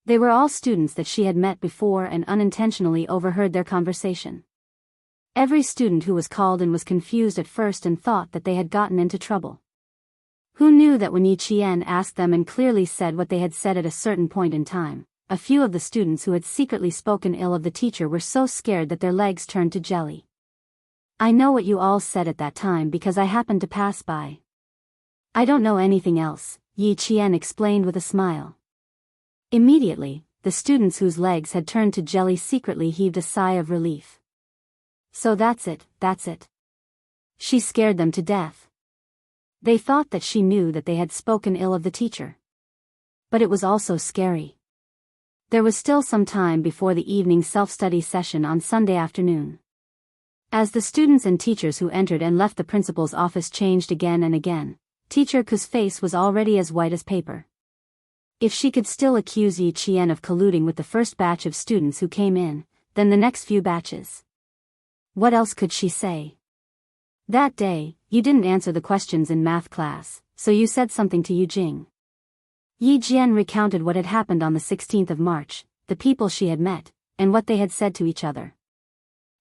They were all students that she had met before and unintentionally overheard their conversation. Every student who was called in was confused at first and thought that they had gotten into trouble. Who knew that when Yi Qian asked them and clearly said what they had said at a certain point in time, a few of the students who had secretly spoken ill of the teacher were so scared that their legs turned to jelly. "I know what you all said at that time because I happened to pass by. I don't know anything else," Yi Qian explained with a smile. Immediately, the students whose legs had turned to jelly secretly heaved a sigh of relief. So that's it. She scared them to death. They thought that she knew that they had spoken ill of the teacher. But it was also scary. There was still some time before the evening self-study session on Sunday afternoon. As the students and teachers who entered and left the principal's office changed again and again, Teacher Ku's face was already as white as paper. If she could still accuse Yi Qian of colluding with the first batch of students who came in, then the next few batches. What else could she say? "That day, you didn't answer the questions in math class, so you said something to Yu Jing." Yi Jian recounted what had happened on the 16th of March, the people she had met, and what they had said to each other.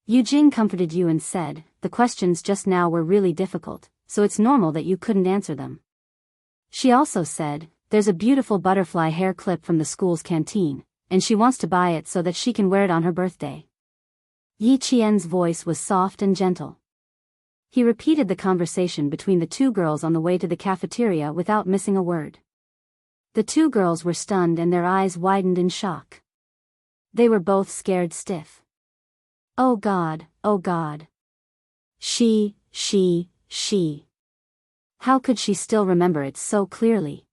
Yu Jing comforted Yu and said, "The questions just now were really difficult, so it's normal that you couldn't answer them." She also said, "There's a beautiful butterfly hair clip from the school's canteen, and she wants to buy it so that she can wear it on her birthday." Yi Qian's voice was soft and gentle. He repeated the conversation between the two girls on the way to the cafeteria without missing a word. The two girls were stunned and their eyes widened in shock. They were both scared stiff. Oh God. She. How could she still remember it so clearly?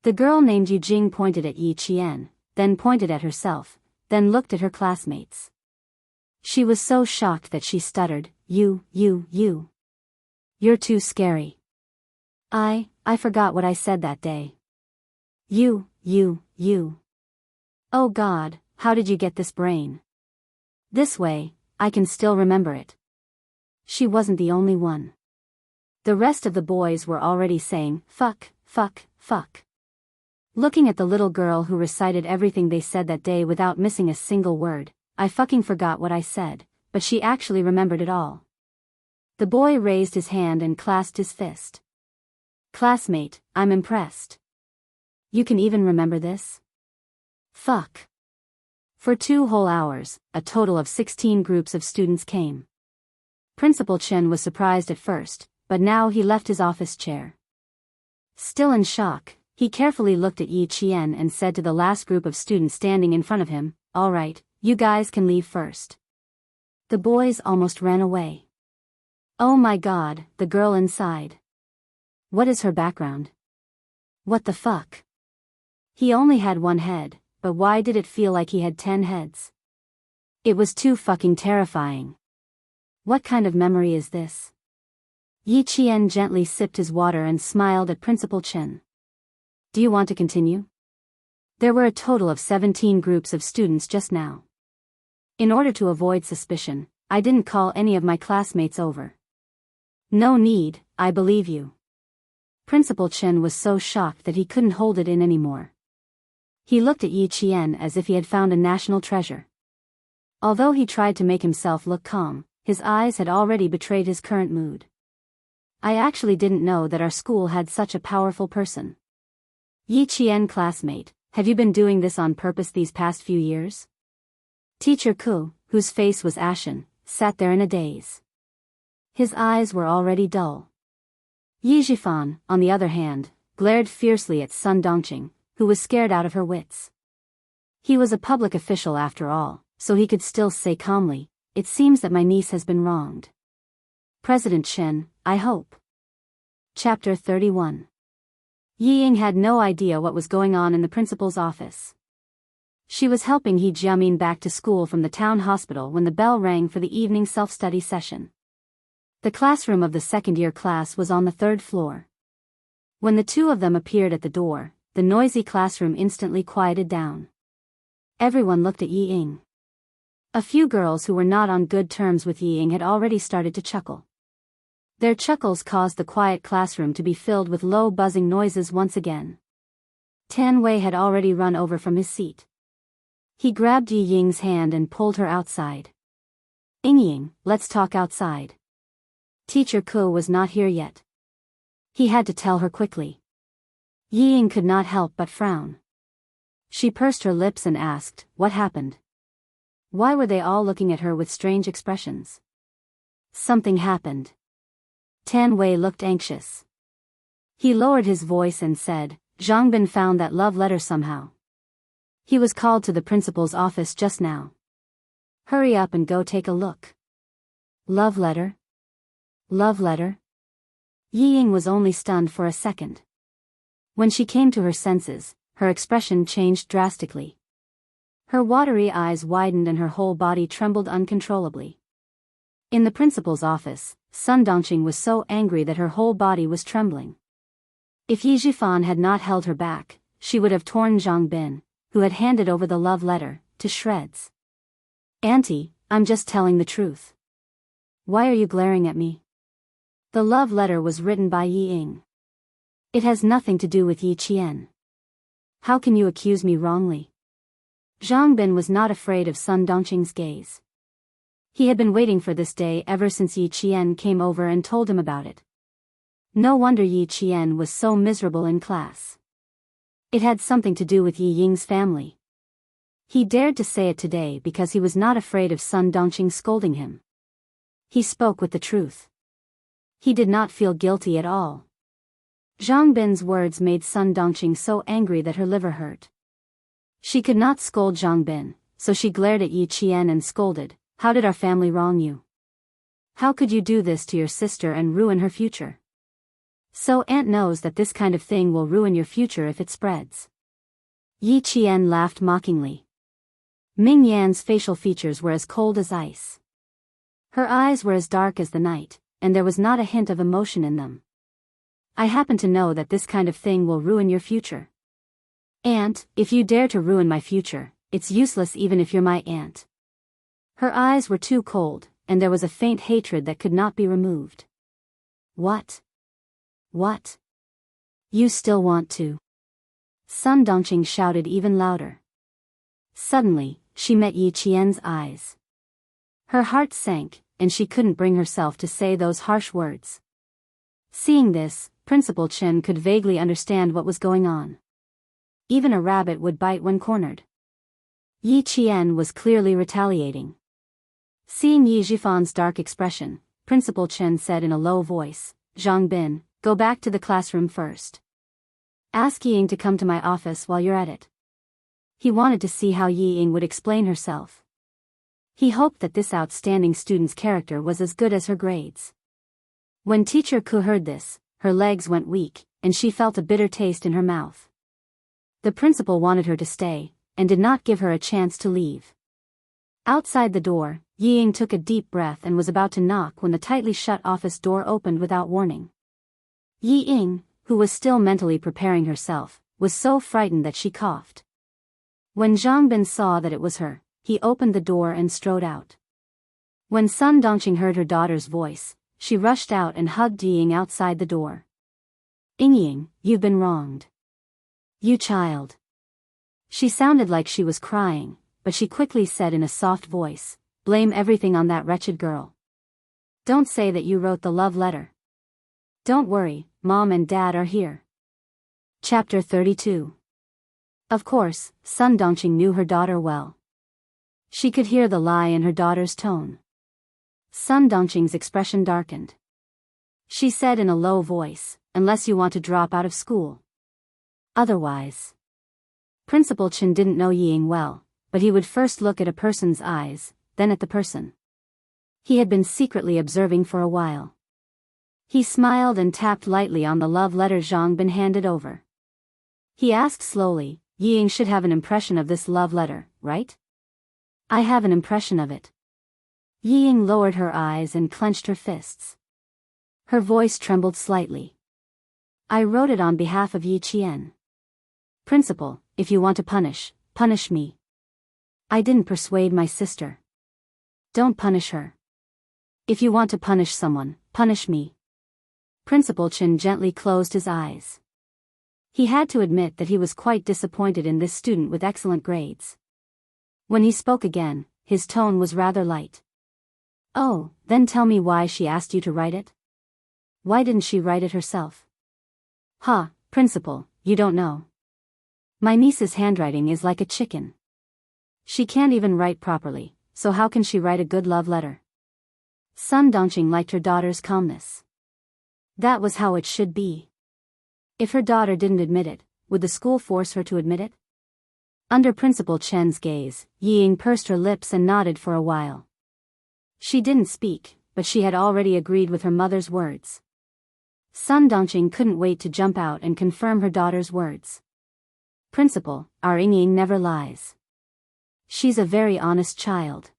The girl named Yu Jing pointed at Yi Qian, then pointed at herself, then looked at her classmates. She was so shocked that she stuttered, You. You're too scary. I forgot what I said that day. You. you. Oh God, how did you get this brain? This way, I can still remember it. She wasn't the only one. The rest of the boys were already saying, fuck, fuck, fuck. Looking at the little girl who recited everything they said that day without missing a single word, I fucking forgot what I said, but she actually remembered it all. The boy raised his hand and clasped his fist. Classmate, I'm impressed. You can even remember this? Fuck. For 2 whole hours, a total of 16 groups of students came. Principal Chen was surprised at first, but now he left his office chair. Still in shock, he carefully looked at Yi Qian and said to the last group of students standing in front of him, "All right, you guys can leave first." The boys almost ran away. Oh my God, the girl inside. What is her background? What the fuck? He only had 1 head, but why did it feel like he had 10 heads? It was too fucking terrifying. What kind of memory is this? Yi Qian gently sipped his water and smiled at Principal Chen. Do you want to continue? There were a total of 17 groups of students just now. In order to avoid suspicion, I didn't call any of my classmates over. No need, I believe you. Principal Chen was so shocked that he couldn't hold it in anymore. He looked at Yi Qian as if he had found a national treasure. Although he tried to make himself look calm, his eyes had already betrayed his current mood. I actually didn't know that our school had such a powerful person. Yi Qian classmate, have you been doing this on purpose these past few years? Teacher Ku, whose face was ashen, sat there in a daze. His eyes were already dull. Yi Zhifan, on the other hand, glared fiercely at Sun Dongqing, who was scared out of her wits. He was a public official after all, so he could still say calmly, "It seems that my niece has been wronged. President Chen, I hope." Chapter 31. Yi Ying had no idea what was going on in the principal's office. She was helping He Jiamin back to school from the town hospital when the bell rang for the evening self-study session. The classroom of the second-year class was on the 3rd floor. When the 2 of them appeared at the door, the noisy classroom instantly quieted down. Everyone looked at Yi Ying. A few girls who were not on good terms with Yi Ying had already started to chuckle. Their chuckles caused the quiet classroom to be filled with low buzzing noises once again. Tan Wei had already run over from his seat. He grabbed Yi Ying's hand and pulled her outside. Ying, let's talk outside. Teacher Ku was not here yet. He had to tell her quickly. Yi Ying could not help but frown. She pursed her lips and asked, what happened? Why were they all looking at her with strange expressions? Something happened. Tan Wei looked anxious. He lowered his voice and said, Zhang Bin found that love letter somehow. He was called to the principal's office just now. Hurry up and go take a look. Love letter? Love letter? Yi Ying was only stunned for a second. When she came to her senses, her expression changed drastically. Her watery eyes widened and her whole body trembled uncontrollably. In the principal's office, Sun Dongqing was so angry that her whole body was trembling. If Yi Zhifan had not held her back, she would have torn Zhang Bin, who had handed over the love letter, to shreds. Auntie, I'm just telling the truth. Why are you glaring at me? The love letter was written by Yi Ying. It has nothing to do with Yi Qian. How can you accuse me wrongly? Zhang Bin was not afraid of Sun Dongqing's gaze. He had been waiting for this day ever since Yi Qian came over and told him about it. No wonder Yi Qian was so miserable in class. It had something to do with Yi Ying's family. He dared to say it today because he was not afraid of Sun Dongqing scolding him. He spoke with the truth. He did not feel guilty at all. Zhang Bin's words made Sun Dongqing so angry that her liver hurt. She could not scold Zhang Bin, so she glared at Yi Qian and scolded, How did our family wrong you? How could you do this to your sister and ruin her future? So Aunt knows that this kind of thing will ruin your future if it spreads. Yi Qian laughed mockingly. Ming Yan's facial features were as cold as ice. Her eyes were as dark as the night, and there was not a hint of emotion in them. I happen to know that this kind of thing will ruin your future. Aunt, if you dare to ruin my future, it's useless even if you're my aunt. Her eyes were too cold, and there was a faint hatred that could not be removed. What? What? You still want to? Sun Dongqing shouted even louder. Suddenly, she met Yi Qian's eyes. Her heart sank, and she couldn't bring herself to say those harsh words. Seeing this, Principal Chen could vaguely understand what was going on. Even a rabbit would bite when cornered. Yi Qian was clearly retaliating. Seeing Yi Jifan's dark expression, Principal Chen said in a low voice, "Zhang Bin, go back to the classroom first. Ask Ying to come to my office while you're at it." He wanted to see how Ying would explain herself. He hoped that this outstanding student's character was as good as her grades. When Teacher Ku heard this, her legs went weak, and she felt a bitter taste in her mouth. The principal wanted her to stay, and did not give her a chance to leave. Outside the door, Ying took a deep breath and was about to knock when the tightly shut office door opened without warning. Ying, who was still mentally preparing herself, was so frightened that she coughed. When Zhang Bin saw that it was her, he opened the door and strode out. When Sun Dongqing heard her daughter's voice, she rushed out and hugged Ying outside the door. "Ying, you've been wronged. You child." She sounded like she was crying, but she quickly said in a soft voice, "Blame everything on that wretched girl. Don't say that you wrote the love letter. Don't worry, Mom and Dad are here." Chapter 32. Of course, Sun Dongqing knew her daughter well. She could hear the lie in her daughter's tone. Sun Dongqing's expression darkened. She said in a low voice, "Unless you want to drop out of school. Otherwise." Principal Chen didn't know Ying well, but he would first look at a person's eyes, then at the person. He had been secretly observing for a while. He smiled and tapped lightly on the love letter Zhang Bin handed over. He asked slowly, "Ying should have an impression of this love letter, right?" "I have an impression of it." Ying lowered her eyes and clenched her fists. Her voice trembled slightly. "I wrote it on behalf of Yi Qian. Principal, if you want to punish, punish me. I didn't persuade my sister. Don't punish her. If you want to punish someone, punish me." Principal Chen gently closed his eyes. He had to admit that he was quite disappointed in this student with excellent grades. When he spoke again, his tone was rather light. "Oh, then tell me why she asked you to write it? Why didn't she write it herself?" Principal, you don't know. My niece's handwriting is like a chicken. She can't even write properly, so how can she write a good love letter?" Sun Dongqing liked her daughter's calmness. That was how it should be. If her daughter didn't admit it, would the school force her to admit it? Under Principal Chen's gaze, Ying pursed her lips and nodded for a while. She didn't speak, but she had already agreed with her mother's words. Sun Dongqing couldn't wait to jump out and confirm her daughter's words. "Principal, our Ying never lies. She's a very honest child.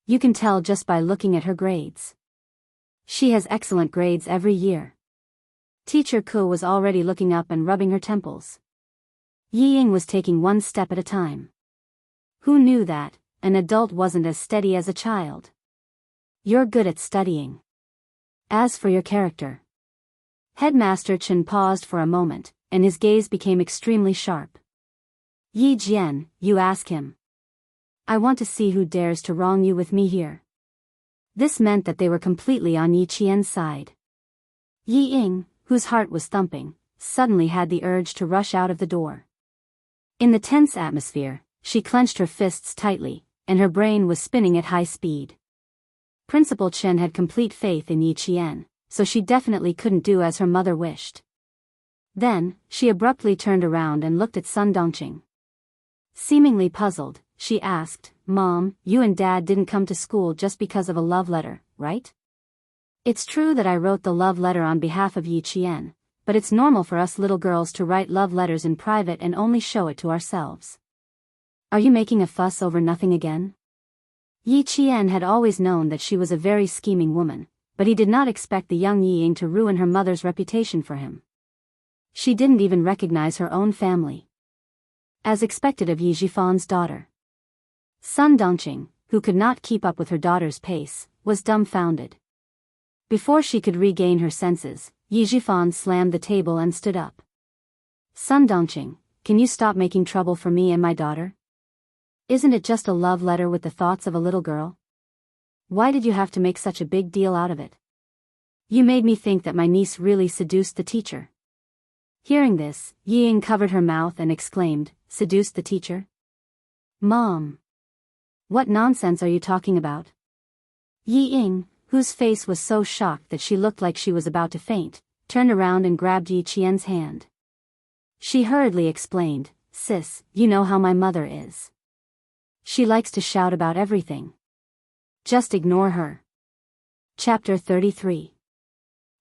You can tell just by looking at her grades. She has excellent grades every year." Teacher Ku was already looking up and rubbing her temples. Ying was taking one step at a time. Who knew that an adult wasn't as steady as a child? "You're good at studying. As for your character." Headmaster Chen paused for a moment, and his gaze became extremely sharp. "Yi Jian, you ask him. I want to see who dares to wrong you with me here." This meant that they were completely on Yi Qian's side. Ying, whose heart was thumping, suddenly had the urge to rush out of the door. In the tense atmosphere, she clenched her fists tightly, and her brain was spinning at high speed. Principal Chen had complete faith in Yi Qian, so she definitely couldn't do as her mother wished. Then, she abruptly turned around and looked at Sun Dongqing. Seemingly puzzled, she asked, "Mom, you and Dad didn't come to school just because of a love letter, right?" "It's true that I wrote the love letter on behalf of Yi Qian, but it's normal for us little girls to write love letters in private and only show it to ourselves. Are you making a fuss over nothing again?" Yi Qian had always known that she was a very scheming woman, but he did not expect the young Ying to ruin her mother's reputation for him. She didn't even recognize her own family. as expected of Yi Jifan's daughter. Sun Dongqing, who could not keep up with her daughter's pace, was dumbfounded. Before she could regain her senses, Yi Jifan slammed the table and stood up. Sun Dongqing, can you stop making trouble for me and my daughter? Isn't it just a love letter with the thoughts of a little girl? Why did you have to make such a big deal out of it? You made me think that my niece really seduced the teacher. Hearing this, Yi Ying covered her mouth and exclaimed, "Seduced the teacher? Mom! What nonsense are you talking about?" Yi Ying, whose face was so shocked that she looked like she was about to faint, turned around and grabbed Yi Qian's hand. She hurriedly explained, "Sis, you know how my mother is. She likes to shout about everything. Just ignore her." Chapter 33.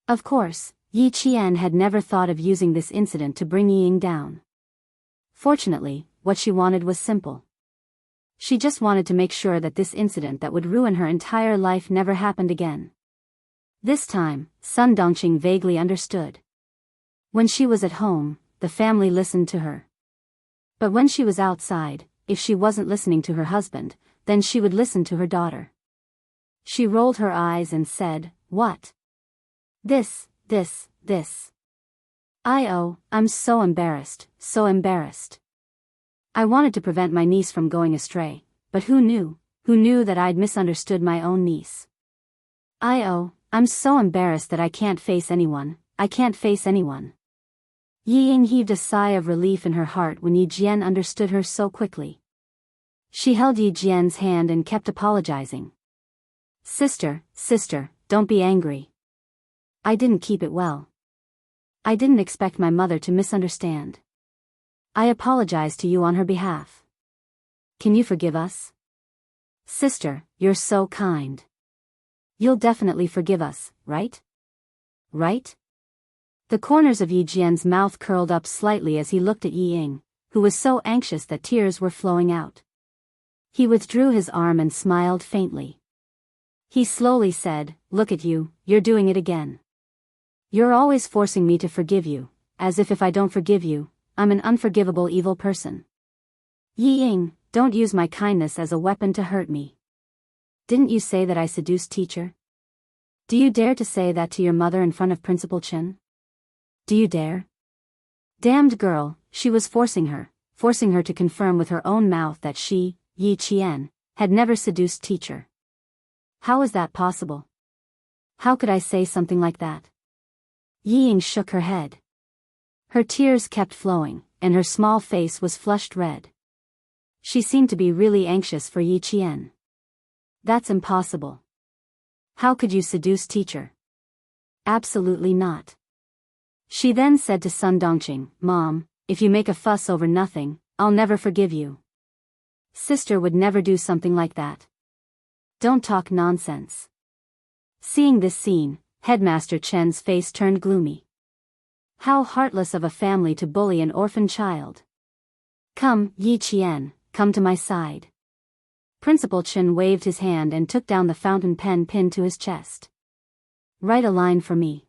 Of course, Yi Qian had never thought of using this incident to bring Yi Ying down. Fortunately, what she wanted was simple. She just wanted to make sure that this incident that would ruin her entire life never happened again. This time, Sun Dongqing vaguely understood. When she was at home, the family listened to her. But when she was outside, if she wasn't listening to her husband, then she would listen to her daughter. She rolled her eyes and said, "What? This. I'm so embarrassed, so embarrassed. I wanted to prevent my niece from going astray, but who knew that I'd misunderstood my own niece. I'm so embarrassed that I can't face anyone. Yi Ying heaved a sigh of relief in her heart when Yi Jian understood her so quickly. She held Yi Jian's hand and kept apologizing. Sister, don't be angry. I didn't keep it well. I didn't expect my mother to misunderstand. I apologize to you on her behalf. Can you forgive us? Sister, you're so kind. You'll definitely forgive us, right? Right? The corners of Yi Jian's mouth curled up slightly as he looked at Yi Ying, who was so anxious that tears were flowing out. He withdrew his arm and smiled faintly. He slowly said, "Look at you, you're doing it again. You're always forcing me to forgive you, as if I don't forgive you, I'm an unforgivable evil person. Yi Ying, don't use my kindness as a weapon to hurt me. Didn't you say that I seduced teacher? Do you dare to say that to your mother in front of Principal Chen? Do you dare?" Damned girl, she was forcing her to confirm with her own mouth that she, Yi Qian, had never seduced teacher. How is that possible? How could I say something like that? Yi Ying shook her head. Her tears kept flowing, and her small face was flushed red. She seemed to be really anxious for Yi Qian. That's impossible. How could you seduce teacher? Absolutely not. She then said to Sun Dongqing, "Mom, if you make a fuss over nothing, I'll never forgive you. Sister would never do something like that. Don't talk nonsense." Seeing this scene, Headmaster Chen's face turned gloomy. How heartless of a family to bully an orphan child. "Come, Yi Qian, come to my side." Principal Chen waved his hand and took down the fountain pen pinned to his chest. "Write a line for me.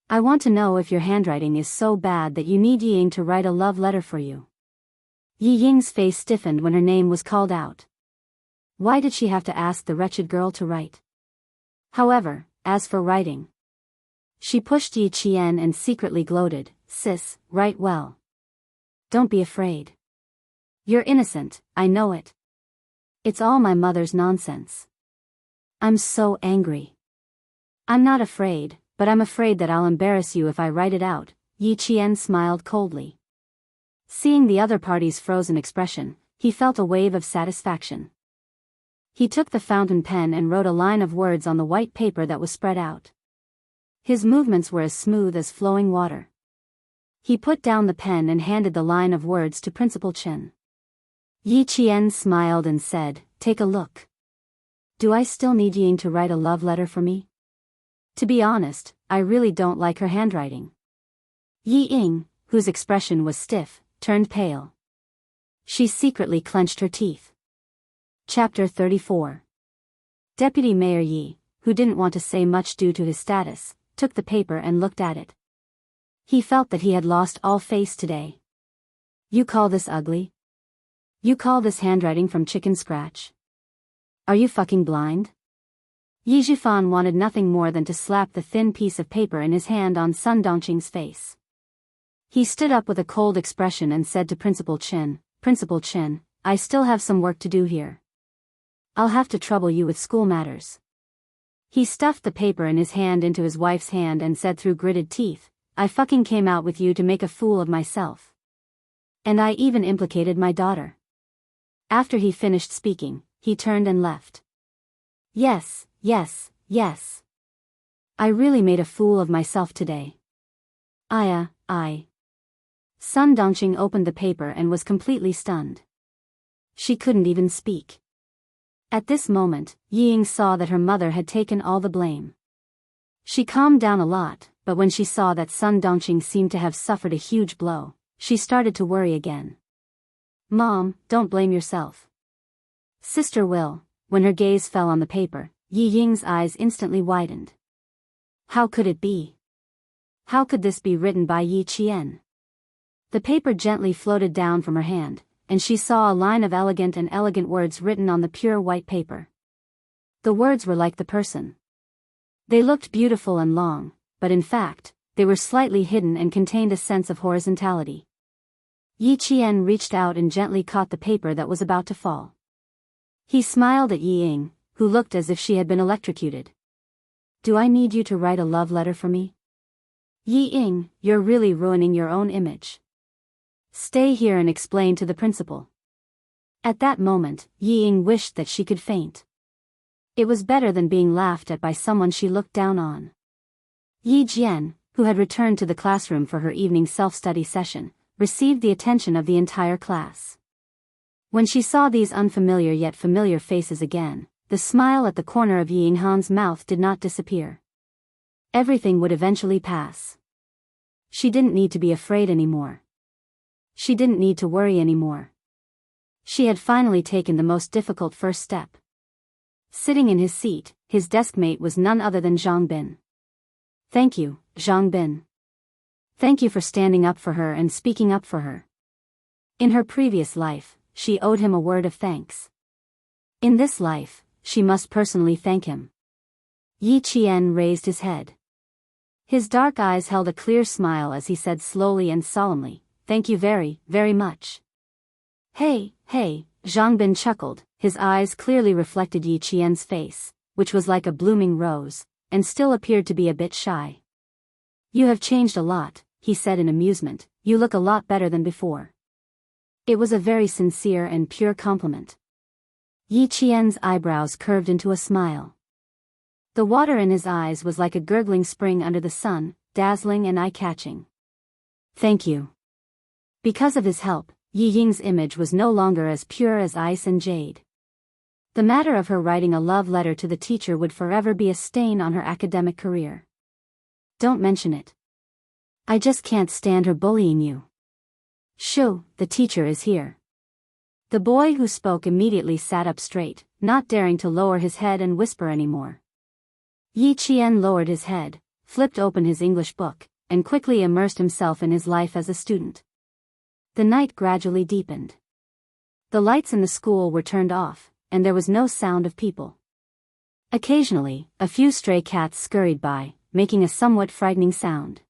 I want to know if your handwriting is so bad that you need Yi Ying to write a love letter for you." Yi Ying's face stiffened when her name was called out. Why did she have to ask the wretched girl to write? However, as for writing, she pushed Yi Qian and secretly gloated, "Sis, write well. Don't be afraid. You're innocent, I know it. It's all my mother's nonsense. I'm so angry. I'm not afraid, but I'm afraid that I'll embarrass you if I write it out." Yi Qian smiled coldly. Seeing the other party's frozen expression, he felt a wave of satisfaction. He took the fountain pen and wrote a line of words on the white paper that was spread out. His movements were as smooth as flowing water. He put down the pen and handed the line of words to Principal Chen. Yi Qian smiled and said, "Take a look. Do I still need Ying to write a love letter for me? To be honest, I really don't like her handwriting." Yi Ying, whose expression was stiff, turned pale. She secretly clenched her teeth. Chapter 34. Deputy Mayor Yi, who didn't want to say much due to his status, took the paper and looked at it. He felt that he had lost all face today. You call this ugly? You call this handwriting from chicken scratch? Are you fucking blind? Yi Zhifan wanted nothing more than to slap the thin piece of paper in his hand on Sun Dongqing's face. He stood up with a cold expression and said to Principal Chen, Principal Chen, I still have some work to do here. I'll have to trouble you with school matters. He stuffed the paper in his hand into his wife's hand and said through gritted teeth, I fucking came out with you to make a fool of myself. And I even implicated my daughter. After he finished speaking, he turned and left. Yes, yes, yes. I really made a fool of myself today. I. Sun Dongqing opened the paper and was completely stunned. She couldn't even speak. At this moment, Yi Ying saw that her mother had taken all the blame. She calmed down a lot, but when she saw that Sun Dongqing seemed to have suffered a huge blow, she started to worry again. Mom, don't blame yourself. Sister will. When her gaze fell on the paper, Yi Ying's eyes instantly widened. How could it be? How could this be written by Yi Qian? The paper gently floated down from her hand, and she saw a line of elegant words written on the pure white paper. The words were like the person. They looked beautiful and long, but in fact, they were slightly hidden and contained a sense of horizontality. Yi Qian reached out and gently caught the paper that was about to fall. He smiled at Yi Ying, who looked as if she had been electrocuted. Do I need you to write a love letter for me? Yi Ying, you're really ruining your own image. Stay here and explain to the principal. At that moment, Yi Ying wished that she could faint. It was better than being laughed at by someone she looked down on. Yi Jian, who had returned to the classroom for her evening self-study session, received the attention of the entire class. When she saw these unfamiliar yet familiar faces again, the smile at the corner of Yi Yinghan's mouth did not disappear. Everything would eventually pass. She didn't need to be afraid anymore. She didn't need to worry anymore. She had finally taken the most difficult first step. Sitting in his seat, his deskmate was none other than Zhang Bin. Thank you, Zhang Bin. Thank you for standing up for her and speaking up for her. In her previous life, she owed him a word of thanks. In this life, she must personally thank him. Yi Qian raised his head. His dark eyes held a clear smile as he said slowly and solemnly, Thank you very, very much. Hey, Zhang Bin chuckled, his eyes clearly reflected Yi Qian's face, which was like a blooming rose, and still appeared to be a bit shy. You have changed a lot, he said in amusement, you look a lot better than before. It was a very sincere and pure compliment. Yi Qian's eyebrows curved into a smile. The water in his eyes was like a gurgling spring under the sun, dazzling and eye-catching. Thank you. Because of his help, Yi Ying's image was no longer as pure as ice and jade. The matter of her writing a love letter to the teacher would forever be a stain on her academic career. Don't mention it. I just can't stand her bullying you. Shoo, the teacher is here. The boy who spoke immediately sat up straight, not daring to lower his head and whisper anymore. Yi Qian lowered his head, flipped open his English book, and quickly immersed himself in his life as a student. The night gradually deepened. The lights in the school were turned off, and there was no sound of people. Occasionally, a few stray cats scurried by, making a somewhat frightening sound.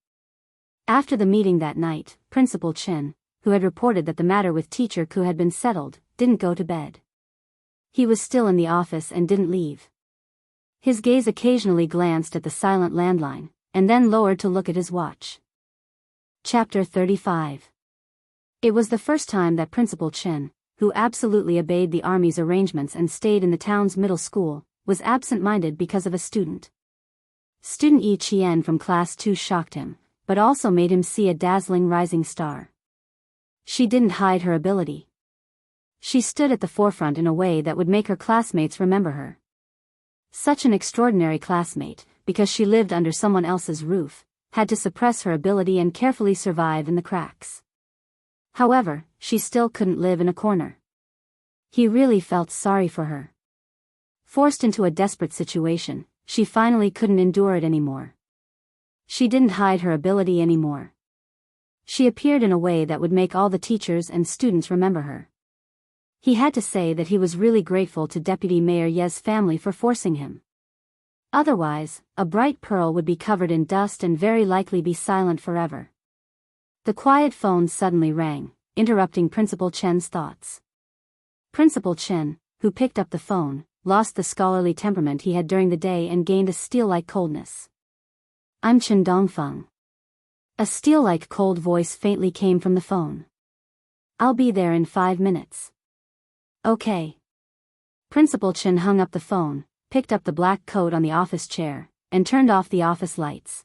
After the meeting that night, Principal Chen, who had reported that the matter with Teacher Ku had been settled, didn't go to bed. He was still in the office and didn't leave. His gaze occasionally glanced at the silent landline, and then lowered to look at his watch. Chapter 35. It was the first time that Principal Chen, who absolutely obeyed the army's arrangements and stayed in the town's middle school, was absent-minded because of a student. Student Yi Qian from Class 2 shocked him, but also made him see a dazzling rising star. She didn't hide her ability. She stood at the forefront in a way that would make her classmates remember her. Such an extraordinary classmate, because she lived under someone else's roof, had to suppress her ability and carefully survive in the cracks. However, she still couldn't live in a corner. He really felt sorry for her. Forced into a desperate situation, she finally couldn't endure it anymore. She didn't hide her ability anymore. She appeared in a way that would make all the teachers and students remember her. He had to say that he was really grateful to Deputy Mayor Ye's family for forcing him. Otherwise, a bright pearl would be covered in dust and very likely be silent forever. The quiet phone suddenly rang, interrupting Principal Chen's thoughts. Principal Chen, who picked up the phone, lost the scholarly temperament he had during the day and gained a steel-like coldness. "I'm Chen Dongfeng." A steel-like cold voice faintly came from the phone. "I'll be there in 5 minutes." "Okay." Principal Chen hung up the phone, picked up the black coat on the office chair, and turned off the office lights.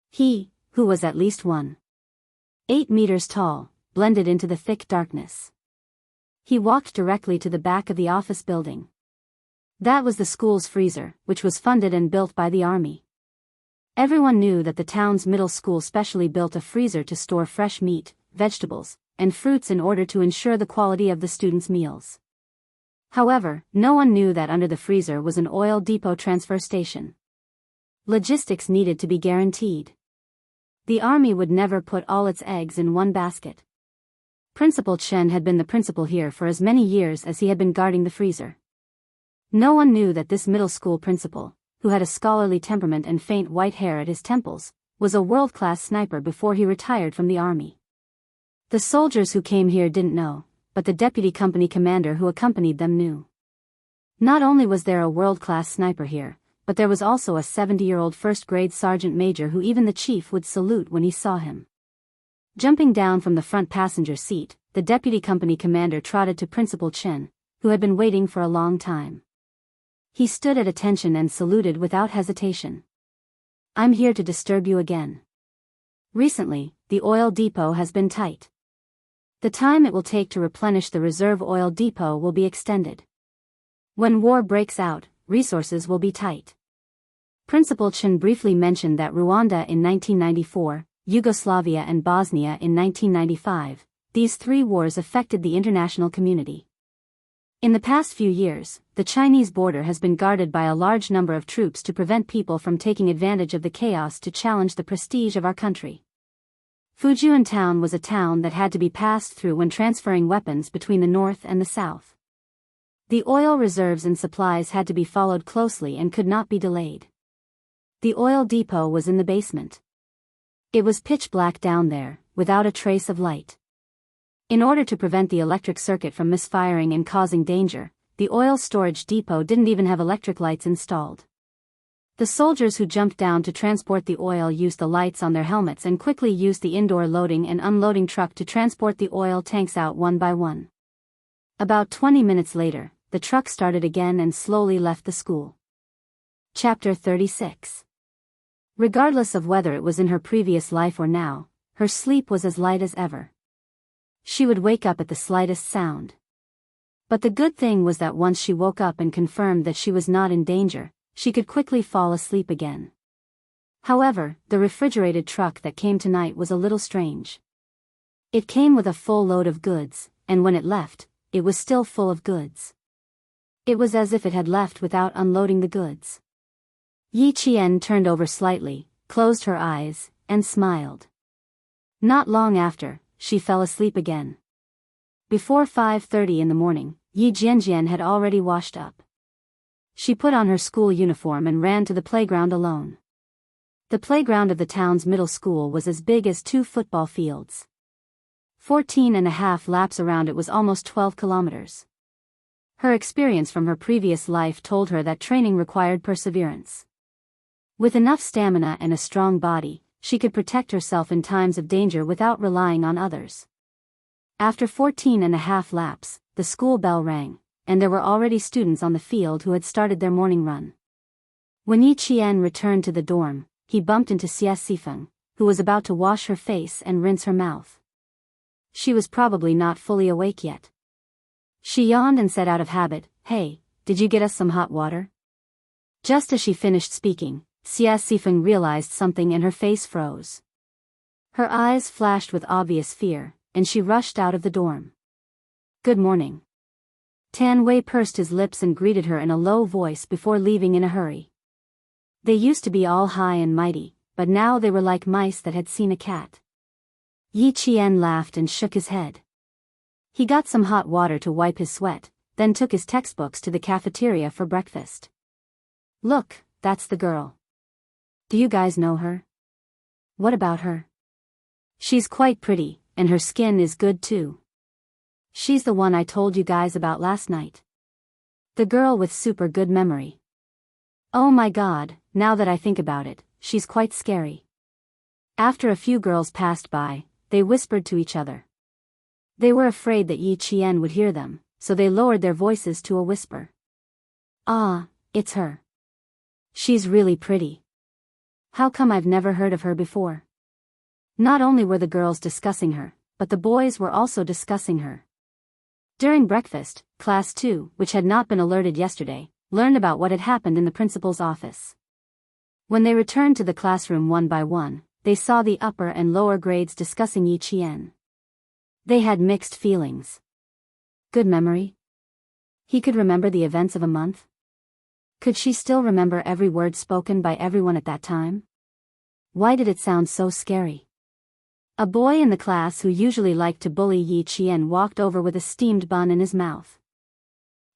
He, who was at least 1.8 meters tall, blended into the thick darkness. He walked directly to the back of the office building. That was the school's freezer, which was funded and built by the army. Everyone knew that the town's middle school specially built a freezer to store fresh meat, vegetables, and fruits in order to ensure the quality of the students' meals. However, no one knew that under the freezer was an oil depot transfer station. Logistics needed to be guaranteed. The army would never put all its eggs in one basket. Principal Chen had been the principal here for as many years as he had been guarding the freezer. No one knew that this middle school principal, who had a scholarly temperament and faint white hair at his temples, was a world-class sniper before he retired from the army. The soldiers who came here didn't know, but the deputy company commander who accompanied them knew. Not only was there a world-class sniper here, but there was also a 70-year-old first-grade sergeant major who even the chief would salute when he saw him. Jumping down from the front passenger seat, the deputy company commander trotted to Principal Chen, who had been waiting for a long time. He stood at attention and saluted without hesitation. "I'm here to disturb you again. Recently, the oil depot has been tight. The time it will take to replenish the reserve oil depot will be extended. When war breaks out, resources will be tight." Principal Chen briefly mentioned that Rwanda in 1994, Yugoslavia and Bosnia in 1995, these 3 wars affected the international community. In the past few years, the Chinese border has been guarded by a large number of troops to prevent people from taking advantage of the chaos to challenge the prestige of our country. Fujian Town was a town that had to be passed through when transferring weapons between the north and the south. The oil reserves and supplies had to be followed closely and could not be delayed. The oil depot was in the basement. It was pitch black down there, without a trace of light. In order to prevent the electric circuit from misfiring and causing danger, the oil storage depot didn't even have electric lights installed. The soldiers who jumped down to transport the oil used the lights on their helmets and quickly used the indoor loading and unloading truck to transport the oil tanks out one by one. About 20 minutes later, the truck started again and slowly left the school. Chapter 36. Regardless of whether it was in her previous life or now, her sleep was as light as ever. She would wake up at the slightest sound. But the good thing was that once she woke up and confirmed that she was not in danger, she could quickly fall asleep again. However, the refrigerated truck that came tonight was a little strange. It came with a full load of goods, and when it left, it was still full of goods. It was as if it had left without unloading the goods. Yi Qian turned over slightly, closed her eyes, and smiled. Not long after, she fell asleep again. Before 5:30 in the morning, Yi Jianjian had already washed up. She put on her school uniform and ran to the playground alone. The playground of the town's middle school was as big as 2 football fields. 14.5 laps around it was almost 12 kilometers. Her experience from her previous life told her that training required perseverance. With enough stamina and a strong body, she could protect herself in times of danger without relying on others. After 14.5 laps, the school bell rang, and there were already students on the field who had started their morning run. When Yi Qian returned to the dorm, he bumped into Xie Sifeng, who was about to wash her face and rinse her mouth. She was probably not fully awake yet. She yawned and said out of habit, "Hey, did you get us some hot water?" Just as she finished speaking, Xie Sifeng realized something and her face froze. Her eyes flashed with obvious fear, and she rushed out of the dorm. "Good morning." Tan Wei pursed his lips and greeted her in a low voice before leaving in a hurry. They used to be all high and mighty, but now they were like mice that had seen a cat. Yi Qian laughed and shook his head. He got some hot water to wipe his sweat, then took his textbooks to the cafeteria for breakfast. Look, that's the girl. Do you guys know her? What about her? She's quite pretty, and her skin is good too. She's the one I told you guys about last night. The girl with super good memory. Oh my god, now that I think about it, she's quite scary. After a few girls passed by, they whispered to each other. They were afraid that Yi Qian would hear them, so they lowered their voices to a whisper. Ah, it's her. She's really pretty. How come I've never heard of her before? Not only were the girls discussing her, but the boys were also discussing her. During breakfast, Class 2, which had not been alerted yesterday, learned about what had happened in the principal's office. When they returned to the classroom one by one, they saw the upper and lower grades discussing Yi Qian. They had mixed feelings. Good memory? He could remember the events of a month? Could she still remember every word spoken by everyone at that time? Why did it sound so scary? A boy in the class who usually liked to bully Yi Qian walked over with a steamed bun in his mouth.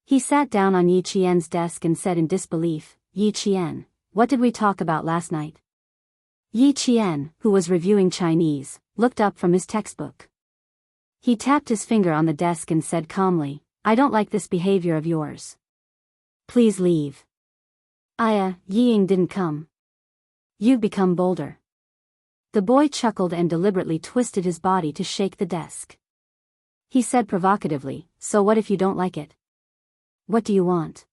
He sat down on Yi Qian's desk and said in disbelief, Yi Qian, what did we talk about last night? Yi Qian, who was reviewing Chinese, looked up from his textbook. He tapped his finger on the desk and said calmly, I don't like this behavior of yours. Please leave. Ying didn't come. You've become bolder. The boy chuckled and deliberately twisted his body to shake the desk. He said provocatively, so what if you don't like it? What do you want?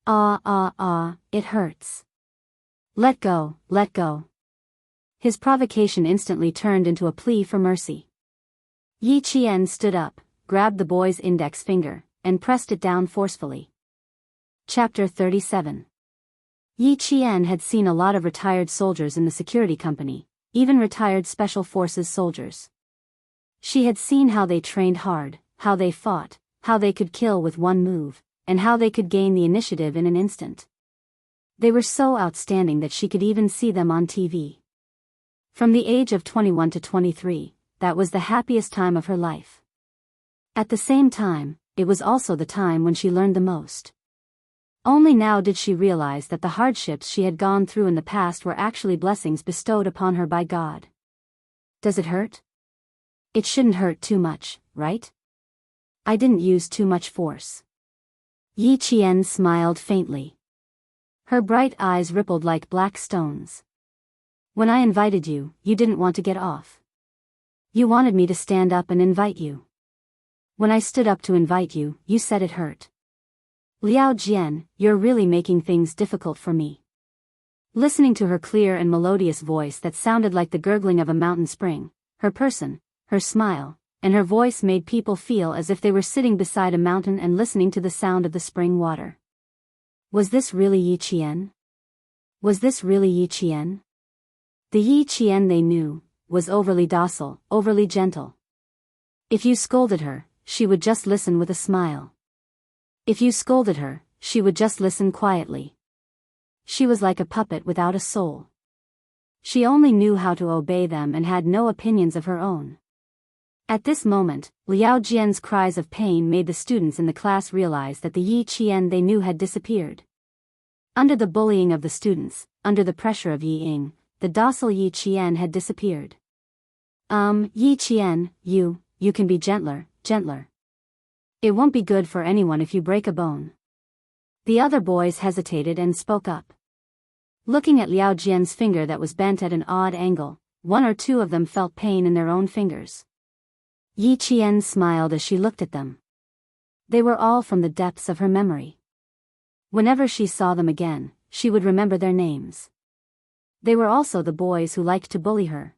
It hurts. Let go, let go. His provocation instantly turned into a plea for mercy. Yi Qian stood up, grabbed the boy's index finger, and pressed it down forcefully. Chapter 37. Yi Qian had seen a lot of retired soldiers in the security company, even retired special forces soldiers. She had seen how they trained hard, how they fought, how they could kill with one move, and how they could gain the initiative in an instant. They were so outstanding that she could even see them on TV. From the age of 21 to 23, that was the happiest time of her life. At the same time, it was also the time when she learned the most. Only now did she realize that the hardships she had gone through in the past were actually blessings bestowed upon her by God. Does it hurt? It shouldn't hurt too much, right? I didn't use too much force. Yi Qian smiled faintly. Her bright eyes rippled like black stones. When I invited you, you didn't want to get off. You wanted me to stand up and invite you. When I stood up to invite you, you said it hurt. Liao Jian, you're really making things difficult for me. Listening to her clear and melodious voice that sounded like the gurgling of a mountain spring, her person, her smile, and her voice made people feel as if they were sitting beside a mountain and listening to the sound of the spring water. Was this really Yi Qian? Was this really Yi Qian? The Yi Qian they knew was overly docile, overly gentle. If you scolded her, she would just listen with a smile. If you scolded her, she would just listen quietly. She was like a puppet without a soul. She only knew how to obey them and had no opinions of her own. At this moment, Liao Jian's cries of pain made the students in the class realize that the Yi Qian they knew had disappeared. Under the bullying of the students, under the pressure of Yi Ying, the docile Yi Qian had disappeared. Yi Qian, you can be gentler. It won't be good for anyone if you break a bone. The other boys hesitated and spoke up. Looking at Liao Jian's finger that was bent at an odd angle, one or two of them felt pain in their own fingers. Yi Qian smiled as she looked at them. They were all from the depths of her memory. Whenever she saw them again, she would remember their names. They were also the boys who liked to bully her.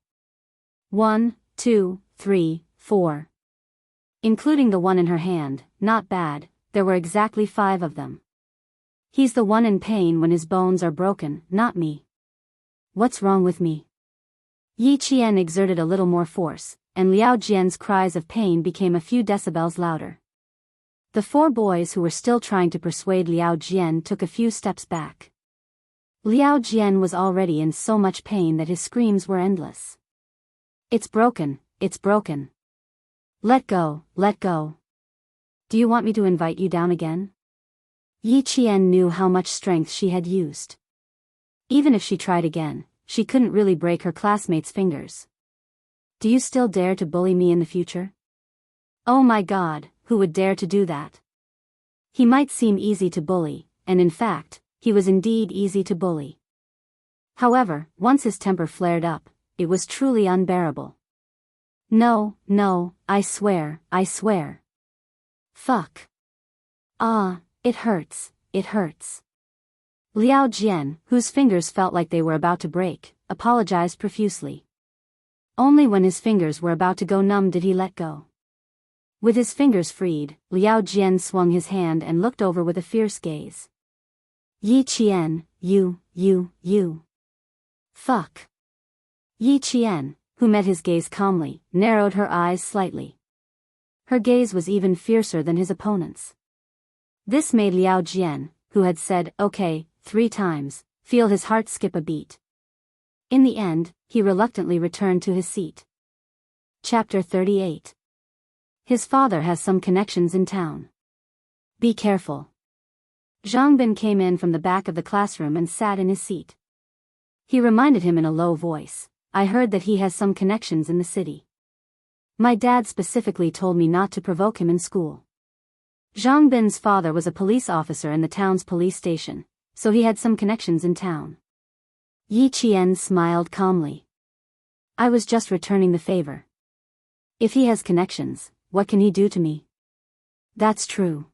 1, 2, 3, 4. Including the one in her hand, not bad, there were exactly 5 of them. He's the one in pain when his bones are broken, not me. What's wrong with me? Yi Qian exerted a little more force, and Liao Jian's cries of pain became a few decibels louder. The 4 boys who were still trying to persuade Liao Jian took a few steps back. Liao Jian was already in so much pain that his screams were endless. It's broken, it's broken. Let go, let go. Do you want me to invite you down again? Yi Qian knew how much strength she had used. Even if she tried again, she couldn't really break her classmates' fingers. Do you still dare to bully me in the future? Oh my God, who would dare to do that? He might seem easy to bully, and in fact, he was indeed easy to bully. However, once his temper flared up, it was truly unbearable. No, no, I swear, I swear. Fuck. Ah, it hurts, it hurts. Liao Jian, whose fingers felt like they were about to break, apologized profusely. Only when his fingers were about to go numb did he let go. With his fingers freed, Liao Jian swung his hand and looked over with a fierce gaze. Yi Qian, you. Fuck. Yi Qian, who met his gaze calmly, narrowed her eyes slightly. Her gaze was even fiercer than his opponent's. This made Liao Jian, who had said, okay, 3 times, feel his heart skip a beat. In the end, he reluctantly returned to his seat. Chapter 38. His father has some connections in town. Be careful. Zhang Bin came in from the back of the classroom and sat in his seat. He reminded him in a low voice, I heard that he has some connections in the city. My dad specifically told me not to provoke him in school. Zhang Bin's father was a police officer in the town's police station, so he had some connections in town. Yi Qian smiled calmly. I was just returning the favor. If he has connections, what can he do to me? That's true.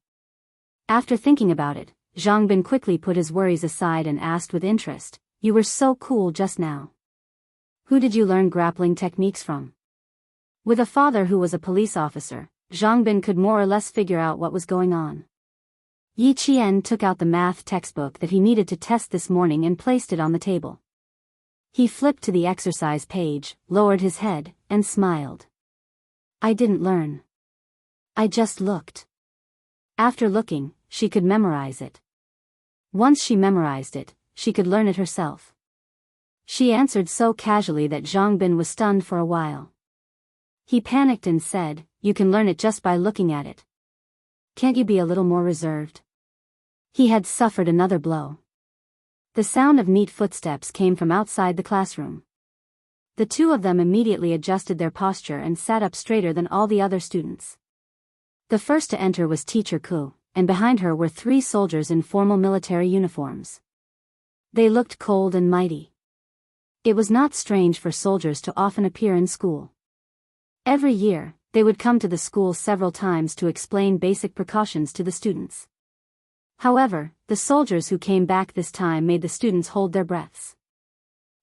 After thinking about it, Zhang Bin quickly put his worries aside and asked with interest, you were so cool just now. Who did you learn grappling techniques from? With a father who was a police officer, Zhang Bin could more or less figure out what was going on. Yi Qian took out the math textbook that he needed to test this morning and placed it on the table. He flipped to the exercise page, lowered his head, and smiled. I didn't learn. I just looked. After looking, she could memorize it. Once she memorized it, she could learn it herself. She answered so casually that Zhang Bin was stunned for a while. He panicked and said, you can learn it just by looking at it. Can't you be a little more reserved? He had suffered another blow. The sound of neat footsteps came from outside the classroom. The two of them immediately adjusted their posture and sat up straighter than all the other students. The first to enter was Teacher Ku, and behind her were 3 soldiers in formal military uniforms. They looked cold and mighty. It was not strange for soldiers to often appear in school. Every year, they would come to the school several times to explain basic precautions to the students. However, the soldiers who came back this time made the students hold their breaths.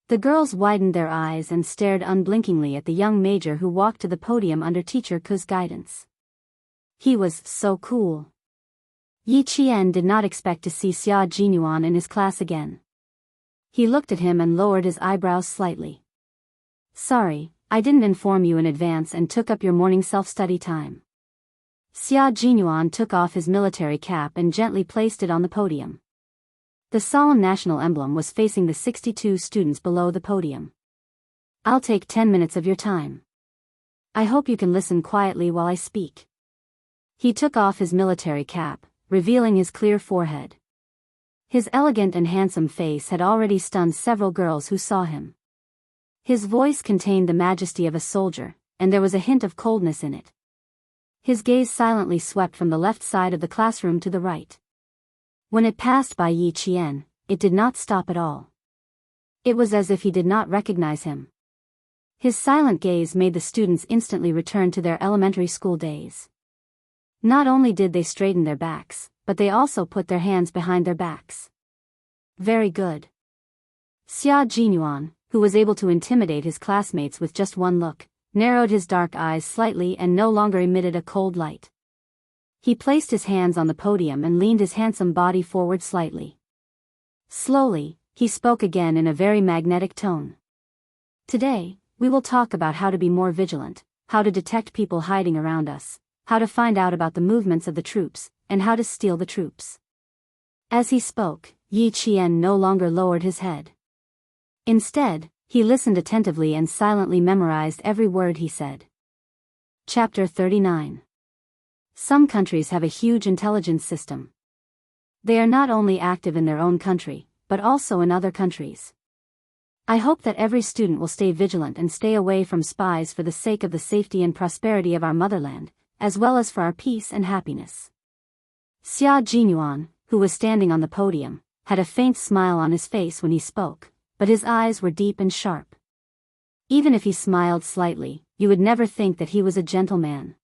The girls widened their eyes and stared unblinkingly at the young major who walked to the podium under Teacher Ku's guidance. He was so cool. Yi Qian did not expect to see Xia Jinyuan in his class again. He looked at him and lowered his eyebrows slightly. Sorry, I didn't inform you in advance and took up your morning self-study time. Xia Jinyuan took off his military cap and gently placed it on the podium. The solemn national emblem was facing the 62 students below the podium. I'll take 10 minutes of your time. I hope you can listen quietly while I speak. He took off his military cap, revealing his clear forehead. His elegant and handsome face had already stunned several girls who saw him. His voice contained the majesty of a soldier, and there was a hint of coldness in it. His gaze silently swept from the left side of the classroom to the right. When it passed by Yi Qian, it did not stop at all. It was as if he did not recognize him. His silent gaze made the students instantly return to their elementary school days. Not only did they straighten their backs, but they also put their hands behind their backs. Very good. Xia Jinyuan, who was able to intimidate his classmates with just one look, narrowed his dark eyes slightly and no longer emitted a cold light. He placed his hands on the podium and leaned his handsome body forward slightly. Slowly, he spoke again in a very magnetic tone. Today, we will talk about how to be more vigilant, how to detect people hiding around us, how to find out about the movements of the troops, and how to steal the troops. As he spoke, Yi Qian no longer lowered his head. Instead, he listened attentively and silently memorized every word he said. Chapter 39. Some countries have a huge intelligence system. They are not only active in their own country, but also in other countries. I hope that every student will stay vigilant and stay away from spies for the sake of the safety and prosperity of our motherland, as well as for our peace and happiness. Xia Jinyuan, who was standing on the podium, had a faint smile on his face when he spoke, but his eyes were deep and sharp. Even if he smiled slightly, you would never think that he was a gentle man.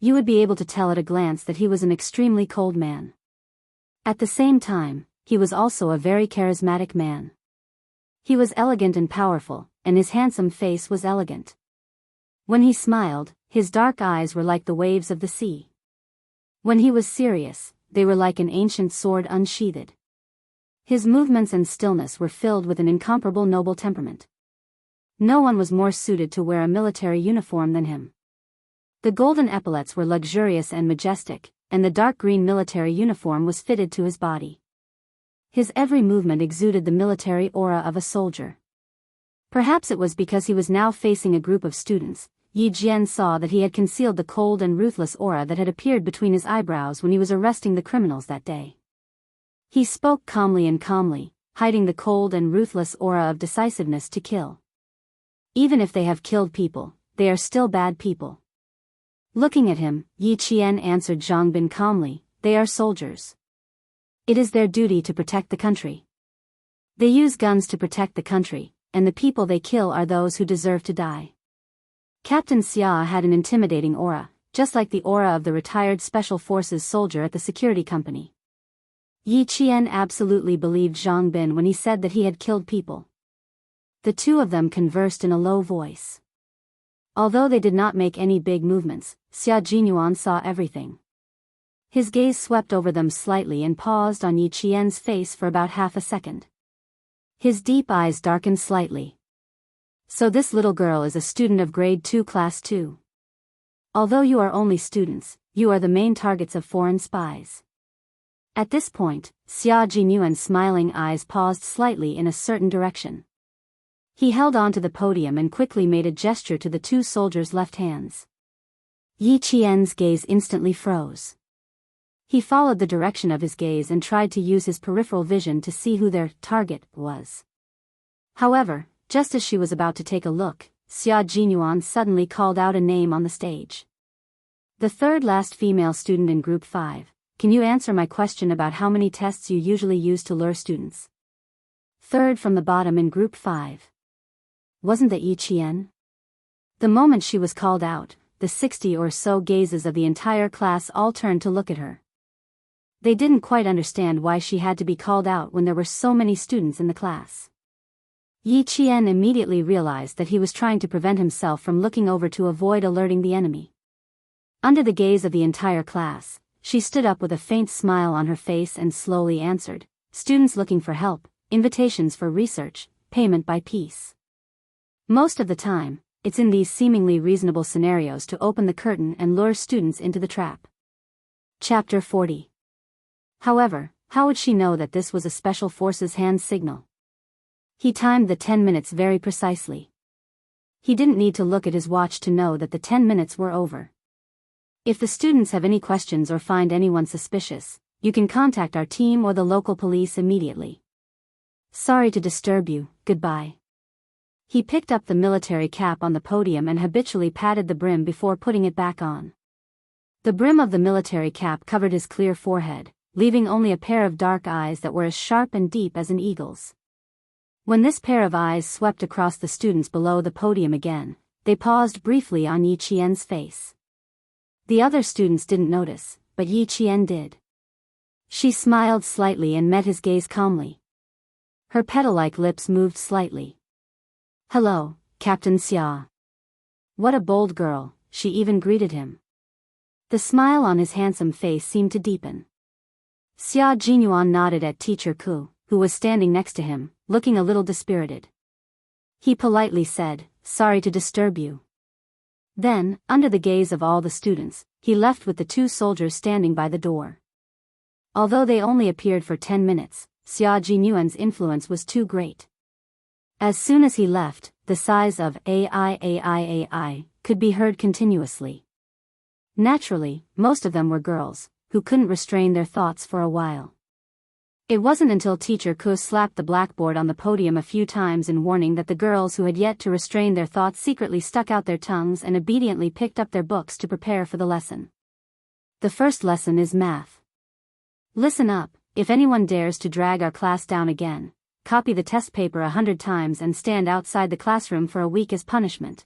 You would be able to tell at a glance that he was an extremely cold man. At the same time, he was also a very charismatic man. He was elegant and powerful, and his handsome face was elegant. When he smiled, his dark eyes were like the waves of the sea. When he was serious, they were like an ancient sword unsheathed. His movements and stillness were filled with an incomparable noble temperament. No one was more suited to wear a military uniform than him. The golden epaulets were luxurious and majestic, and the dark green military uniform was fitted to his body. His every movement exuded the military aura of a soldier. Perhaps it was because he was now facing a group of students. Yi Jian saw that he had concealed the cold and ruthless aura that had appeared between his eyebrows when he was arresting the criminals that day. He spoke calmly, hiding the cold and ruthless aura of decisiveness to kill. Even if they have killed people, they are still bad people. Looking at him, Yi Qian answered Zhang Bin calmly, they are soldiers. It is their duty to protect the country. They use guns to protect the country, and the people they kill are those who deserve to die. Captain Xia had an intimidating aura, just like the aura of the retired Special Forces soldier at the security company. Yi Qian absolutely believed Zhang Bin when he said that he had killed people. The two of them conversed in a low voice. Although they did not make any big movements, Xia Jinyuan saw everything. His gaze swept over them slightly and paused on Yi Qian's face for about half a second. His deep eyes darkened slightly. So this little girl is a student of grade 2 class 2. Although you are only students, you are the main targets of foreign spies. At this point, Xia Jinyuan's smiling eyes paused slightly in a certain direction. He held on to the podium and quickly made a gesture to the two soldiers' left hands. Yi Qian's gaze instantly froze. He followed the direction of his gaze and tried to use his peripheral vision to see who their target was. However, just as she was about to take a look, Xia Jinyuan suddenly called out a name on the stage. The third last female student in Group 5, can you answer my question about how many tests you usually use to lure students? Third from the bottom in Group 5. Wasn't that Yi Qian? The moment she was called out, the 60 or so gazes of the entire class all turned to look at her. They didn't quite understand why she had to be called out when there were so many students in the class. Yi Qian immediately realized that he was trying to prevent himself from looking over to avoid alerting the enemy. Under the gaze of the entire class, she stood up with a faint smile on her face and slowly answered, students looking for help, invitations for research, payment by piece. Most of the time, it's in these seemingly reasonable scenarios to open the curtain and lure students into the trap. Chapter 40. However, how would she know that this was a Special Forces hand signal? He timed the 10 minutes very precisely. He didn't need to look at his watch to know that the 10 minutes were over. If the students have any questions or find anyone suspicious, you can contact our team or the local police immediately. Sorry to disturb you, goodbye. He picked up the military cap on the podium and habitually patted the brim before putting it back on. The brim of the military cap covered his clear forehead, leaving only a pair of dark eyes that were as sharp and deep as an eagle's. When this pair of eyes swept across the students below the podium again, they paused briefly on Yi Qian's face. The other students didn't notice, but Yi Qian did. She smiled slightly and met his gaze calmly. Her petal-like lips moved slightly. Hello, Captain Xia. What a bold girl, she even greeted him. The smile on his handsome face seemed to deepen. Xia Jinyuan nodded at Teacher Ku, who was standing next to him, looking a little dispirited. He politely said, sorry to disturb you. Then, under the gaze of all the students, he left with the two soldiers standing by the door. Although they only appeared for 10 minutes, Xia Jinyuan's influence was too great. As soon as he left, the size of AI could be heard continuously. Naturally, most of them were girls, who couldn't restrain their thoughts for a while. It wasn't until Teacher Ku slapped the blackboard on the podium a few times in warning that the girls who had yet to restrain their thoughts secretly stuck out their tongues and obediently picked up their books to prepare for the lesson. The first lesson is math. Listen up, if anyone dares to drag our class down again, copy the test paper 100 times and stand outside the classroom for a week as punishment.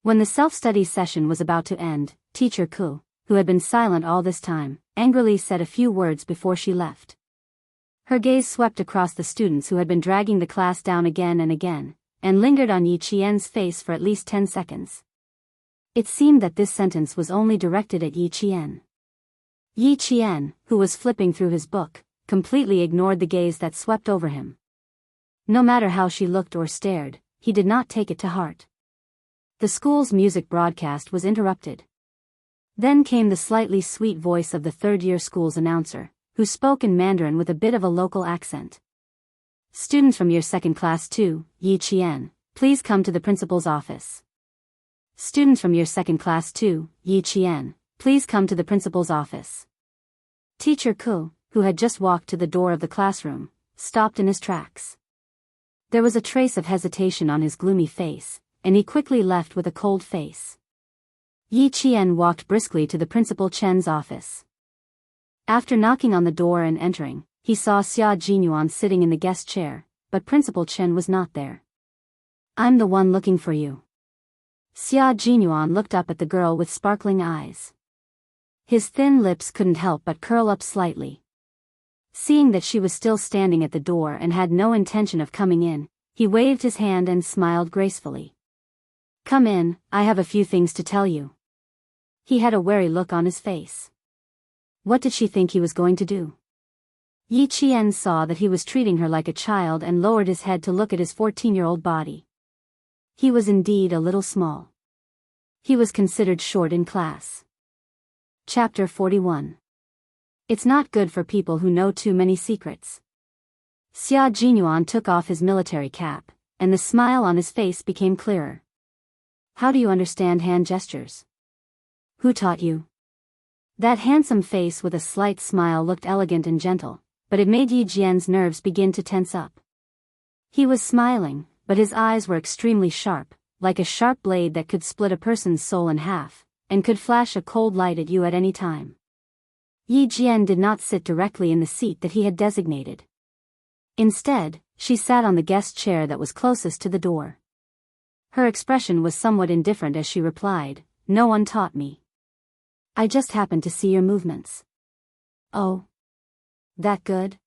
When the self-study session was about to end, Teacher Ku, who had been silent all this time, angrily said a few words before she left. Her gaze swept across the students who had been dragging the class down again and again, and lingered on Yi Qian's face for at least 10 seconds. It seemed that this sentence was only directed at Yi Qian. Yi Qian, who was flipping through his book, completely ignored the gaze that swept over him. No matter how she looked or stared, he did not take it to heart. The school's music broadcast was interrupted. Then came the slightly sweet voice of the third-year school's announcer, who spoke in Mandarin with a bit of a local accent. Students from year 2nd class 2, Yi Qian, please come to the principal's office. Students from year 2nd class 2, Yi Qian, please come to the principal's office. Teacher Ku, who had just walked to the door of the classroom, stopped in his tracks. There was a trace of hesitation on his gloomy face, and he quickly left with a cold face. Yi Qian walked briskly to the Principal Chen's office. After knocking on the door and entering, he saw Xia Jinyuan sitting in the guest chair, but Principal Chen was not there. I'm the one looking for you. Xia Jinyuan looked up at the girl with sparkling eyes. His thin lips couldn't help but curl up slightly. Seeing that she was still standing at the door and had no intention of coming in, he waved his hand and smiled gracefully. Come in, I have a few things to tell you. He had a wary look on his face. What did she think he was going to do? Yi Qian saw that he was treating her like a child and lowered his head to look at his 14-year-old body. He was indeed a little small. He was considered short in class. Chapter 41. It's not good for people who know too many secrets. Xia Jinyuan took off his military cap, and the smile on his face became clearer. How do you understand hand gestures? Who taught you? That handsome face with a slight smile looked elegant and gentle, but it made Yi Jian's nerves begin to tense up. He was smiling, but his eyes were extremely sharp, like a sharp blade that could split a person's soul in half, and could flash a cold light at you at any time. Yi Jian did not sit directly in the seat that he had designated. Instead, she sat on the guest chair that was closest to the door. Her expression was somewhat indifferent as she replied, No one taught me. I just happened to see your movements. Oh. That good?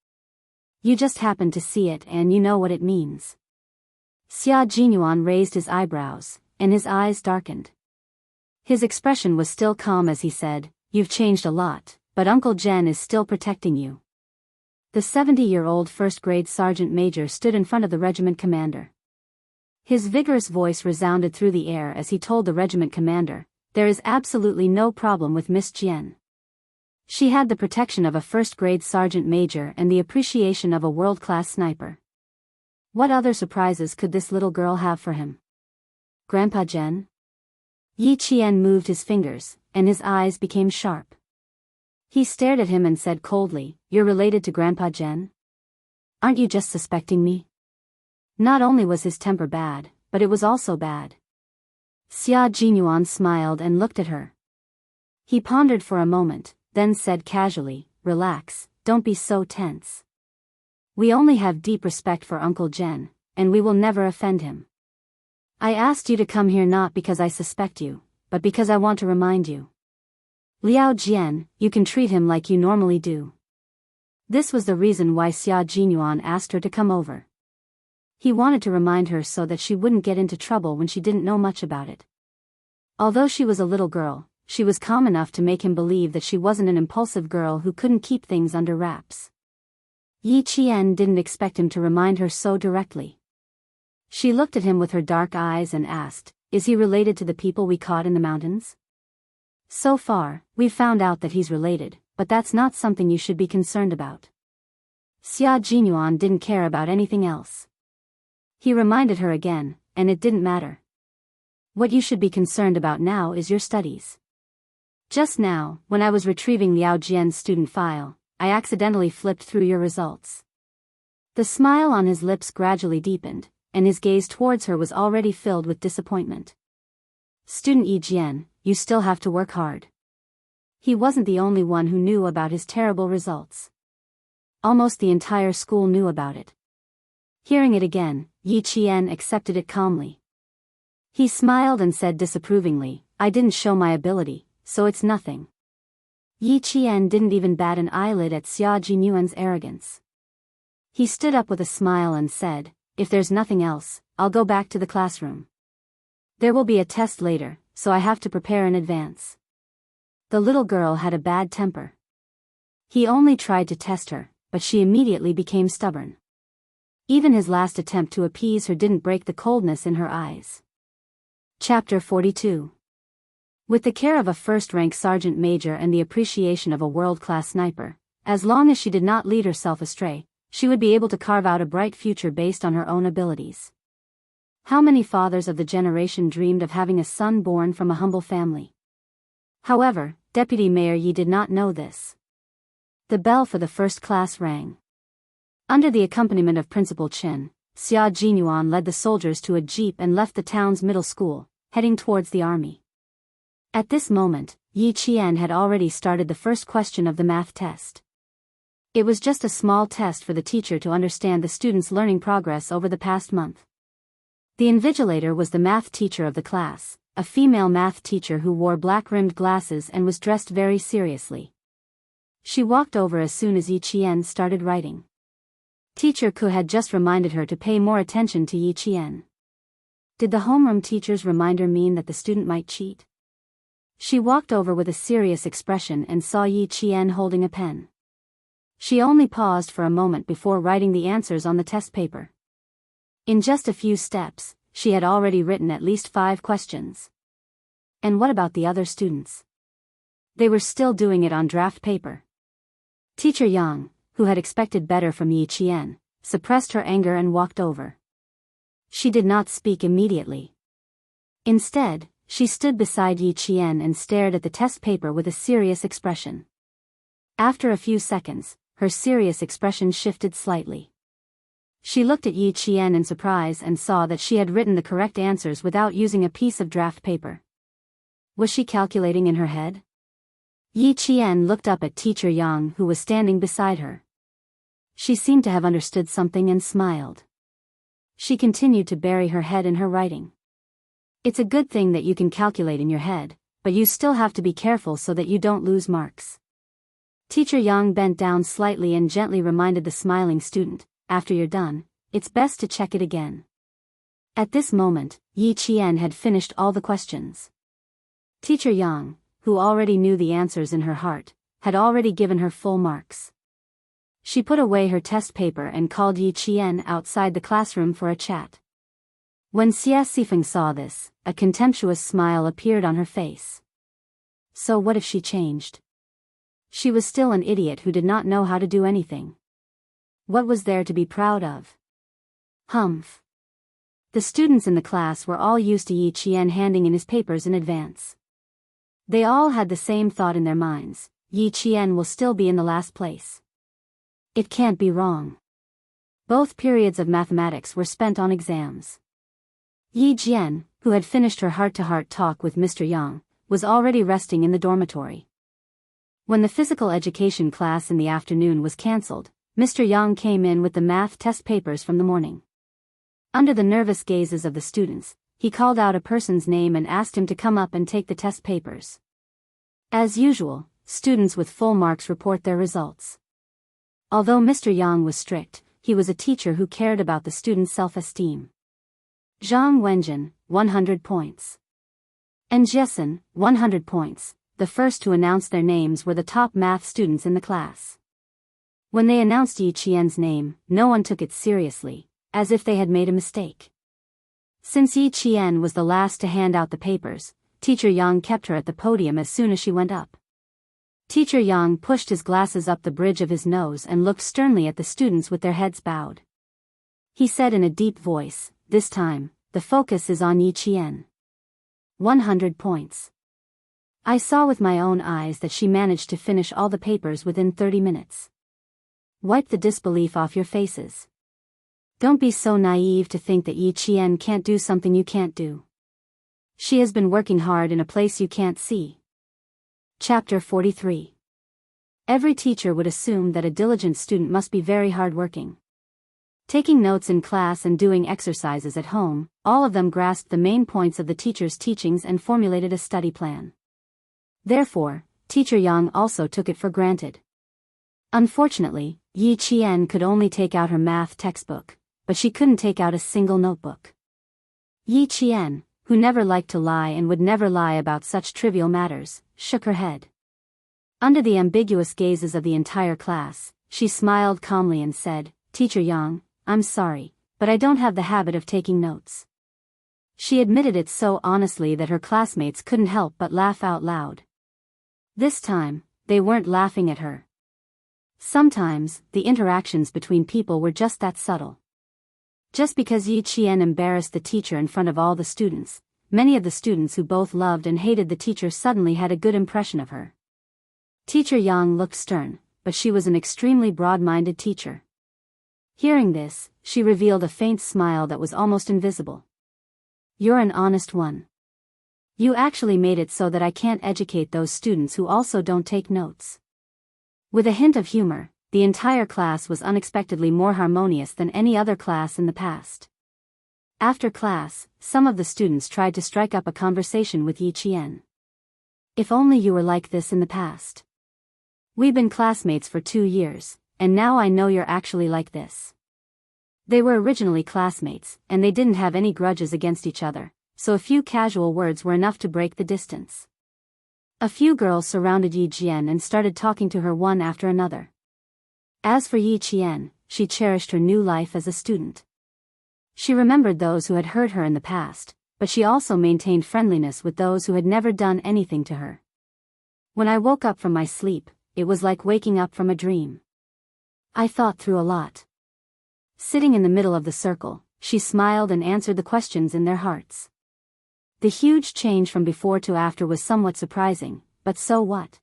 You just happened to see it and you know what it means. Xia Jinyuan raised his eyebrows, and his eyes darkened. His expression was still calm as he said, You've changed a lot, but Uncle Jen is still protecting you. The 70-year-old first-grade sergeant major stood in front of the regiment commander. His vigorous voice resounded through the air as he told the regiment commander, There is absolutely no problem with Miss Jian. She had the protection of a first-grade sergeant major and the appreciation of a world-class sniper. What other surprises could this little girl have for him? Grandpa Jen? Yi Qian moved his fingers, and his eyes became sharp. He stared at him and said coldly, You're related to Grandpa Jen? Aren't you just suspecting me? Not only was his temper bad, but it was also bad. Xia Jinyuan smiled and looked at her. He pondered for a moment, then said casually, Relax, don't be so tense. We only have deep respect for Uncle Jen, and we will never offend him. I asked you to come here not because I suspect you, but because I want to remind you. Liao Jian, you can treat him like you normally do. This was the reason why Xia Jinyuan asked her to come over. He wanted to remind her so that she wouldn't get into trouble when she didn't know much about it. Although she was a little girl, she was calm enough to make him believe that she wasn't an impulsive girl who couldn't keep things under wraps. Yi Qian didn't expect him to remind her so directly. She looked at him with her dark eyes and asked, Is he related to the people we caught in the mountains? So far, we've found out that he's related, but that's not something you should be concerned about. Xia Jinyuan didn't care about anything else. He reminded her again, and it didn't matter. What you should be concerned about now is your studies. Just now, when I was retrieving Liao Jian's student file, I accidentally flipped through your results. The smile on his lips gradually deepened, and his gaze towards her was already filled with disappointment. Student Yi Jian, you still have to work hard. He wasn't the only one who knew about his terrible results. Almost the entire school knew about it. Hearing it again, Yi Qian accepted it calmly. He smiled and said disapprovingly, I didn't show my ability, so it's nothing. Yi Qian didn't even bat an eyelid at Xia Jinyuan's arrogance. He stood up with a smile and said, if there's nothing else, I'll go back to the classroom. There will be a test later, so I have to prepare in advance. The little girl had a bad temper. He only tried to test her, but she immediately became stubborn. Even his last attempt to appease her didn't break the coldness in her eyes. Chapter 42. With the care of a first-rank sergeant major and the appreciation of a world-class sniper, as long as she did not lead herself astray, she would be able to carve out a bright future based on her own abilities. How many fathers of the generation dreamed of having a son born from a humble family? However, Deputy Mayor Yi did not know this. The bell for the first class rang. Under the accompaniment of Principal Chen, Xia Jinyuan led the soldiers to a jeep and left the town's middle school, heading towards the army. At this moment, Yi Qian had already started the first question of the math test. It was just a small test for the teacher to understand the students' learning progress over the past month. The invigilator was the math teacher of the class, a female math teacher who wore black-rimmed glasses and was dressed very seriously. She walked over as soon as Yi Qian started writing. Teacher Ku had just reminded her to pay more attention to Yi Qian. Did the homeroom teacher's reminder mean that the student might cheat? She walked over with a serious expression and saw Yi Qian holding a pen. She only paused for a moment before writing the answers on the test paper. In just a few steps, she had already written at least 5 questions. And what about the other students? They were still doing it on draft paper. Teacher Yang, who had expected better from Yi Qian, suppressed her anger and walked over. She did not speak immediately. Instead, she stood beside Yi Qian and stared at the test paper with a serious expression. After a few seconds, her serious expression shifted slightly. She looked at Yi Qian in surprise and saw that she had written the correct answers without using a piece of draft paper. Was she calculating in her head? Yi Qian looked up at Teacher Yang, who was standing beside her. She seemed to have understood something and smiled. She continued to bury her head in her writing. It's a good thing that you can calculate in your head, but you still have to be careful so that you don't lose marks. Teacher Yang bent down slightly and gently reminded the smiling student, after you're done, it's best to check it again. At this moment, Yi Qian had finished all the questions. Teacher Yang, who already knew the answers in her heart, had already given her full marks. She put away her test paper and called Yi Qian outside the classroom for a chat. When Xia Sifeng saw this, a contemptuous smile appeared on her face. So what if she changed? She was still an idiot who did not know how to do anything. What was there to be proud of? Humph. The students in the class were all used to Yi Qian handing in his papers in advance. They all had the same thought in their minds, Yi Qian will still be in the last place. It can't be wrong. Both periods of mathematics were spent on exams. Yi Jian, who had finished her heart-to-heart talk with Mr. Yang, was already resting in the dormitory. When the physical education class in the afternoon was cancelled, Mr. Yang came in with the math test papers from the morning. Under the nervous gazes of the students, he called out a person's name and asked him to come up and take the test papers. As usual, students with full marks report their results. Although Mr. Yang was strict, he was a teacher who cared about the students' self-esteem. Zhang Wenjin, 100 points. And Jessen, 100 points. The first to announce their names were the top math students in the class. When they announced Yi Qian's name, no one took it seriously, as if they had made a mistake. Since Yi Qian was the last to hand out the papers, Teacher Yang kept her at the podium as soon as she went up. Teacher Yang pushed his glasses up the bridge of his nose and looked sternly at the students with their heads bowed. He said in a deep voice, this time, the focus is on Yi Qian. 100 points. I saw with my own eyes that she managed to finish all the papers within 30 minutes. Wipe the disbelief off your faces. Don't be so naive to think that Yi Qian can't do something you can't do. She has been working hard in a place you can't see. Chapter 43. Every teacher would assume that a diligent student must be very hardworking. Taking notes in class and doing exercises at home, all of them grasped the main points of the teacher's teachings and formulated a study plan. Therefore, Teacher Yang also took it for granted. Unfortunately, Yi Qian could only take out her math textbook, but she couldn't take out a single notebook. Yi Qian, who never liked to lie and would never lie about such trivial matters, shook her head. Under the ambiguous gazes of the entire class, she smiled calmly and said, "Teacher Yang, I'm sorry, but I don't have the habit of taking notes." She admitted it so honestly that her classmates couldn't help but laugh out loud. This time, they weren't laughing at her. Sometimes, the interactions between people were just that subtle. Just because Yi Qian embarrassed the teacher in front of all the students, many of the students who both loved and hated the teacher suddenly had a good impression of her. Teacher Yang looked stern, but she was an extremely broad-minded teacher. Hearing this, she revealed a faint smile that was almost invisible. "You're an honest one. You actually made it so that I can't educate those students who also don't take notes." With a hint of humor, the entire class was unexpectedly more harmonious than any other class in the past. After class, some of the students tried to strike up a conversation with Yi Qian. "If only you were like this in the past. We've been classmates for 2 years, and now I know you're actually like this." They were originally classmates, and they didn't have any grudges against each other, so a few casual words were enough to break the distance. A few girls surrounded Yi Qian and started talking to her one after another. As for Yi Qian, she cherished her new life as a student. She remembered those who had hurt her in the past, but she also maintained friendliness with those who had never done anything to her. "When I woke up from my sleep, it was like waking up from a dream. I thought through a lot." Sitting in the middle of the circle, she smiled and answered the questions in their hearts. The huge change from before to after was somewhat surprising, but so what?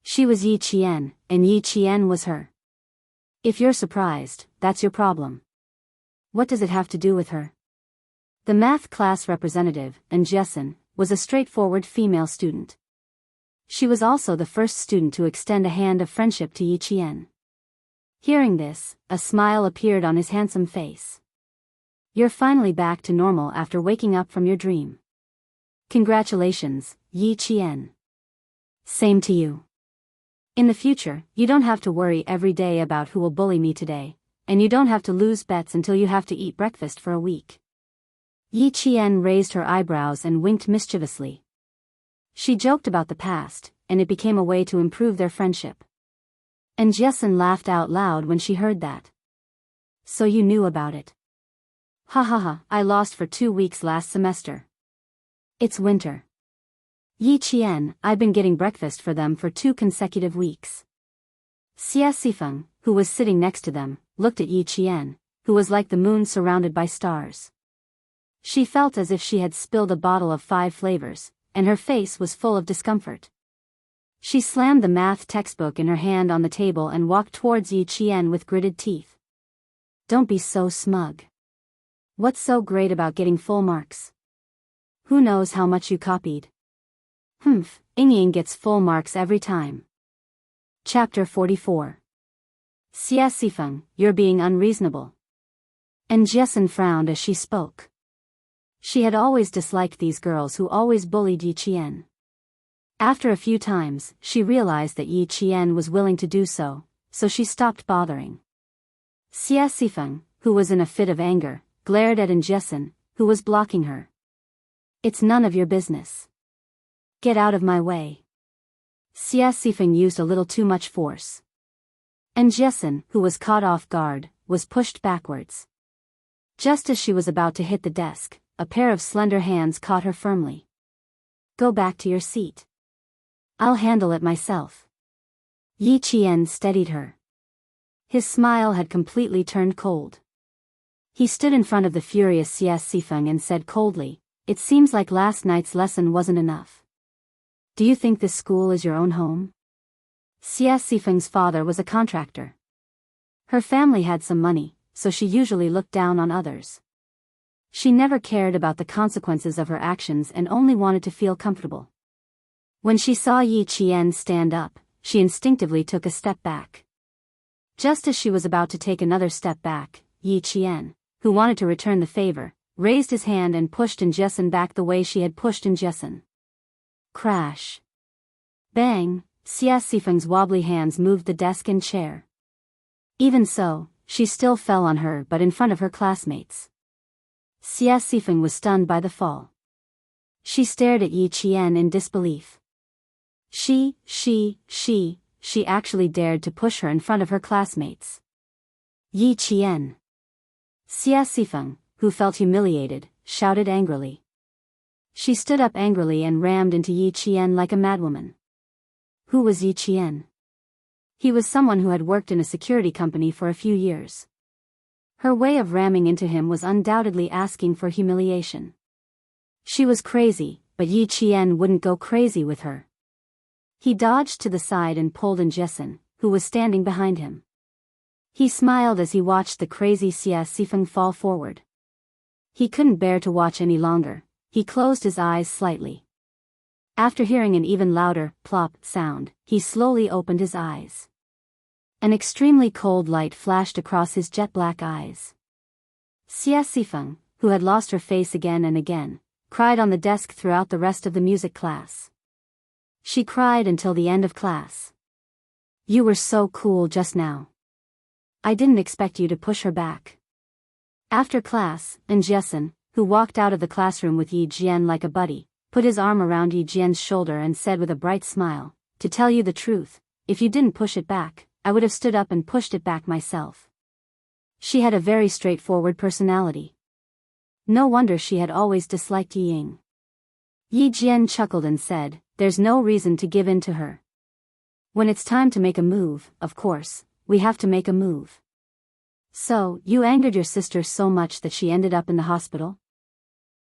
She was Yi Qian, and Yi Qian was her. If you're surprised, that's your problem. What does it have to do with her? The math class representative, Jessen, was a straightforward female student. She was also the first student to extend a hand of friendship to Yi Qian. Hearing this, a smile appeared on his handsome face. "You're finally back to normal after waking up from your dream. Congratulations, Yi Qian. Same to you. In the future, you don't have to worry every day about who will bully me today, and you don't have to lose bets until you have to eat breakfast for a week." Yi Qian raised her eyebrows and winked mischievously. She joked about the past, and it became a way to improve their friendship. And Jessen laughed out loud when she heard that. "So you knew about it." "Ha ha ha, I lost for 2 weeks last semester. It's winter." "Yi Qian, I've been getting breakfast for them for 2 consecutive weeks." Xie Sifeng, who was sitting next to them, looked at Yi Qian, who was like the moon surrounded by stars. She felt as if she had spilled a bottle of 5 flavors, and her face was full of discomfort. She slammed the math textbook in her hand on the table and walked towards Yi Qian with gritted teeth. "Don't be so smug. What's so great about getting full marks? Who knows how much you copied?" Ying gets full marks every time." Chapter 44. Xie Sifeng, you're being unreasonable. And Jessen frowned as she spoke. She had always disliked these girls who always bullied Yi Qian. After a few times, she realized that Yi Qian was willing to do so, so she stopped bothering. Xie Sifeng, who was in a fit of anger, glared at Jessen, who was blocking her. "It's none of your business. Get out of my way." Xie Sifeng used a little too much force. And Jessen, who was caught off guard, was pushed backwards. Just as she was about to hit the desk, a pair of slender hands caught her firmly. "Go back to your seat. I'll handle it myself." Yi Qian steadied her. His smile had completely turned cold. He stood in front of the furious Xie Sifeng and said coldly, it seems like last night's lesson wasn't enough. Do you think this school is your own home? Xia Sifeng's father was a contractor. Her family had some money, so she usually looked down on others. She never cared about the consequences of her actions and only wanted to feel comfortable. When she saw Yi Qian stand up, she instinctively took a step back. Just as she was about to take another step back, Yi Qian, who wanted to return the favor, raised his hand and pushed In Jessen back the way she had pushed In Jessen. Crash. Bang, Xia Sifeng's wobbly hands moved the desk and chair. Even so, she still fell on her but in front of her classmates. Xia Sifeng was stunned by the fall. She stared at Yi Qian in disbelief. She actually dared to push her in front of her classmates. Yi Qian. Xia Sifeng, who felt humiliated, shouted angrily. She stood up angrily and rammed into Yi Qian like a madwoman. Who was Yi Qian? He was someone who had worked in a security company for a few years. Her way of ramming into him was undoubtedly asking for humiliation. She was crazy, but Yi Qian wouldn't go crazy with her. He dodged to the side and pulled In Jessen, who was standing behind him. He smiled as he watched the crazy Xia Sifeng fall forward. He couldn't bear to watch any longer. He closed his eyes slightly. After hearing an even louder plop sound, he slowly opened his eyes. An extremely cold light flashed across his jet-black eyes. Xia Sifeng, who had lost her face again and again, cried on the desk throughout the rest of the music class. She cried until the end of class. You were so cool just now. I didn't expect you to push her back. After class, In Jessen, who walked out of the classroom with Yi Jian like a buddy, put his arm around Yi Jian's shoulder and said with a bright smile, "To tell you the truth, if you didn't push it back, I would have stood up and pushed it back myself." She had a very straightforward personality. No wonder she had always disliked Yi Ying. Yi Jian chuckled and said, "There's no reason to give in to her. When it's time to make a move, of course, we have to make a move." So, you angered your sister so much that she ended up in the hospital?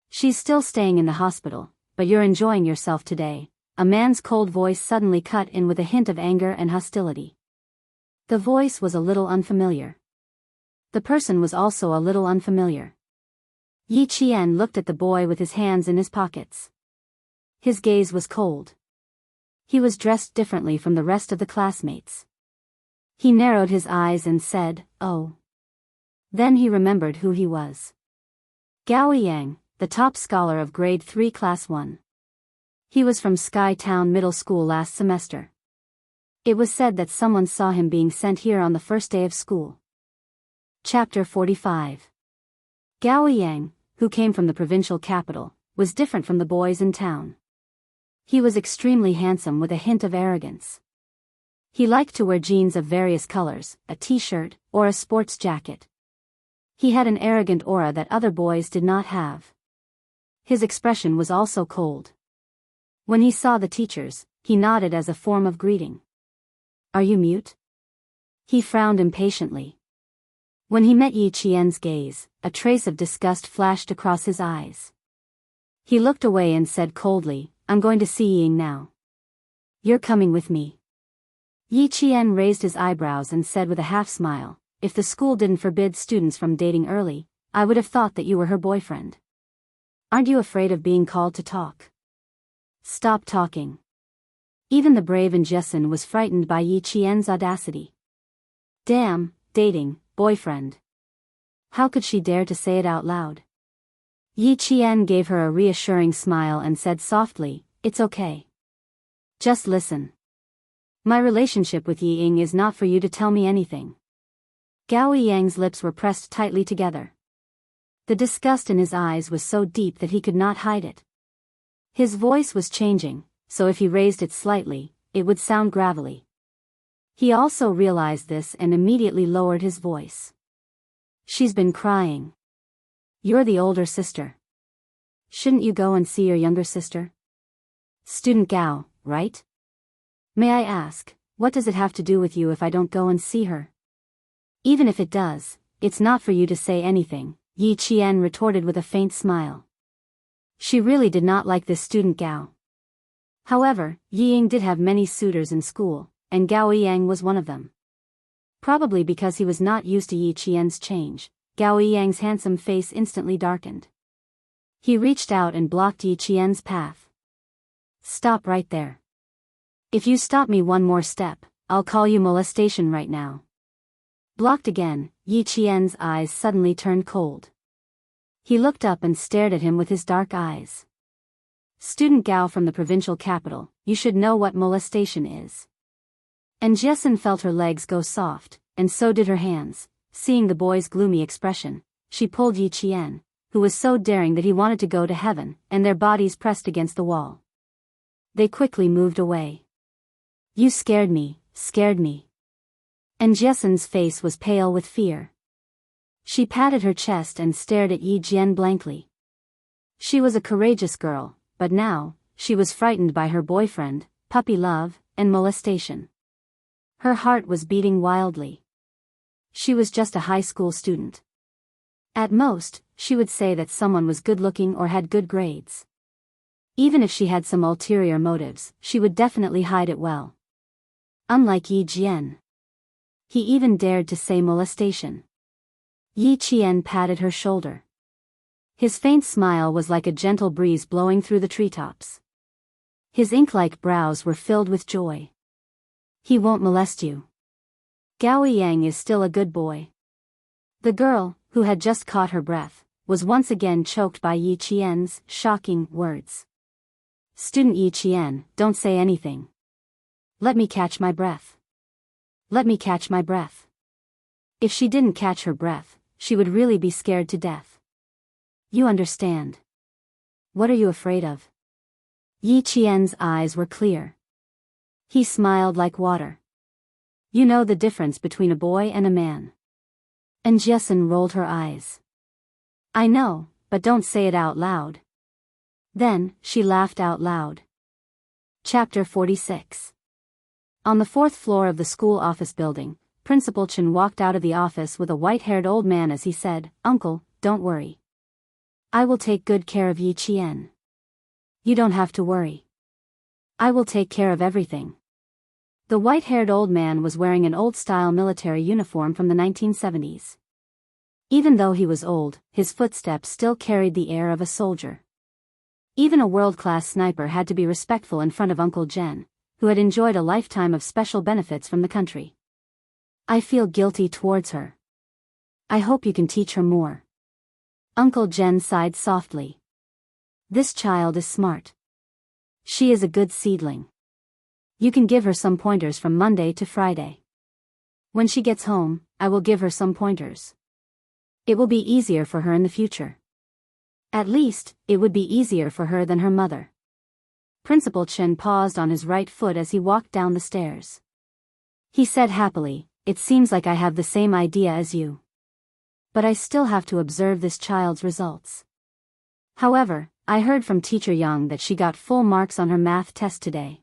She's still staying in the hospital, but you're enjoying yourself today. A man's cold voice suddenly cut in with a hint of anger and hostility. The voice was a little unfamiliar. The person was also a little unfamiliar. Yi Qian looked at the boy with his hands in his pockets. His gaze was cold. He was dressed differently from the rest of the classmates. He narrowed his eyes and said, "Oh." Then he remembered who he was. Gao Yang, the top scholar of grade 3 class 1. He was from Sky Town Middle School last semester. It was said that someone saw him being sent here on the first day of school. Chapter 45. Gao Yang, who came from the provincial capital, was different from the boys in town. He was extremely handsome with a hint of arrogance. He liked to wear jeans of various colors, a t-shirt, or a sports jacket. He had an arrogant aura that other boys did not have. His expression was also cold. When he saw the teachers, he nodded as a form of greeting. "Are you mute?" He frowned impatiently. When he met Yi Qian's gaze, a trace of disgust flashed across his eyes. He looked away and said coldly, "I'm going to see Ying now." "You're coming with me." Yi Qian raised his eyebrows and said with a half-smile, "If the school didn't forbid students from dating early, I would have thought that you were her boyfriend. Aren't you afraid of being called to talk?" "Stop talking." Even the brave In Jessen was frightened by Yi Qian's audacity. Damn, dating, boyfriend. How could she dare to say it out loud? Yi Qian gave her a reassuring smile and said softly, "It's okay. Just listen. My relationship with Yi Ying is not for you to tell me anything." Gao Yang's lips were pressed tightly together. The disgust in his eyes was so deep that he could not hide it. His voice was changing, so if he raised it slightly, it would sound gravelly. He also realized this and immediately lowered his voice. "She's been crying. You're the older sister. Shouldn't you go and see your younger sister? Student Gao, right? May I ask, what does it have to do with you if I don't go and see her?" "Even if it does, it's not for you to say anything," Yi Qian retorted with a faint smile. She really did not like this student Gao. However, Yi Ying did have many suitors in school, and Gao Yang was one of them. Probably because he was not used to Yi Qian's change, Gao Yang's handsome face instantly darkened. He reached out and blocked Yi Qian's path. Stop right there. If you stop me one more step, I'll call you molestation right now. Blocked again, Yi Qian's eyes suddenly turned cold. He looked up and stared at him with his dark eyes. Student Gao from the provincial capital, you should know what molestation is. And Jessen felt her legs go soft, and so did her hands. Seeing the boy's gloomy expression, she pulled Yi Qian, who was so daring that he wanted to go to heaven, and their bodies pressed against the wall. They quickly moved away. You scared me, scared me. And Jessen's face was pale with fear. She patted her chest and stared at Yi Jian blankly. She was a courageous girl, but now, she was frightened by her boyfriend, puppy love, and molestation. Her heart was beating wildly. She was just a high school student. At most, she would say that someone was good-looking or had good grades. Even if she had some ulterior motives, she would definitely hide it well. Unlike Yi Jian. He even dared to say molestation. Yi Qian patted her shoulder. His faint smile was like a gentle breeze blowing through the treetops. His ink-like brows were filled with joy. He won't molest you. Gao Yang is still a good boy. The girl, who had just caught her breath, was once again choked by Yi Qian's shocking words. Student Yi Qian, don't say anything. Let me catch my breath. Let me catch my breath. If she didn't catch her breath, she would really be scared to death. You understand. What are you afraid of? Yi Qian's eyes were clear. He smiled like water. You know the difference between a boy and a man. And Jessen rolled her eyes. I know, but don't say it out loud. Then, she laughed out loud. Chapter 46. On the fourth floor of the school office building, Principal Chen walked out of the office with a white-haired old man as he said, Uncle, don't worry. I will take good care of Yi Qian. You don't have to worry. I will take care of everything. The white-haired old man was wearing an old-style military uniform from the 1970s. Even though he was old, his footsteps still carried the air of a soldier. Even a world-class sniper had to be respectful in front of Uncle Jen, who had enjoyed a lifetime of special benefits from the country. I feel guilty towards her. I hope you can teach her more. Uncle Jen sighed softly. This child is smart. She is a good seedling. You can give her some pointers from Monday to Friday. When she gets home, I will give her some pointers. It will be easier for her in the future. At least, it would be easier for her than her mother. Principal Chen paused on his right foot as he walked down the stairs. He said happily, it seems like I have the same idea as you. But I still have to observe this child's results. However, I heard from Teacher Young that she got full marks on her math test today.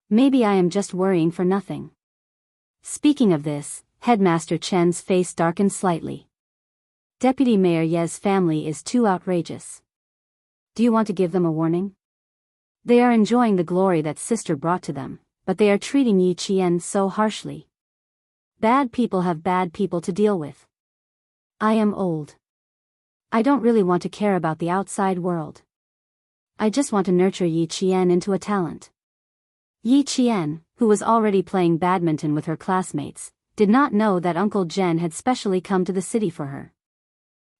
Maybe I am just worrying for nothing. Speaking of this, Headmaster Chen's face darkened slightly. Deputy Mayor Ye's family is too outrageous. Do you want to give them a warning? They are enjoying the glory that sister brought to them, but they are treating Yi Qian so harshly. Bad people have bad people to deal with. I am old. I don't really want to care about the outside world. I just want to nurture Yi Qian into a talent. Yi Qian, who was already playing badminton with her classmates, did not know that Uncle Jen had specially come to the city for her.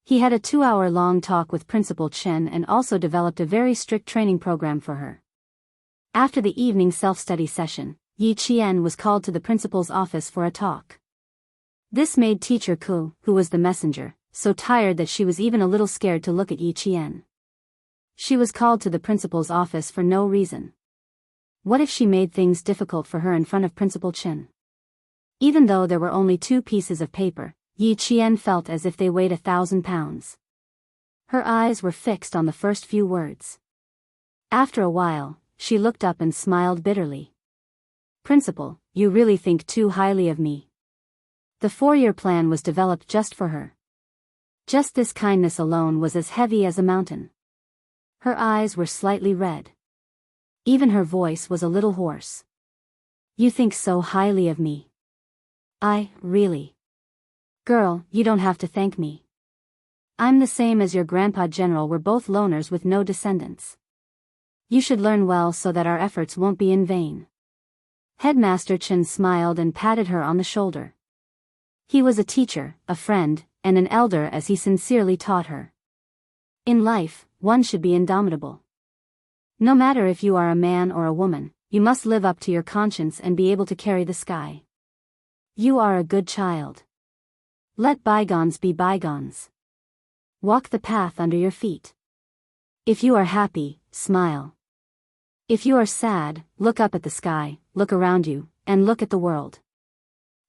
He had a 2-hour-long talk with Principal Chen and also developed a very strict training program for her. After the evening self-study session, Yi Qian was called to the principal's office for a talk. This made Teacher Ku, who was the messenger, so tired that she was even a little scared to look at Yi Qian. She was called to the principal's office for no reason. What if she made things difficult for her in front of Principal Chen? Even though there were only 2 pieces of paper, Yi Qian felt as if they weighed 1,000 pounds. Her eyes were fixed on the first few words. After a while, she looked up and smiled bitterly. Principal, you really think too highly of me. The 4-year plan was developed just for her. Just this kindness alone was as heavy as a mountain. Her eyes were slightly red. Even her voice was a little hoarse. You think so highly of me. Really. Girl, you don't have to thank me. I'm the same as your grandpa general, we're both loners with no descendants. You should learn well so that our efforts won't be in vain. Headmaster Chen smiled and patted her on the shoulder. He was a teacher, a friend, and an elder as he sincerely taught her. In life, one should be indomitable. No matter if you are a man or a woman, you must live up to your conscience and be able to carry the sky. You are a good child. Let bygones be bygones. Walk the path under your feet. If you are happy, smile. If you are sad, look up at the sky, look around you, and look at the world.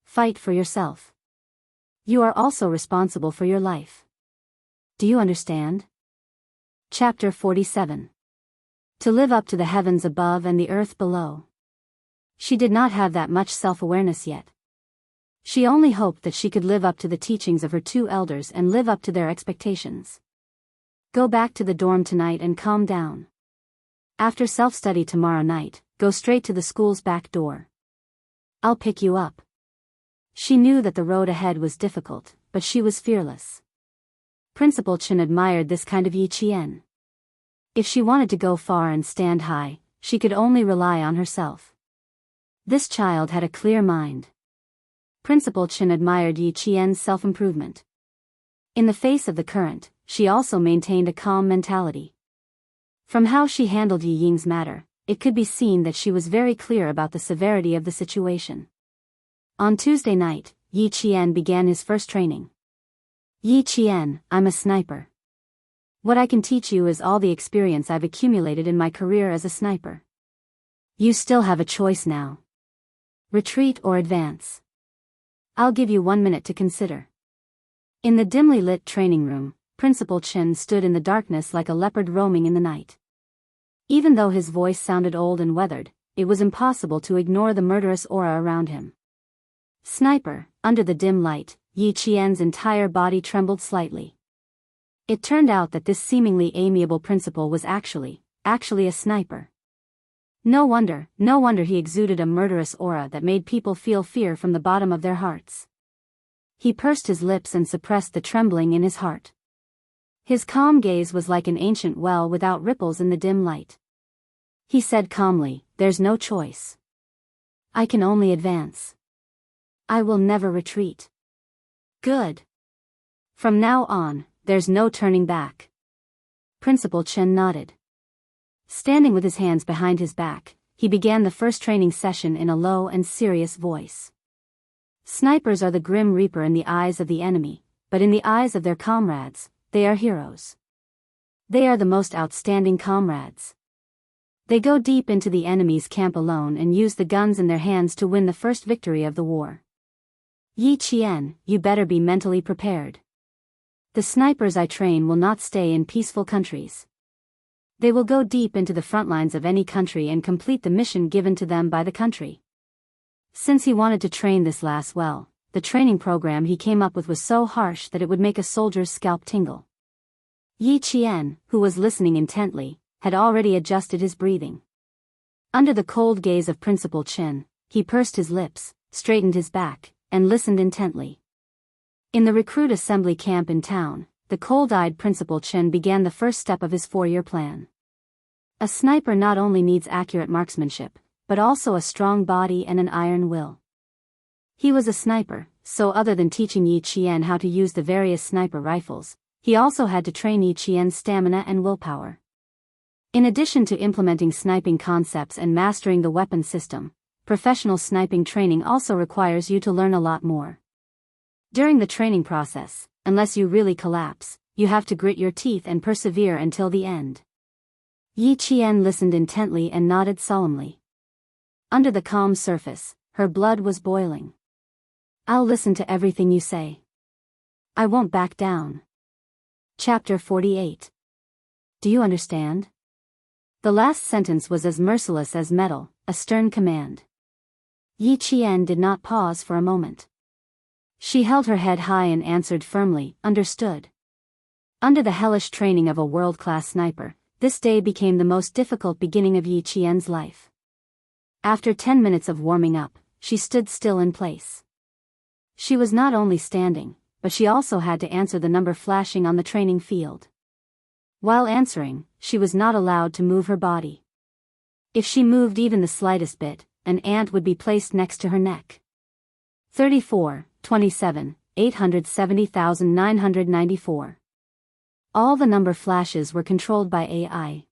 Fight for yourself. You are also responsible for your life. Do you understand? Chapter 47. To live up to the heavens above and the earth below. She did not have that much self-awareness yet. She only hoped that she could live up to the teachings of her two elders and live up to their expectations. Go back to the dorm tonight and calm down. After self-study tomorrow night, go straight to the school's back door. I'll pick you up. She knew that the road ahead was difficult, but she was fearless. Principal Chen admired this kind of Yi Qian. If she wanted to go far and stand high, she could only rely on herself. This child had a clear mind. Principal Chen admired Yi Qian's self-improvement. In the face of the current, she also maintained a calm mentality. From how she handled Yi Ying's matter, it could be seen that she was very clear about the severity of the situation. On Tuesday night, Yi Qian began his first training. Yi Qian, I'm a sniper. What I can teach you is all the experience I've accumulated in my career as a sniper. You still have a choice now. Retreat or advance. I'll give you 1 minute to consider. In the dimly lit training room, Principal Chen stood in the darkness like a leopard roaming in the night. Even though his voice sounded old and weathered, it was impossible to ignore the murderous aura around him. Sniper, under the dim light, Yi Qian's entire body trembled slightly. It turned out that this seemingly amiable principal was actually a sniper. No wonder he exuded a murderous aura that made people feel fear from the bottom of their hearts. He pursed his lips and suppressed the trembling in his heart. His calm gaze was like an ancient well without ripples in the dim light. He said calmly, there's no choice. I can only advance. I will never retreat. Good. From now on, there's no turning back. Principal Chen nodded. Standing with his hands behind his back, he began the first training session in a low and serious voice. Snipers are the grim reaper in the eyes of the enemy, but in the eyes of their comrades, they are heroes. They are the most outstanding comrades. They go deep into the enemy's camp alone and use the guns in their hands to win the first victory of the war. Yi Qian, you better be mentally prepared. The snipers I train will not stay in peaceful countries. They will go deep into the front lines of any country and complete the mission given to them by the country. Since he wanted to train this lass well, the training program he came up with was so harsh that it would make a soldier's scalp tingle. Yi Qian, who was listening intently, had already adjusted his breathing. Under the cold gaze of Principal Chen, he pursed his lips, straightened his back, and listened intently. In the recruit assembly camp in town, the cold-eyed Principal Chen began the first step of his 4-year plan. A sniper not only needs accurate marksmanship, but also a strong body and an iron will. He was a sniper, so other than teaching Yi Qian how to use the various sniper rifles, he also had to train Yi Qian's stamina and willpower. In addition to implementing sniping concepts and mastering the weapon system, professional sniping training also requires you to learn a lot more. During the training process, unless you really collapse, you have to grit your teeth and persevere until the end. Yi Qian listened intently and nodded solemnly. Under the calm surface, her blood was boiling. I'll listen to everything you say. I won't back down. Chapter 48. Do you understand? The last sentence was as merciless as metal, a stern command. Yi Qian did not pause for a moment. She held her head high and answered firmly, understood. Under the hellish training of a world-class sniper, This day became the most difficult beginning of Yi Qian's life. After 10 minutes of warming up, she stood still in place. She was not only standing, but she also had to answer the number flashing on the training field. While answering, she was not allowed to move her body. If she moved even the slightest bit, an ant would be placed next to her neck. 34, 27, 870,994. All the number flashes were controlled by AI.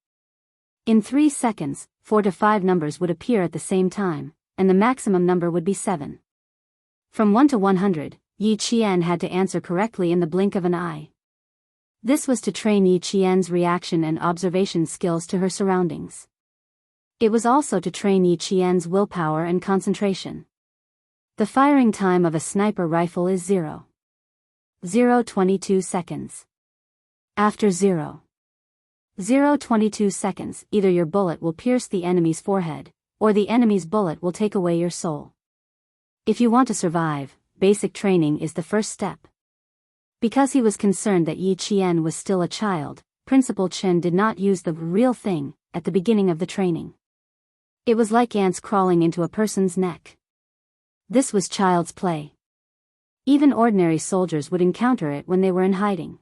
In 3 seconds, 4 to 5 numbers would appear at the same time, and the maximum number would be 7. From 1 to 100, Yi Qian had to answer correctly in the blink of an eye. This was to train Yi Qian's reaction and observation skills to her surroundings. It was also to train Yi Qian's willpower and concentration. The firing time of a sniper rifle is 0.22 seconds. After 0.22 seconds, either your bullet will pierce the enemy's forehead, or the enemy's bullet will take away your soul. If you want to survive, basic training is the first step. Because he was concerned that Yi Qian was still a child, Principal Chen did not use the real thing at the beginning of the training. It was like ants crawling into a person's neck. This was child's play. Even ordinary soldiers would encounter it when they were in hiding.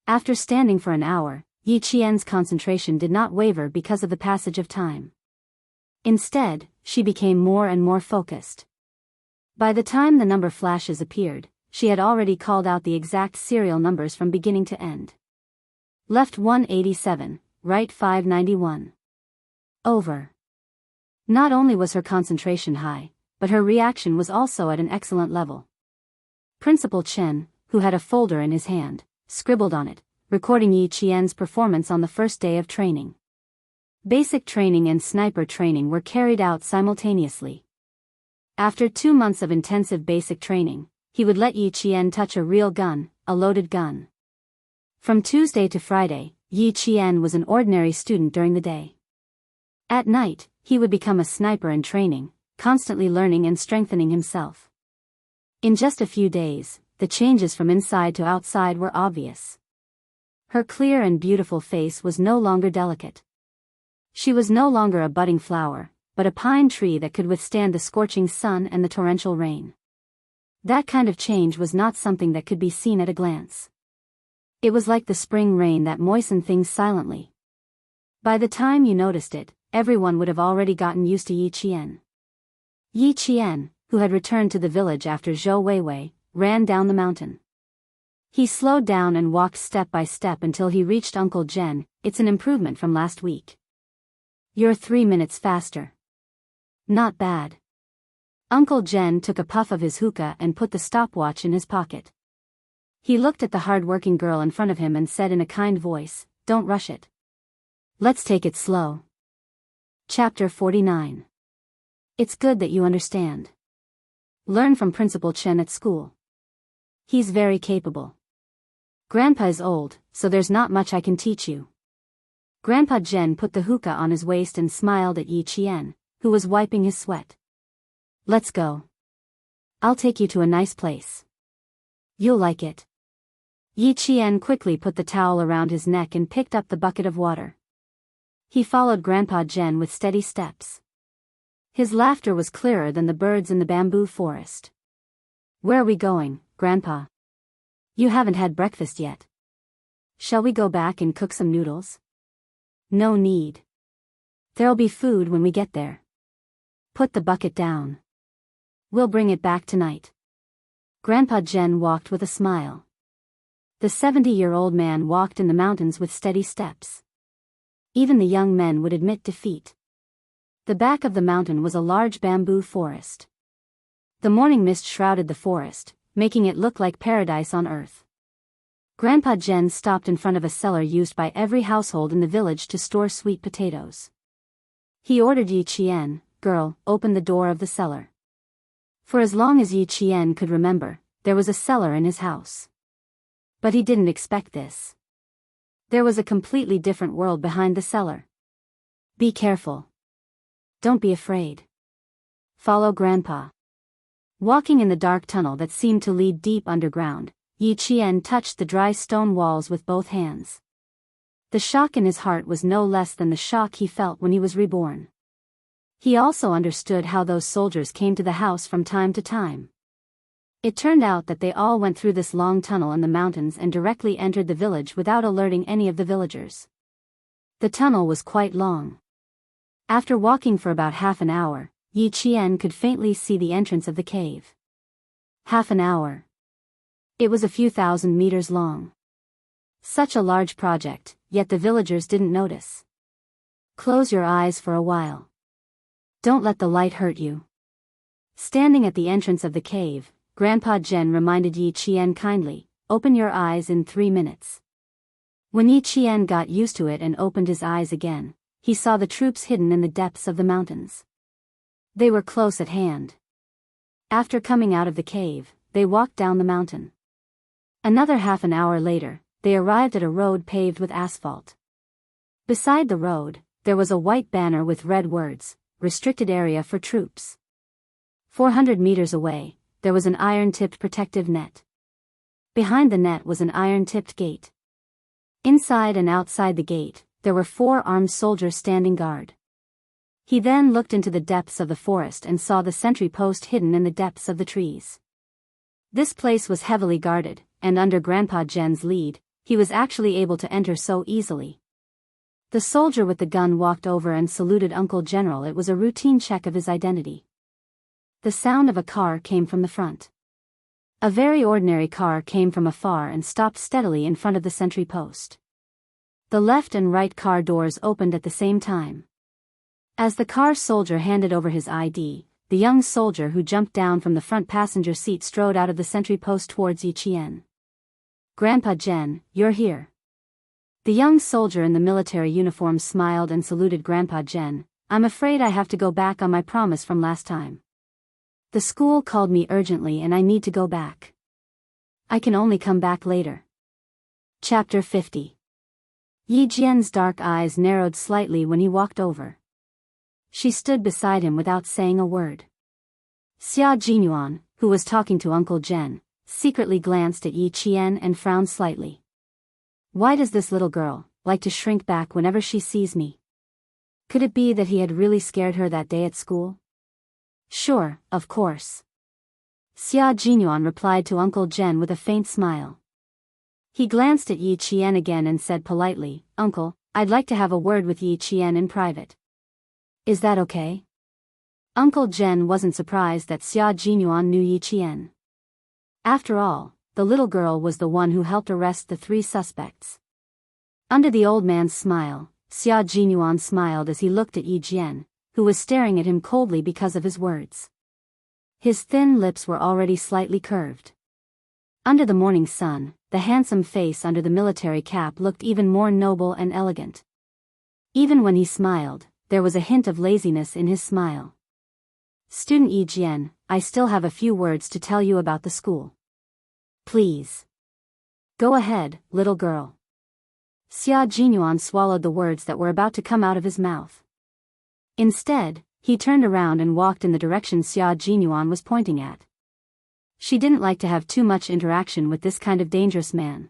After standing for an hour, Yi Qian's concentration did not waver because of the passage of time. Instead, she became more and more focused. By the time the number flashes appeared, she had already called out the exact serial numbers from beginning to end. Left 187, right 591. Over. Not only was her concentration high, but her reaction was also at an excellent level. Principal Chen, who had a folder in his hand, scribbled on it, recording Yi Qian's performance on the first day of training. Basic training and sniper training were carried out simultaneously. After 2 months of intensive basic training, he would let Yi Qian touch a real gun, a loaded gun. From Tuesday to Friday, Yi Qian was an ordinary student during the day. At night, he would become a sniper in training, constantly learning and strengthening himself. In just a few days, the changes from inside to outside were obvious. Her clear and beautiful face was no longer delicate. She was no longer a budding flower, but a pine tree that could withstand the scorching sun and the torrential rain. That kind of change was not something that could be seen at a glance. It was like the spring rain that moistened things silently. By the time you noticed it, everyone would have already gotten used to Yi Qian. Yi Qian, who had returned to the village after Zhou Weiwei, ran down the mountain. He slowed down and walked step by step until he reached Uncle Zhen. It's an improvement from last week. You're 3 minutes faster. Not bad. Uncle Zhen took a puff of his hookah and put the stopwatch in his pocket. He looked at the hard-working girl in front of him and said in a kind voice, "Don't rush it. Let's take it slow." Chapter 49. It's good that you understand. Learn from Principal Chen at school. He's very capable. Grandpa is old, so there's not much I can teach you. Grandpa Zhen put the hookah on his waist and smiled at Yi Qian, who was wiping his sweat. Let's go. I'll take you to a nice place. You'll like it. Yi Qian quickly put the towel around his neck and picked up the bucket of water. He followed Grandpa Zhen with steady steps. His laughter was clearer than the birds in the bamboo forest. Where are we going, Grandpa? You haven't had breakfast yet. Shall we go back and cook some noodles? No need. There'll be food when we get there. Put the bucket down. We'll bring it back tonight. Grandpa Zhen walked with a smile. The 70-year-old man walked in the mountains with steady steps. Even the young men would admit defeat. The back of the mountain was a large bamboo forest. The morning mist shrouded the forest, making it look like paradise on earth. Grandpa Zhen stopped in front of a cellar used by every household in the village to store sweet potatoes. He ordered Yi Qian, "Girl, open the door of the cellar." For as long as Yi Qian could remember, there was a cellar in his house. But he didn't expect this. There was a completely different world behind the cellar. Be careful. Don't be afraid. Follow Grandpa. Walking in the dark tunnel that seemed to lead deep underground, Yi Qian touched the dry stone walls with both hands. The shock in his heart was no less than the shock he felt when he was reborn. He also understood how those soldiers came to the house from time to time. It turned out that they all went through this long tunnel in the mountains and directly entered the village without alerting any of the villagers. The tunnel was quite long. After walking for about half an hour, Yi Qian could faintly see the entrance of the cave. Half an hour. It was a few thousand meters long. Such a large project, yet the villagers didn't notice. Close your eyes for a while. Don't let the light hurt you. Standing at the entrance of the cave, Grandpa Zhen reminded Yi Qian kindly, open your eyes in 3 minutes. When Yi Qian got used to it and opened his eyes again, he saw the troops hidden in the depths of the mountains. They were close at hand. After coming out of the cave, they walked down the mountain. Another half an hour later, they arrived at a road paved with asphalt. Beside the road, there was a white banner with red words, restricted area for troops. 400 meters away, there was an iron-tipped protective net. Behind the net was an iron-tipped gate. Inside and outside the gate, there were 4 armed soldiers standing guard. He then looked into the depths of the forest and saw the sentry post hidden in the depths of the trees. This place was heavily guarded, and under Grandpa Zhen's lead, he was actually able to enter so easily. The soldier with the gun walked over and saluted Uncle General. It was a routine check of his identity. The sound of a car came from the front. A very ordinary car came from afar and stopped steadily in front of the sentry post. The left and right car doors opened at the same time. As the car soldier handed over his ID, the young soldier who jumped down from the front passenger seat strode out of the sentry post towards Yi Qian. Grandpa Zhen, you're here. The young soldier in the military uniform smiled and saluted Grandpa Zhen. I'm afraid I have to go back on my promise from last time. The school called me urgently and I need to go back. I can only come back later. Chapter 50. Yi Qian's dark eyes narrowed slightly when he walked over. She stood beside him without saying a word. Xia Jinyuan, who was talking to Uncle Zhen, secretly glanced at Yi Qian and frowned slightly. Why does this little girl like to shrink back whenever she sees me? Could it be that he had really scared her that day at school? Sure, of course. Xia Jinyuan replied to Uncle Zhen with a faint smile. He glanced at Yi Qian again and said politely, Uncle, I'd like to have a word with Yi Qian in private. Is that okay? Uncle Zhen wasn't surprised that Xia Jinyuan knew Yi Qian. After all, the little girl was the one who helped arrest the 3 suspects. Under the old man's smile, Xia Jinyuan smiled as he looked at Yi Qian, who was staring at him coldly because of his words. His thin lips were already slightly curved. Under the morning sun, the handsome face under the military cap looked even more noble and elegant. Even when he smiled, there was a hint of laziness in his smile. Student Yi Qian, I still have a few words to tell you about the school. Please. Go ahead, little girl. Xia Jinyuan swallowed the words that were about to come out of his mouth. Instead, he turned around and walked in the direction Xia Jinyuan was pointing at. She didn't like to have too much interaction with this kind of dangerous man.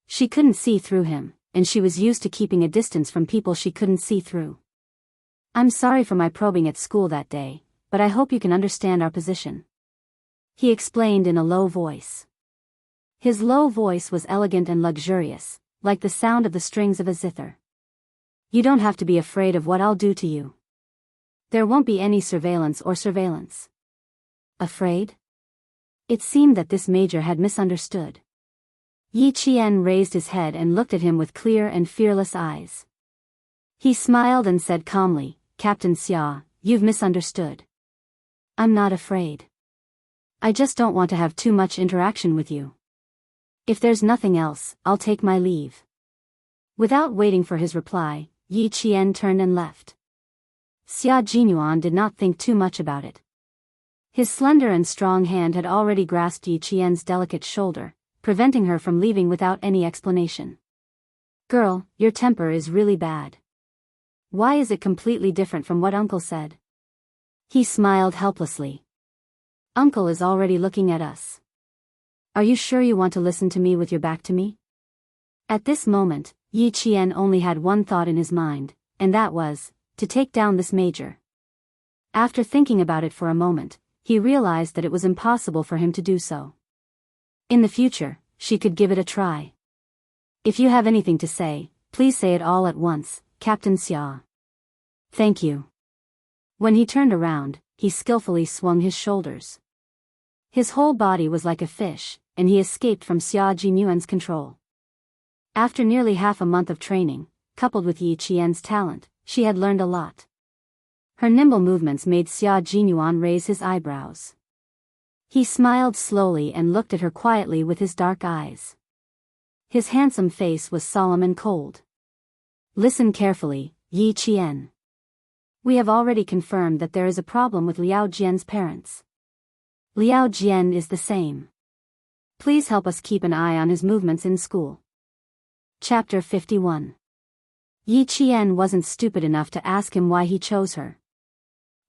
She couldn't see through him, and she was used to keeping a distance from people she couldn't see through. I'm sorry for my probing at school that day, but I hope you can understand our position. He explained in a low voice. His low voice was elegant and luxurious, like the sound of the strings of a zither. You don't have to be afraid of what I'll do to you. There won't be any surveillance or surveillance. Afraid? It seemed that this major had misunderstood. Yi Qian raised his head and looked at him with clear and fearless eyes. He smiled and said calmly, Captain Xia, you've misunderstood. I'm not afraid. I just don't want to have too much interaction with you. If there's nothing else, I'll take my leave. Without waiting for his reply, Yi Qian turned and left. Xia Jinyuan did not think too much about it. His slender and strong hand had already grasped Yi Qian's delicate shoulder, preventing her from leaving without any explanation. Girl, your temper is really bad. Why is it completely different from what Uncle said? He smiled helplessly. Uncle is already looking at us. Are you sure you want to listen to me with your back to me? At this moment, Yi Qian only had one thought in his mind, and that was, to take down this major. After thinking about it for a moment, he realized that it was impossible for him to do so. In the future, she could give it a try. If you have anything to say, please say it all at once, Captain Xia. Thank you. When he turned around, he skillfully swung his shoulders. His whole body was like a fish, and he escaped from Xia Jinyuan's control. After nearly half a month of training, coupled with Yi Qian's talent, she had learned a lot. Her nimble movements made Xia Jinyuan raise his eyebrows. He smiled slowly and looked at her quietly with his dark eyes. His handsome face was solemn and cold. Listen carefully, Yi Qian. We have already confirmed that there is a problem with Liao Jian's parents. Liao Jian is the same. Please help us keep an eye on his movements in school. Chapter 51. Yi Qian wasn't stupid enough to ask him why he chose her.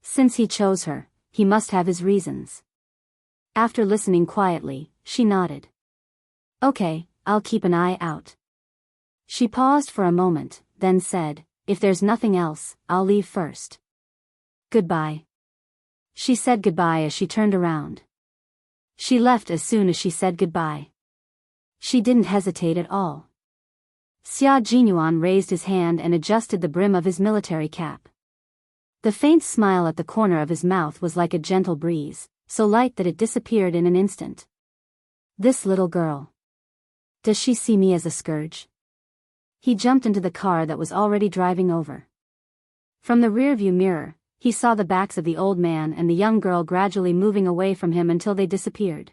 Since he chose her, he must have his reasons. After listening quietly, she nodded. Okay, I'll keep an eye out. She paused for a moment, then said, if there's nothing else, I'll leave first. Goodbye. She said goodbye as she turned around. She left as soon as she said goodbye. She didn't hesitate at all. Xia Jinyuan raised his hand and adjusted the brim of his military cap. The faint smile at the corner of his mouth was like a gentle breeze, so light that it disappeared in an instant. This little girl. Does she see me as a scourge? He jumped into the car that was already driving over. From the rearview mirror, he saw the backs of the old man and the young girl gradually moving away from him until they disappeared.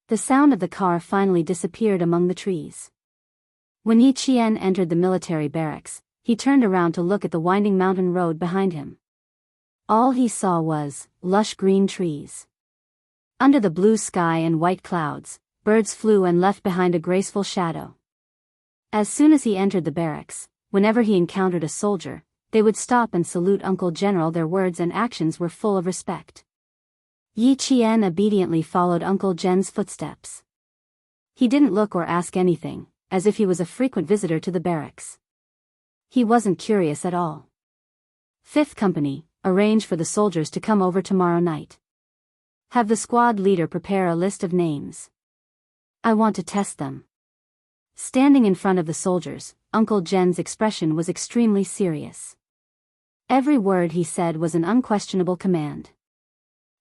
The sound of the car finally disappeared among the trees. When Yi Qian entered the military barracks, he turned around to look at the winding mountain road behind him. All he saw was lush green trees. Under the blue sky and white clouds, birds flew and left behind a graceful shadow. As soon as he entered the barracks, whenever he encountered a soldier, they would stop and salute Uncle General. Their words and actions were full of respect. Yi Qian obediently followed Uncle Jen's footsteps. He didn't look or ask anything, as if he was a frequent visitor to the barracks. He wasn't curious at all. 5th Company, arrange for the soldiers to come over tomorrow night. Have the squad leader prepare a list of names. I want to test them. Standing in front of the soldiers, Uncle Jen's expression was extremely serious. Every word he said was an unquestionable command.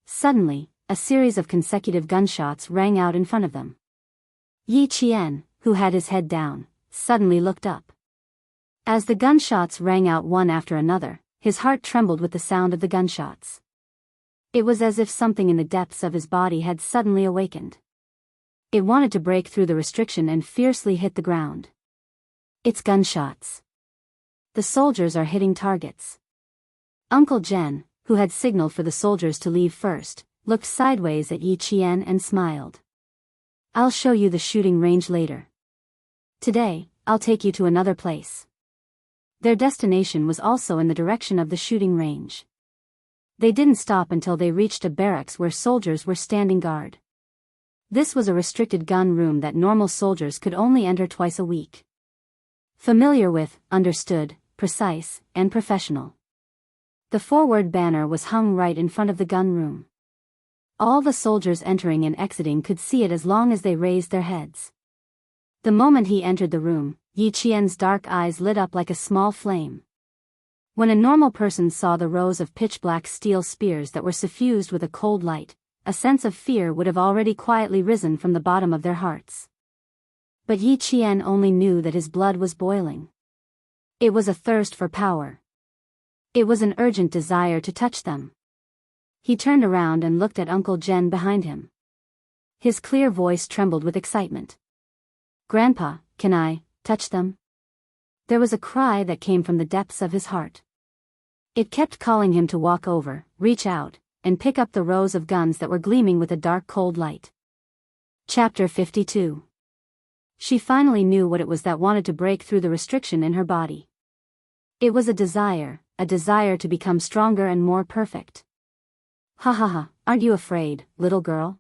Suddenly, a series of consecutive gunshots rang out in front of them. Yi Qian, who had his head down, suddenly looked up. As the gunshots rang out one after another, his heart trembled with the sound of the gunshots. It was as if something in the depths of his body had suddenly awakened. It wanted to break through the restriction and fiercely hit the ground. It's gunshots. The soldiers are hitting targets. Uncle Jen, who had signaled for the soldiers to leave first, looked sideways at Yi Qian and smiled. I'll show you the shooting range later. Today, I'll take you to another place. Their destination was also in the direction of the shooting range. They didn't stop until they reached a barracks where soldiers were standing guard. This was a restricted gun room that normal soldiers could only enter twice a week. Familiar with, understood, precise, and professional. The forward banner was hung right in front of the gun room. All the soldiers entering and exiting could see it as long as they raised their heads. The moment he entered the room, Yi Qian's dark eyes lit up like a small flame. When a normal person saw the rows of pitch-black steel spears that were suffused with a cold light, a sense of fear would have already quietly risen from the bottom of their hearts. But Yi Qian only knew that his blood was boiling. It was a thirst for power. It was an urgent desire to touch them. He turned around and looked at Uncle Jen behind him. His clear voice trembled with excitement. Grandpa, can I touch them? There was a cry that came from the depths of his heart. It kept calling him to walk over, reach out, and pick up the rows of guns that were gleaming with a dark cold light. Chapter 52. She finally knew what it was that wanted to break through the restriction in her body. It was a desire to become stronger and more perfect. Ha ha ha, aren't you afraid, little girl?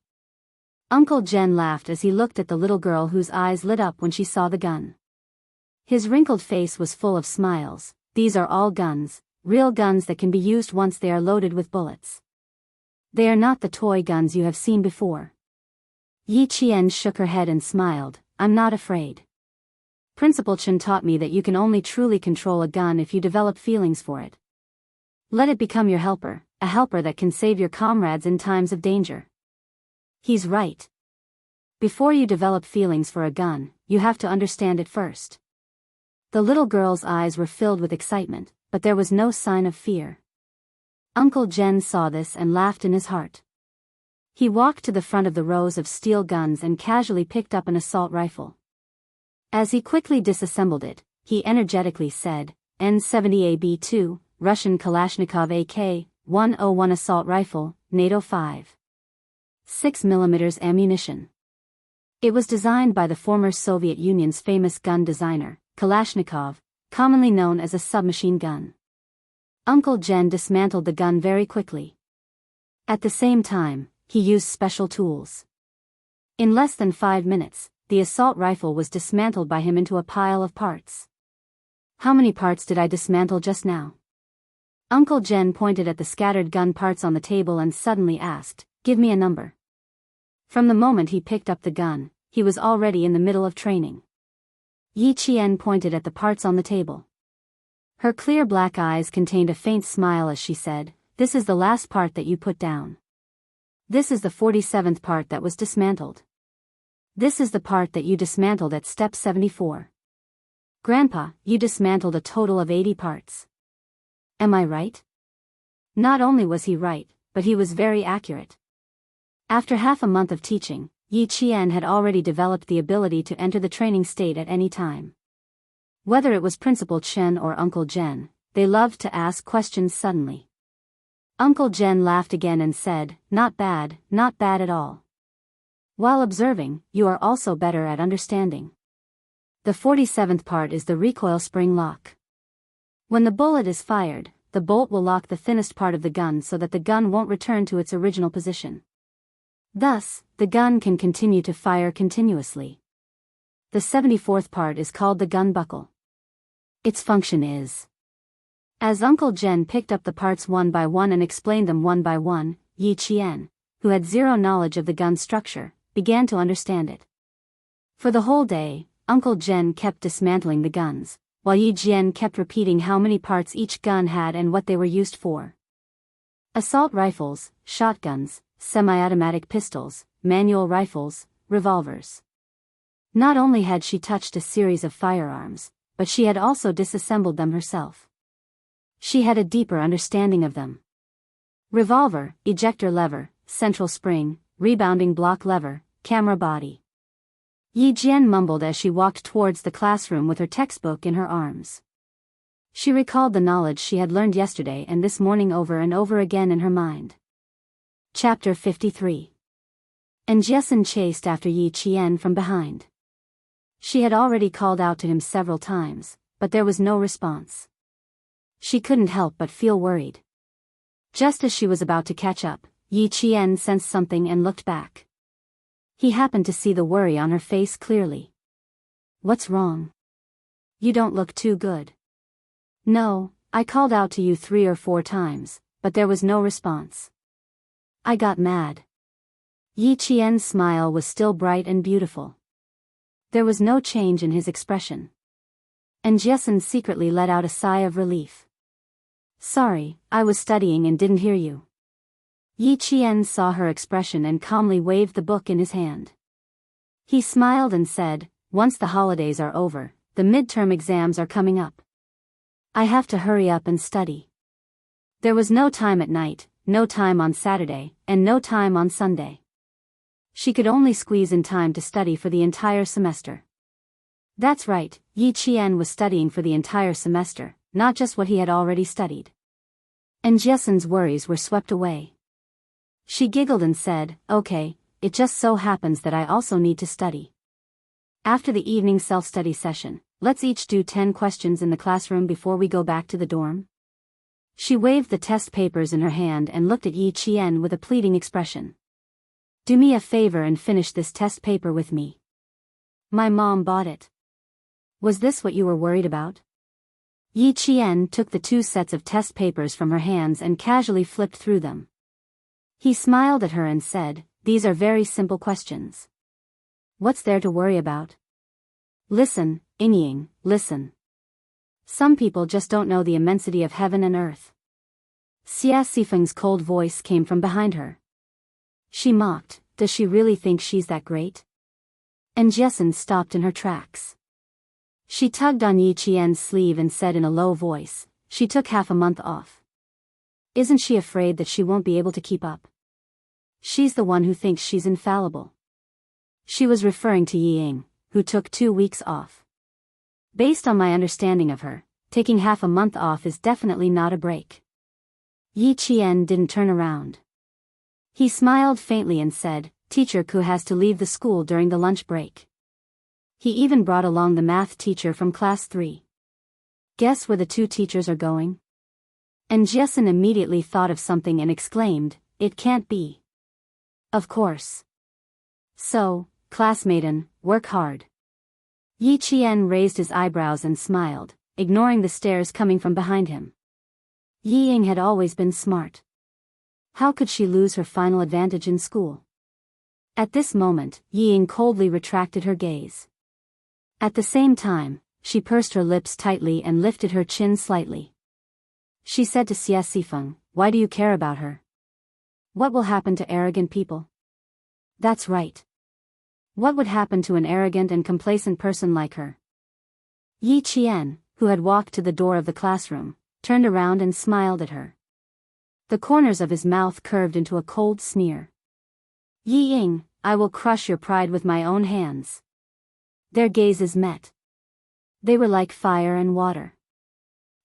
Uncle Jen laughed as he looked at the little girl whose eyes lit up when she saw the gun. His wrinkled face was full of smiles. These are all guns, real guns that can be used once they are loaded with bullets. They are not the toy guns you have seen before. Yi Qian shook her head and smiled. I'm not afraid. Principal Chen taught me that you can only truly control a gun if you develop feelings for it. Let it become your helper, a helper that can save your comrades in times of danger. He's right. Before you develop feelings for a gun, you have to understand it first. The little girl's eyes were filled with excitement, but there was no sign of fear. Uncle Jen saw this and laughed in his heart. He walked to the front of the rows of steel guns and casually picked up an assault rifle. As he quickly disassembled it, he energetically said, N70AB2, Russian Kalashnikov AK-101 assault rifle, NATO 5. 6mm ammunition. It was designed by the former Soviet Union's famous gun designer, Kalashnikov, commonly known as a submachine gun. Uncle Jen dismantled the gun very quickly. At the same time, he used special tools. In less than 5 minutes, the assault rifle was dismantled by him into a pile of parts. How many parts did I dismantle just now? Uncle Jen pointed at the scattered gun parts on the table and suddenly asked, give me a number. From the moment he picked up the gun, he was already in the middle of training. Yi Qian pointed at the parts on the table. Her clear black eyes contained a faint smile as she said, this is the last part that you put down. This is the 47th part that was dismantled. This is the part that you dismantled at step 74. Grandpa, you dismantled a total of 80 parts. Am I right? Not only was he right, but he was very accurate. After half a month of teaching, Yi Qian had already developed the ability to enter the training state at any time. Whether it was Principal Chen or Uncle Jen, they loved to ask questions suddenly. Uncle Jen laughed again and said, not bad at all. While observing, you are also better at understanding. The 47th part is the recoil spring lock. When the bullet is fired, the bolt will lock the thinnest part of the gun so that the gun won't return to its original position. Thus, the gun can continue to fire continuously. The 74th part is called the gun buckle. Its function is. As Uncle Jen picked up the parts one by one and explained them one by one, Yi Qian, who had zero knowledge of the gun structure, began to understand it. For the whole day, Uncle Jen kept dismantling the guns, while Yi Qian kept repeating how many parts each gun had and what they were used for. Assault rifles, shotguns, semi-automatic pistols, manual rifles, revolvers. Not only had she touched a series of firearms, but she had also disassembled them herself. She had a deeper understanding of them. Revolver, ejector lever, central spring, rebounding block lever, camera body. Yi Jian mumbled as she walked towards the classroom with her textbook in her arms. She recalled the knowledge she had learned yesterday and this morning over and over again in her mind. Chapter 53. And Jessen chased after Yi Qian from behind. She had already called out to him several times, but there was no response. She couldn't help but feel worried. Just as she was about to catch up, Yi Qian sensed something and looked back. He happened to see the worry on her face clearly. What's wrong? You don't look too good. No, I called out to you 3 or 4 times, but there was no response. I got mad. Yi Qian's smile was still bright and beautiful. There was no change in his expression. And Jessen secretly let out a sigh of relief. Sorry, I was studying and didn't hear you. Yi Qian saw her expression and calmly waved the book in his hand. He smiled and said, once the holidays are over, the midterm exams are coming up. I have to hurry up and study. There was no time at night, no time on Saturday, and no time on Sunday. She could only squeeze in time to study for the entire semester. That's right, Yi Qian was studying for the entire semester, not just what he had already studied. And Jessen's worries were swept away. She giggled and said, okay, it just so happens that I also need to study. After the evening self-study session, let's each do 10 questions in the classroom before we go back to the dorm. She waved the test papers in her hand and looked at Yi Qian with a pleading expression. Do me a favor and finish this test paper with me. My mom bought it. Was this what you were worried about? Yi Qian took the 2 sets of test papers from her hands and casually flipped through them. He smiled at her and said, "These are very simple questions. What's there to worry about? Listen, Inying, listen. Some people just don't know the immensity of heaven and earth." Xia Sifeng's cold voice came from behind her. She mocked, "Does she really think she's that great?" And Jessen stopped in her tracks. She tugged on Yi Qian's sleeve and said in a low voice, "She took half a month off. Isn't she afraid that she won't be able to keep up? She's the one who thinks she's infallible." She was referring to Yi Ying, who took 2 weeks off. Based on my understanding of her, taking half a month off is definitely not a break. Yi Qian didn't turn around. He smiled faintly and said, "Teacher Ku has to leave the school during the lunch break. He even brought along the math teacher from class 3. Guess where the 2 teachers are going?" And Jessen immediately thought of something and exclaimed, "It can't be." Of course. So, classmaten, work hard. Yi Qian raised his eyebrows and smiled, ignoring the stares coming from behind him. Yi Ying had always been smart. How could she lose her final advantage in school? At this moment, Yi Ying coldly retracted her gaze. At the same time, she pursed her lips tightly and lifted her chin slightly. She said to Xia Sifeng, "Why do you care about her? What will happen to arrogant people?" "That's right. What would happen to an arrogant and complacent person like her?" Yi Qian, who had walked to the door of the classroom, turned around and smiled at her. The corners of his mouth curved into a cold sneer. "Yi Ying, I will crush your pride with my own hands." Their gazes met. They were like fire and water.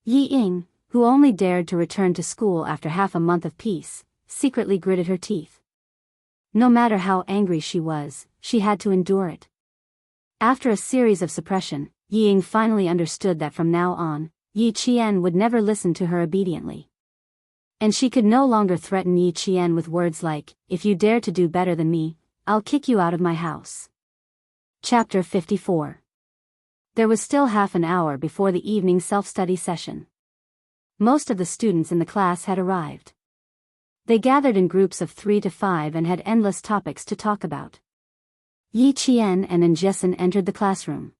Yi Ying, who only dared to return to school after half a month of peace, secretly gritted her teeth. No matter how angry she was, she had to endure it. After a series of suppression, Yi Ying finally understood that from now on, Yi Qian would never listen to her obediently. And she could no longer threaten Yi Qian with words like, "If you dare to do better than me, I'll kick you out of my house." Chapter 54. There was still half an hour before the evening self-study session. Most of the students in the class had arrived. They gathered in groups of 3 to 5 and had endless topics to talk about. Yi Qian and Jessen entered the classroom.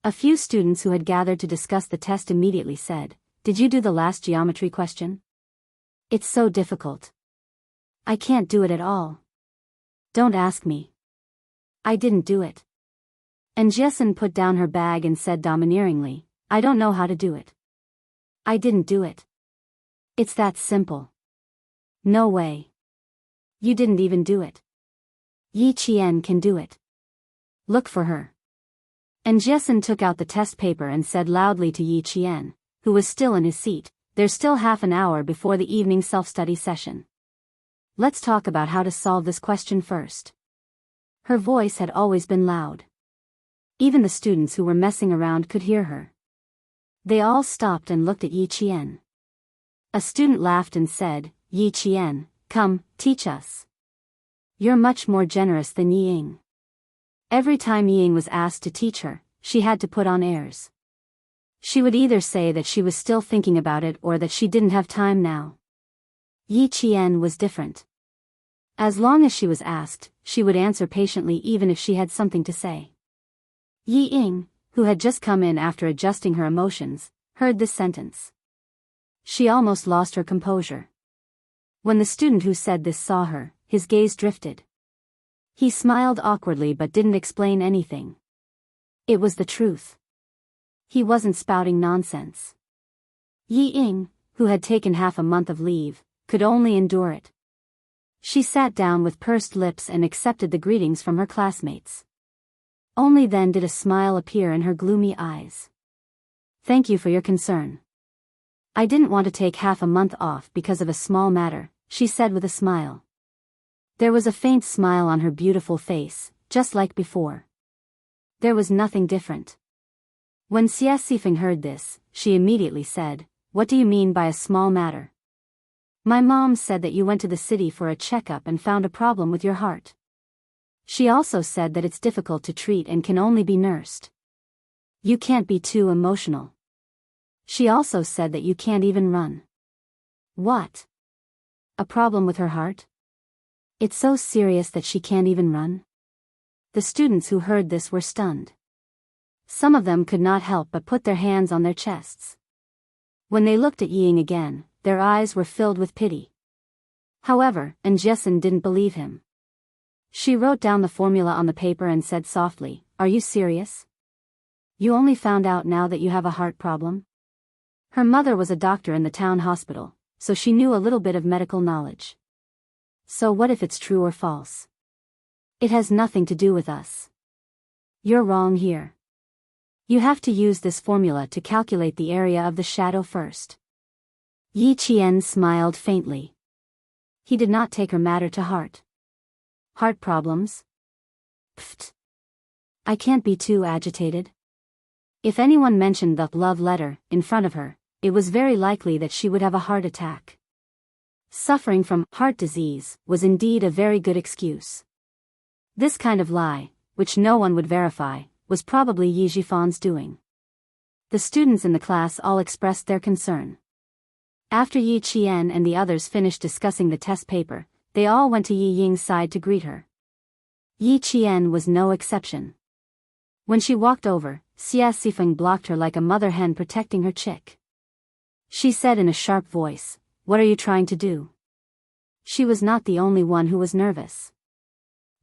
A few students who had gathered to discuss the test immediately said, "Did you do the last geometry question? It's so difficult. I can't do it at all. Don't ask me. I didn't do it." And Jessen put down her bag and said domineeringly, "I don't know how to do it. I didn't do it. It's that simple." "No way. You didn't even do it. Yi Qian can do it. Look for her." And Jessen took out the test paper and said loudly to Yi Qian, who was still in his seat, "There's still half an hour before the evening self-study session. Let's talk about how to solve this question first." Her voice had always been loud. Even the students who were messing around could hear her. They all stopped and looked at Yi Qian. A student laughed and said, "Yi Qian, come, teach us. You're much more generous than Yi Ying." Every time Yi Ying was asked to teach her, she had to put on airs. She would either say that she was still thinking about it or that she didn't have time now. Yi Qian was different. As long as she was asked, she would answer patiently even if she had something to say. Yi Ying, who had just come in after adjusting her emotions, heard this sentence. She almost lost her composure. When the student who said this saw her, his gaze drifted. He smiled awkwardly but didn't explain anything. It was the truth. He wasn't spouting nonsense. Yi Ying, who had taken half a month of leave, could only endure it. She sat down with pursed lips and accepted the greetings from her classmates. Only then did a smile appear in her gloomy eyes. "Thank you for your concern. I didn't want to take half a month off because of a small matter," she said with a smile. There was a faint smile on her beautiful face, just like before. There was nothing different. When Xia Sifeng heard this, she immediately said, "What do you mean by a small matter? My mom said that you went to the city for a checkup and found a problem with your heart. She also said that it's difficult to treat and can only be nursed." You can't be too emotional. She also said that you can't even run. What? A problem with her heart? It's so serious that she can't even run? The students who heard this were stunned. Some of them could not help but put their hands on their chests. When they looked at Ying again, their eyes were filled with pity. However, Jessen didn't believe him. She wrote down the formula on the paper and said softly, "Are you serious? You only found out now that you have a heart problem?" Her mother was a doctor in the town hospital, so she knew a little bit of medical knowledge. So what if it's true or false? It has nothing to do with us. You're wrong here. You have to use this formula to calculate the area of the shadow first. Yi Qian smiled faintly. He did not take her matter to heart. Heart problems? Pfft. I can't be too agitated. If anyone mentioned the love letter in front of her, it was very likely that she would have a heart attack. Suffering from heart disease was indeed a very good excuse. This kind of lie, which no one would verify, was probably Yi Jifan's doing. The students in the class all expressed their concern. After Yi Qian and the others finished discussing the test paper, they all went to Yi Ying's side to greet her. Yi Qian was no exception. When she walked over, Xia Sifeng blocked her like a mother hen protecting her chick. She said in a sharp voice, "What are you trying to do?" She was not the only one who was nervous.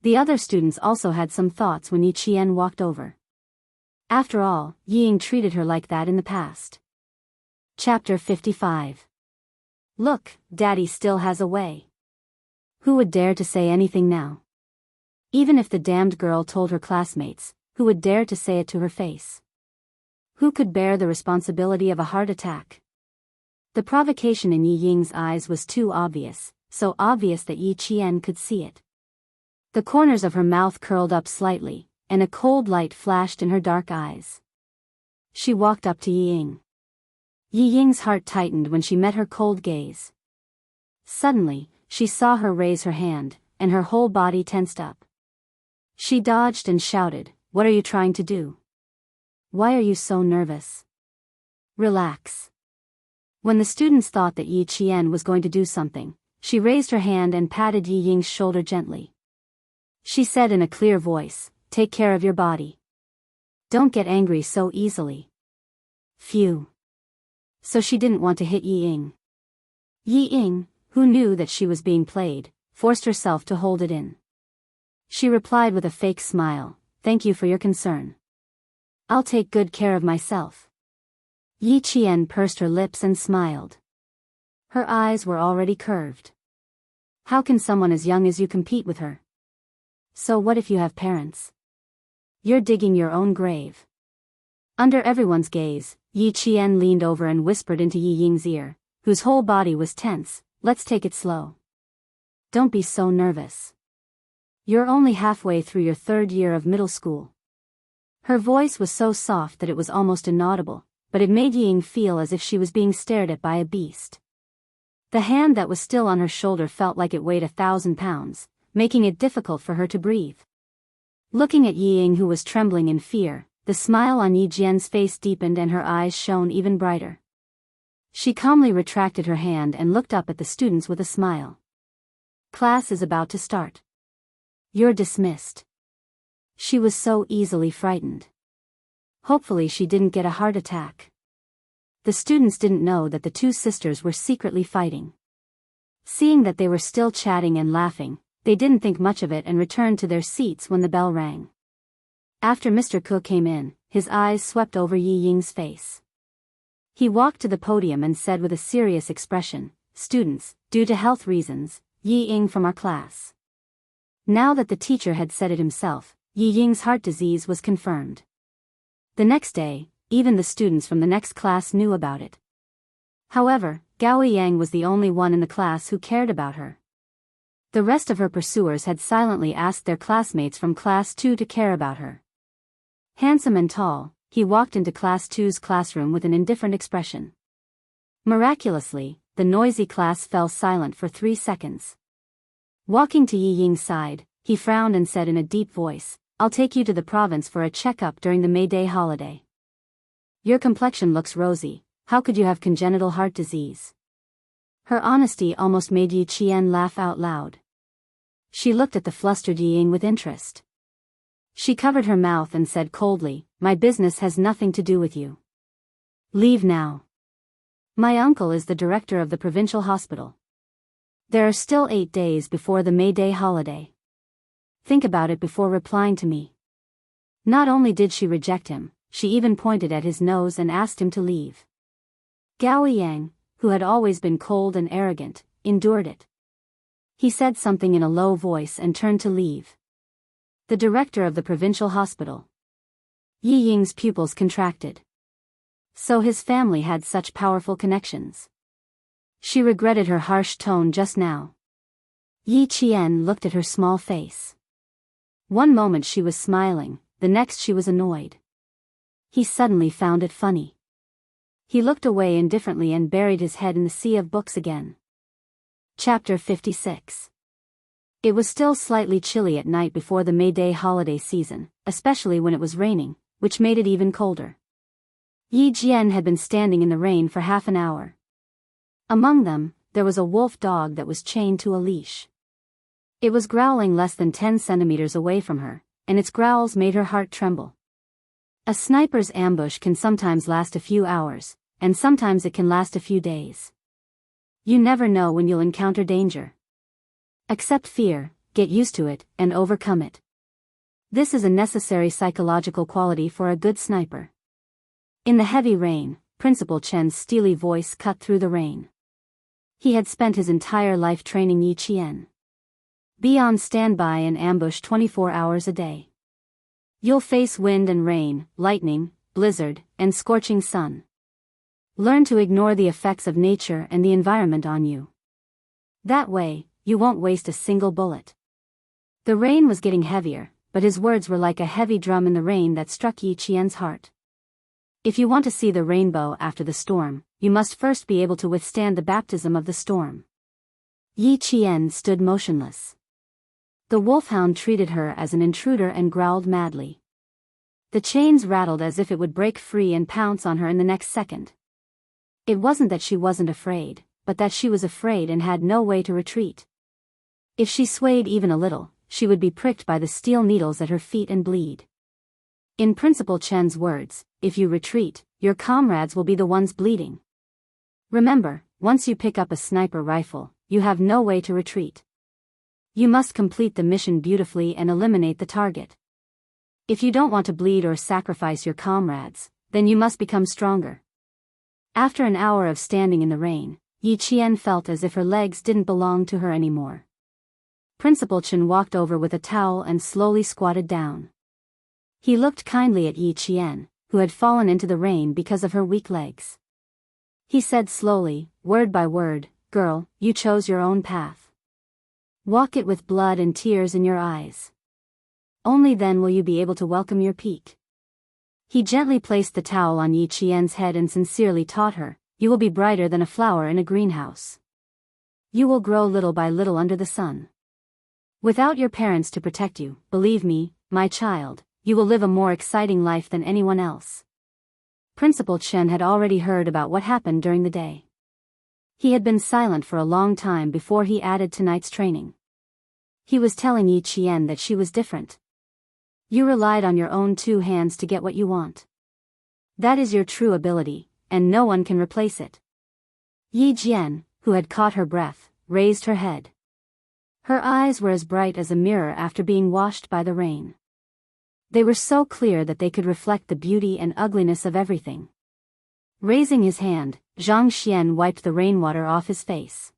The other students also had some thoughts when Yi Qian walked over. After all, Yi Ying treated her like that in the past. Chapter 55. Look, Daddy still has a way. Who would dare to say anything now? Even if the damned girl told her classmates, who would dare to say it to her face? Who could bear the responsibility of a heart attack? The provocation in Yi Ying's eyes was too obvious, so obvious that Yi Qian could see it. The corners of her mouth curled up slightly, and a cold light flashed in her dark eyes. She walked up to Yi Ying. Yi Ying's heart tightened when she met her cold gaze. Suddenly, she saw her raise her hand, and her whole body tensed up. She dodged and shouted, "What are you trying to do? Why are you so nervous? Relax." When the students thought that Yi Qian was going to do something, she raised her hand and patted Yi Ying's shoulder gently. She said in a clear voice, "Take care of your body. Don't get angry so easily." Phew. So she didn't want to hit Yi Ying. Yi Ying, who knew that she was being played, forced herself to hold it in. She replied with a fake smile, "Thank you for your concern. I'll take good care of myself." Yi Qian pursed her lips and smiled. Her eyes were already curved. How can someone as young as you compete with her? So what if you have parents? You're digging your own grave. Under everyone's gaze, Yi Qian leaned over and whispered into Yi Ying's ear, whose whole body was tense, "Let's take it slow. Don't be so nervous. You're only halfway through your 3rd year of middle school." Her voice was so soft that it was almost inaudible, but it made Yi Ying feel as if she was being stared at by a beast. The hand that was still on her shoulder felt like it weighed 1,000 pounds, making it difficult for her to breathe. Looking at Yi Ying, who was trembling in fear, the smile on Yi Jian's face deepened and her eyes shone even brighter. She calmly retracted her hand and looked up at the students with a smile. "Class is about to start. You're dismissed." She was so easily frightened. Hopefully she didn't get a heart attack. The students didn't know that the two sisters were secretly fighting. Seeing that they were still chatting and laughing, they didn't think much of it and returned to their seats when the bell rang. After Mr. Ke came in, his eyes swept over Yi Ying's face. He walked to the podium and said with a serious expression, "Students, due to health reasons, Yi Ying from our class." Now that the teacher had said it himself, Yi Ying's heart disease was confirmed. The next day, even the students from the next class knew about it. However, Gao Yang was the only one in the class who cared about her. The rest of her pursuers had silently asked their classmates from Class 2 to care about her. Handsome and tall, he walked into Class 2's classroom with an indifferent expression. Miraculously, the noisy class fell silent for 3 seconds. Walking to Yi Ying's side, he frowned and said in a deep voice, "I'll take you to the province for a checkup during the May Day holiday. Your complexion looks rosy, how could you have congenital heart disease? Her honesty almost made Yi Qian laugh out loud. She looked at the flustered Ying with interest. She covered her mouth and said coldly, my business has nothing to do with you. Leave now. My uncle is the director of the provincial hospital. There are still 8 days before the May Day holiday. Think about it before replying to me. Not only did she reject him, she even pointed at his nose and asked him to leave. Gao Yang, who had always been cold and arrogant, endured it. He said something in a low voice and turned to leave. The director of the provincial hospital. Yi Ying's pupils contracted. So his family had such powerful connections. She regretted her harsh tone just now. Yi Qian looked at her small face. One moment she was smiling, the next she was annoyed. He suddenly found it funny. He looked away indifferently and buried his head in the sea of books again. Chapter 56. It was still slightly chilly at night before the May Day holiday season, especially when it was raining, which made it even colder. Yi Jian had been standing in the rain for half an hour. Among them, there was a wolf dog that was chained to a leash. It was growling less than 10 centimeters away from her, and its growls made her heart tremble. A sniper's ambush can sometimes last a few hours, and sometimes it can last a few days. You never know when you'll encounter danger. Accept fear, get used to it, and overcome it. This is a necessary psychological quality for a good sniper. In the heavy rain, Principal Chen's steely voice cut through the rain. He had spent his entire life training Yi Qian. Be on standby and ambush 24 hours a day. You'll face wind and rain, lightning, blizzard, and scorching sun. Learn to ignore the effects of nature and the environment on you. That way, you won't waste a single bullet. The rain was getting heavier, but his words were like a heavy drum in the rain that struck Yi Qian's heart. If you want to see the rainbow after the storm, you must first be able to withstand the baptism of the storm. Yi Qian stood motionless. The wolfhound treated her as an intruder and growled madly. The chains rattled as if it would break free and pounce on her in the next second. It wasn't that she wasn't afraid, but that she was afraid and had no way to retreat. If she swayed even a little, she would be pricked by the steel needles at her feet and bleed. In Principal Chen's words, if you retreat, your comrades will be the ones bleeding. Remember, once you pick up a sniper rifle, you have no way to retreat. You must complete the mission beautifully and eliminate the target. If you don't want to bleed or sacrifice your comrades, then you must become stronger. After an hour of standing in the rain, Yi Qian felt as if her legs didn't belong to her anymore. Principal Chen walked over with a towel and slowly squatted down. He looked kindly at Yi Qian, who had fallen into the rain because of her weak legs. He said slowly, word by word, "Girl, you chose your own path. Walk it with blood and tears in your eyes. Only then will you be able to welcome your peak." He gently placed the towel on Yi Qian's head and sincerely taught her, "You will be brighter than a flower in a greenhouse. You will grow little by little under the sun. Without your parents to protect you, believe me, my child, you will live a more exciting life than anyone else." Principal Chen had already heard about what happened during the day. He had been silent for a long time before he added tonight's training. He was telling Yi Qian that she was different. You relied on your own 2 hands to get what you want. That is your true ability, and no one can replace it. Yi Jian, who had caught her breath, raised her head. Her eyes were as bright as a mirror after being washed by the rain. They were so clear that they could reflect the beauty and ugliness of everything. Raising his hand, Zhang Xian wiped the rainwater off his face.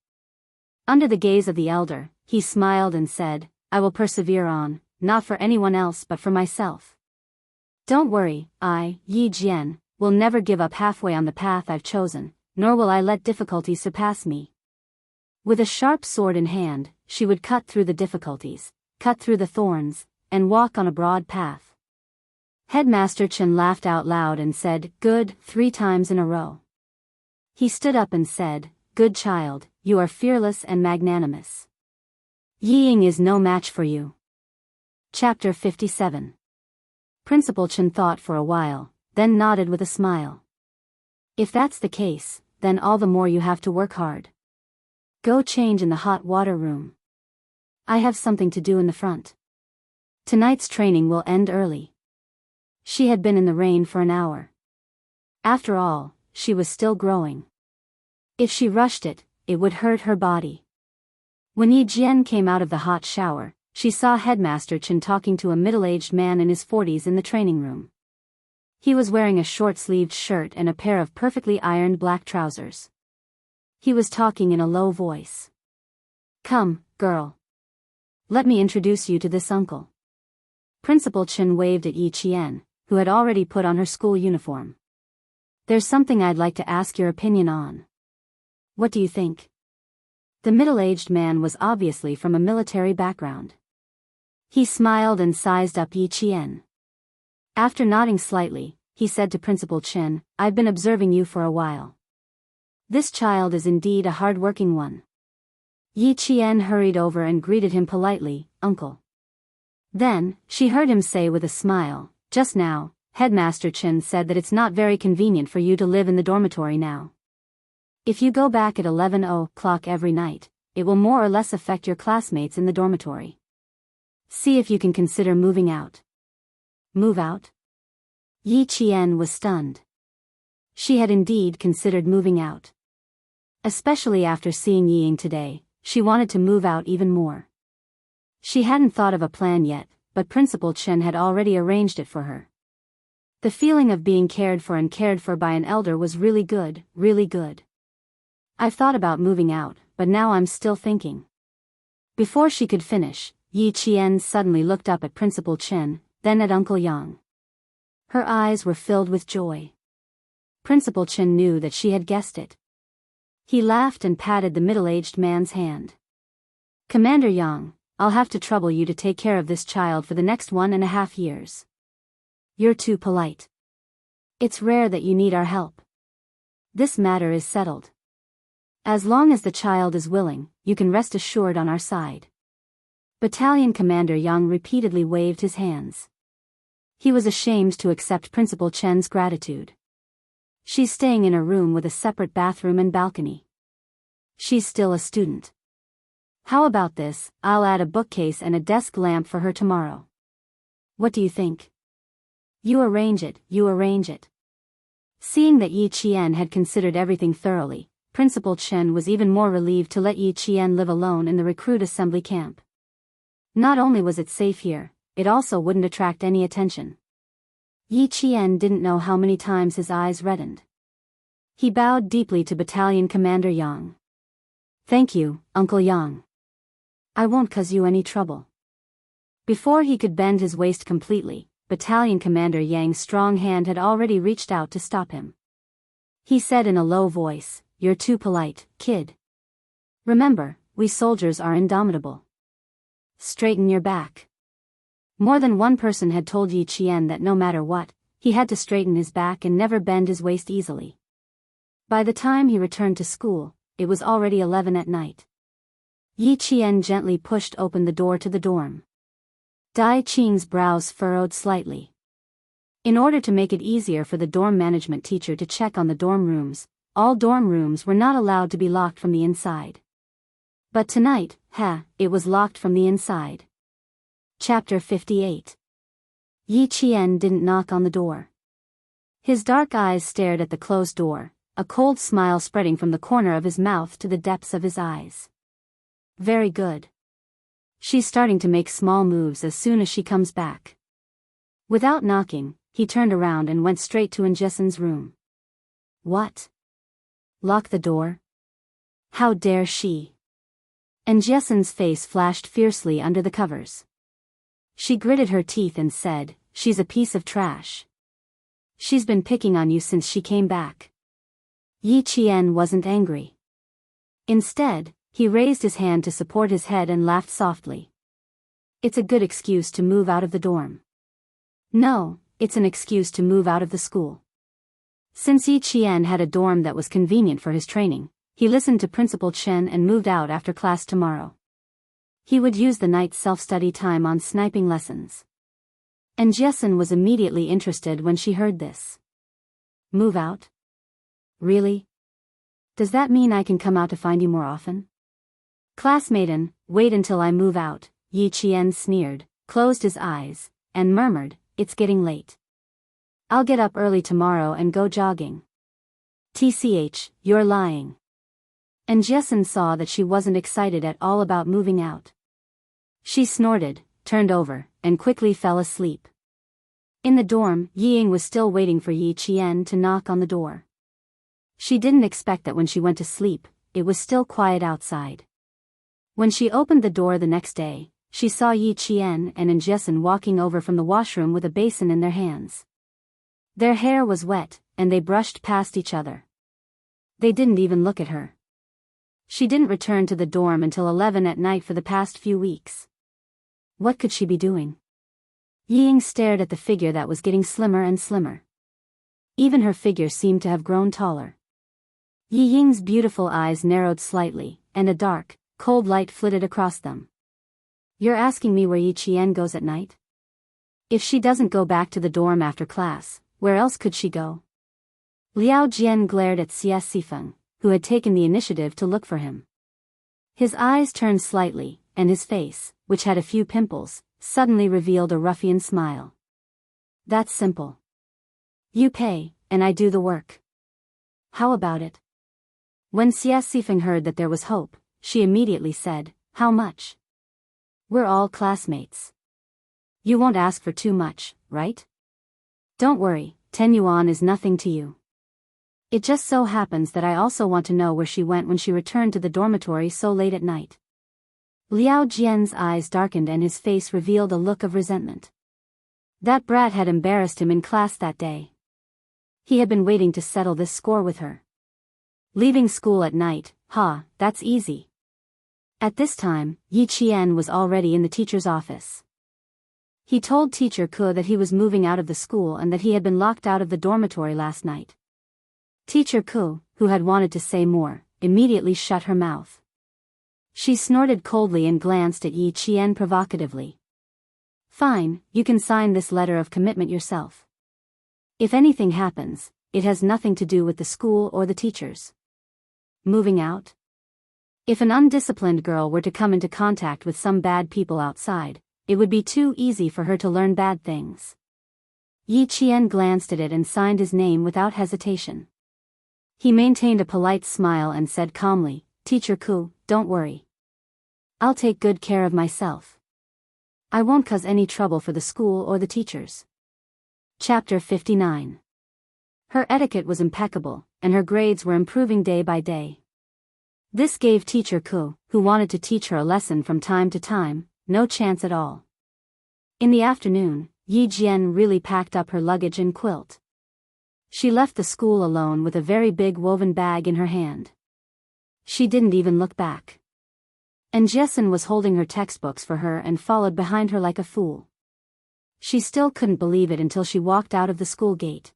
Under the gaze of the elder, he smiled and said, "I will persevere on, not for anyone else but for myself. Don't worry, I, Yi Jian, will never give up halfway on the path I've chosen, nor will I let difficulties surpass me." With a sharp sword in hand, she would cut through the difficulties, cut through the thorns, and walk on a broad path. Headmaster Chen laughed out loud and said, "Good," 3 times in a row. He stood up and said, "Good child, you are fearless and magnanimous. Yi Ying is no match for you." Chapter 57. Principal Chen thought for a while, then nodded with a smile. If that's the case, then all the more you have to work hard. Go change in the hot water room. I have something to do in the front. Tonight's training will end early. She had been in the rain for an hour. After all, she was still growing. If she rushed it, it would hurt her body. When Yi Jian came out of the hot shower, she saw Headmaster Chen talking to a middle-aged man in his 40s in the training room. He was wearing a short-sleeved shirt and a pair of perfectly ironed black trousers. He was talking in a low voice. Come, girl. Let me introduce you to this uncle. Principal Chen waved at Yi Qian, who had already put on her school uniform. There's something I'd like to ask your opinion on. What do you think? The middle-aged man was obviously from a military background. He smiled and sized up Yi Qian. After nodding slightly, he said to Principal Chen, I've been observing you for a while. This child is indeed a hard-working one. Yi Qian hurried over and greeted him politely, Uncle. Then, she heard him say with a smile, just now, Headmaster Chen said that it's not very convenient for you to live in the dormitory now. If you go back at 11 o'clock every night, it will more or less affect your classmates in the dormitory. See if you can consider moving out. Move out? Yi Qian was stunned. She had indeed considered moving out. Especially after seeing Ying today, she wanted to move out even more. She hadn't thought of a plan yet, but Principal Chen had already arranged it for her. The feeling of being cared for and cared for by an elder was really good, really good. I've thought about moving out, but now I'm still thinking. Before she could finish, Yi Qian suddenly looked up at Principal Chen, then at Uncle Yang. Her eyes were filled with joy. Principal Chen knew that she had guessed it. He laughed and patted the middle-aged man's hand. Commander Yang, I'll have to trouble you to take care of this child for the next 1.5 years. You're too polite. It's rare that you need our help. This matter is settled. As long as the child is willing, you can rest assured on our side. Battalion Commander Yang repeatedly waved his hands. He was ashamed to accept Principal Chen's gratitude. She's staying in a room with a separate bathroom and balcony. She's still a student. How about this, I'll add a bookcase and a desk lamp for her tomorrow. What do you think? You arrange it, you arrange it. Seeing that Yi Qian had considered everything thoroughly, Principal Chen was even more relieved to let Yi Qian live alone in the recruit assembly camp. Not only was it safe here, it also wouldn't attract any attention. Yi Qian didn't know how many times his eyes reddened. He bowed deeply to Battalion Commander Yang. Thank you, Uncle Yang. I won't cause you any trouble. Before he could bend his waist completely, Battalion Commander Yang's strong hand had already reached out to stop him. He said in a low voice, You're too polite, kid. Remember, we soldiers are indomitable. Straighten your back. More than one person had told Yi Qian that no matter what, he had to straighten his back and never bend his waist easily. By the time he returned to school, it was already 11 at night. Yi Qian gently pushed open the door to the dorm. Dai Qing's brows furrowed slightly. In order to make it easier for the dorm management teacher to check on the dorm rooms, all dorm rooms were not allowed to be locked from the inside. But tonight, it was locked from the inside. Chapter 58. Yi Qian didn't knock on the door. His dark eyes stared at the closed door, a cold smile spreading from the corner of his mouth to the depths of his eyes. Very good. She's starting to make small moves as soon as she comes back. Without knocking, he turned around and went straight to Anjessen's room. What? Lock the door? How dare she? Anjessen's face flashed fiercely under the covers. She gritted her teeth and said, She's a piece of trash. She's been picking on you since she came back. Yi Qian wasn't angry. Instead, he raised his hand to support his head and laughed softly. It's a good excuse to move out of the dorm. No, it's an excuse to move out of the school. Since Yi Qian had a dorm that was convenient for his training, he listened to Principal Chen and moved out after class tomorrow. He would use the night's self-study time on sniping lessons. And Jessen was immediately interested when she heard this. Move out? Really? Does that mean I can come out to find you more often? Classmaten, wait until I move out, Yi Qian sneered, closed his eyes, and murmured, it's getting late. I'll get up early tomorrow and go jogging. TCH, you're lying. And Jessen saw that she wasn't excited at all about moving out. She snorted, turned over, and quickly fell asleep. In the dorm, Ying was still waiting for Yi Qian to knock on the door. She didn't expect that when she went to sleep, it was still quiet outside. When she opened the door the next day, she saw Yi Qian and Jessen walking over from the washroom with a basin in their hands. Their hair was wet, and they brushed past each other. They didn't even look at her. She didn't return to the dorm until 11 at night for the past few weeks. What could she be doing? Ying stared at the figure that was getting slimmer and slimmer. Even her figure seemed to have grown taller. Yi Ying's beautiful eyes narrowed slightly, and a dark, cold light flitted across them. You're asking me where Yi Qian goes at night? If she doesn't go back to the dorm after class, where else could she go? Liao Jian glared at Xie Sifeng, who had taken the initiative to look for him. His eyes turned slightly, and his face, which had a few pimples, suddenly revealed a ruffian smile. That's simple. You pay, and I do the work. How about it? When Xie Sifeng heard that there was hope, she immediately said, how much? We're all classmates. You won't ask for too much, right? Don't worry, 10 yuan is nothing to you. It just so happens that I also want to know where she went when she returned to the dormitory so late at night. Liao Jian's eyes darkened and his face revealed a look of resentment. That brat had embarrassed him in class that day. He had been waiting to settle this score with her. Leaving school at night, that's easy. At this time, Yi Qian was already in the teacher's office. He told Teacher Ke that he was moving out of the school and that he had been locked out of the dormitory last night. Teacher Ke, who had wanted to say more, immediately shut her mouth. She snorted coldly and glanced at Yi Qian provocatively. Fine, you can sign this letter of commitment yourself. If anything happens, it has nothing to do with the school or the teachers. Moving out? If an undisciplined girl were to come into contact with some bad people outside, it would be too easy for her to learn bad things. Yi Qian glanced at it and signed his name without hesitation. He maintained a polite smile and said calmly, Teacher Ke, don't worry. I'll take good care of myself. I won't cause any trouble for the school or the teachers. Chapter 59. Her etiquette was impeccable, and her grades were improving day by day. This gave Teacher Ke, who wanted to teach her a lesson from time to time, no chance at all. In the afternoon, Yi Jian really packed up her luggage and quilt. She left the school alone with a very big woven bag in her hand. She didn't even look back. And Jessen was holding her textbooks for her and followed behind her like a fool. She still couldn't believe it until she walked out of the school gate.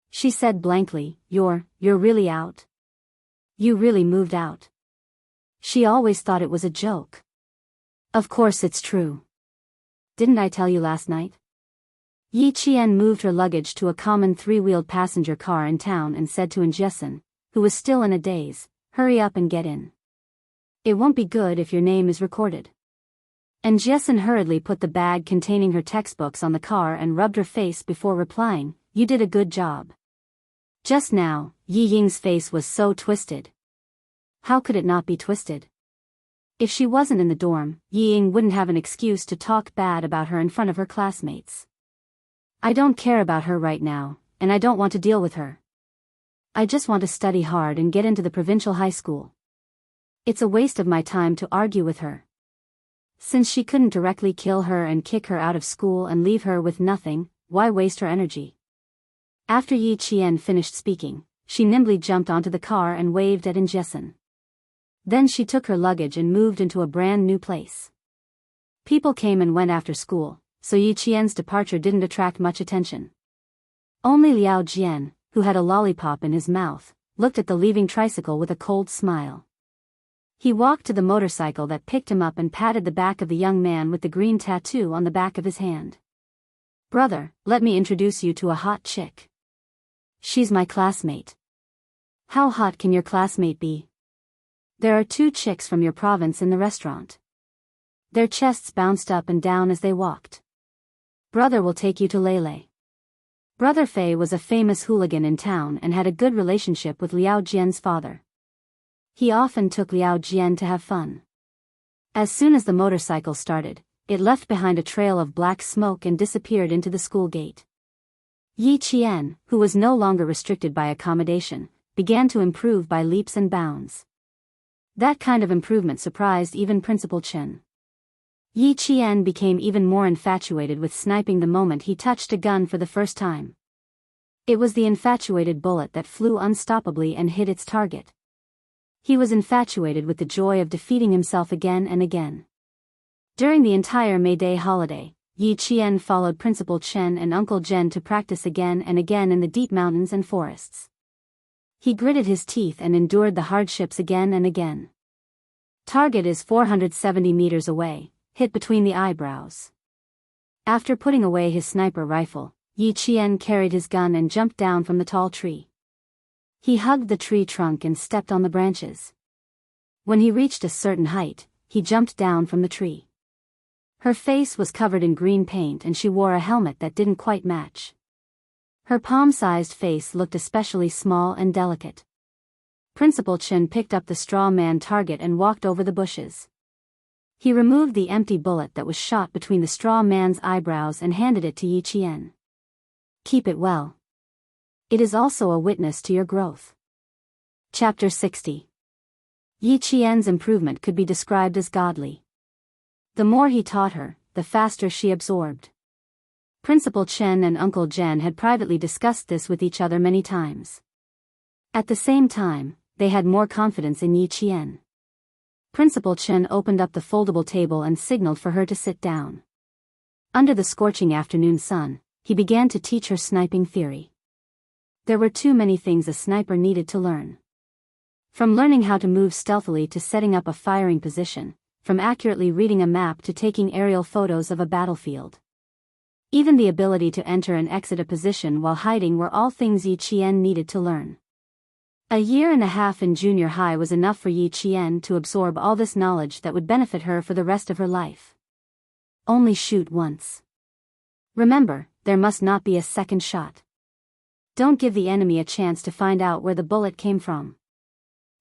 She said blankly, You're really out? You really moved out? She always thought it was a joke. Of course it's true. Didn't I tell you last night? Yi Qian moved her luggage to a common three-wheeled passenger car in town and said to Jessen, who was still in a daze, hurry up and get in. It won't be good if your name is recorded. And Jessen hurriedly put the bag containing her textbooks on the car and rubbed her face before replying, You did a good job. Just now, Yi Ying's face was so twisted. How could it not be twisted? If she wasn't in the dorm, Yi Ying wouldn't have an excuse to talk bad about her in front of her classmates. I don't care about her right now, and I don't want to deal with her. I just want to study hard and get into the provincial high school. It's a waste of my time to argue with her. Since she couldn't directly kill her and kick her out of school and leave her with nothing, why waste her energy? After Yi Qian finished speaking, she nimbly jumped onto the car and waved at Jessen. Then she took her luggage and moved into a brand new place. People came and went after school, so Yi Qian's departure didn't attract much attention. Only Liao Jian, who had a lollipop in his mouth, looked at the leaving tricycle with a cold smile. He walked to the motorcycle that picked him up and patted the back of the young man with the green tattoo on the back of his hand. Brother, let me introduce you to a hot chick. She's my classmate. How hot can your classmate be? There are two chicks from your province in the restaurant. Their chests bounced up and down as they walked. Brother will take you to Lele. Brother Fei was a famous hooligan in town and had a good relationship with Liao Jian's father. He often took Liao Jian to have fun. As soon as the motorcycle started, it left behind a trail of black smoke and disappeared into the school gate. Yi Qian, who was no longer restricted by accommodation, began to improve by leaps and bounds. That kind of improvement surprised even Principal Chen. Yi Qian became even more infatuated with sniping the moment he touched a gun for the first time. It was the infatuated bullet that flew unstoppably and hit its target. He was infatuated with the joy of defeating himself again and again. During the entire May Day holiday, Yi Qian followed Principal Chen and Uncle Zhen to practice again and again in the deep mountains and forests. He gritted his teeth and endured the hardships again and again. Target is 470 meters away, hit between the eyebrows. After putting away his sniper rifle, Yi Qian carried his gun and jumped down from the tall tree. He hugged the tree trunk and stepped on the branches. When he reached a certain height, he jumped down from the tree. Her face was covered in green paint and she wore a helmet that didn't quite match. Her palm-sized face looked especially small and delicate. Principal Chen picked up the straw man target and walked over the bushes. He removed the empty bullet that was shot between the straw man's eyebrows and handed it to Yi Qian. Keep it well. It is also a witness to your growth. Chapter 60. Yi Qian's improvement could be described as godly. The more he taught her, the faster she absorbed. Principal Chen and Uncle Zhen had privately discussed this with each other many times. At the same time, they had more confidence in Yi Qian. Principal Chen opened up the foldable table and signaled for her to sit down. Under the scorching afternoon sun, he began to teach her sniping theory. There were too many things a sniper needed to learn. From learning how to move stealthily to setting up a firing position, from accurately reading a map to taking aerial photos of a battlefield. Even the ability to enter and exit a position while hiding were all things Yi Qian needed to learn. A year and a half in junior high was enough for Yi Qian to absorb all this knowledge that would benefit her for the rest of her life. Only shoot once. Remember, there must not be a second shot. Don't give the enemy a chance to find out where the bullet came from.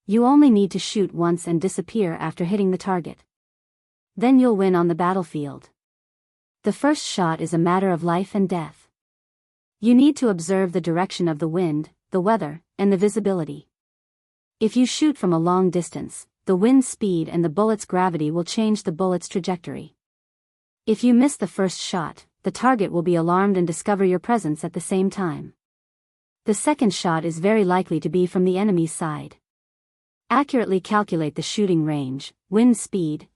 You only need to shoot once and disappear after hitting the target. Then you'll win on the battlefield. The first shot is a matter of life and death. You need to observe the direction of the wind, the weather, and the visibility. If you shoot from a long distance, the wind's speed and the bullet's gravity will change the bullet's trajectory. If you miss the first shot, the target will be alarmed and discover your presence at the same time. The second shot is very likely to be from the enemy's side. Accurately calculate the shooting range, wind speed,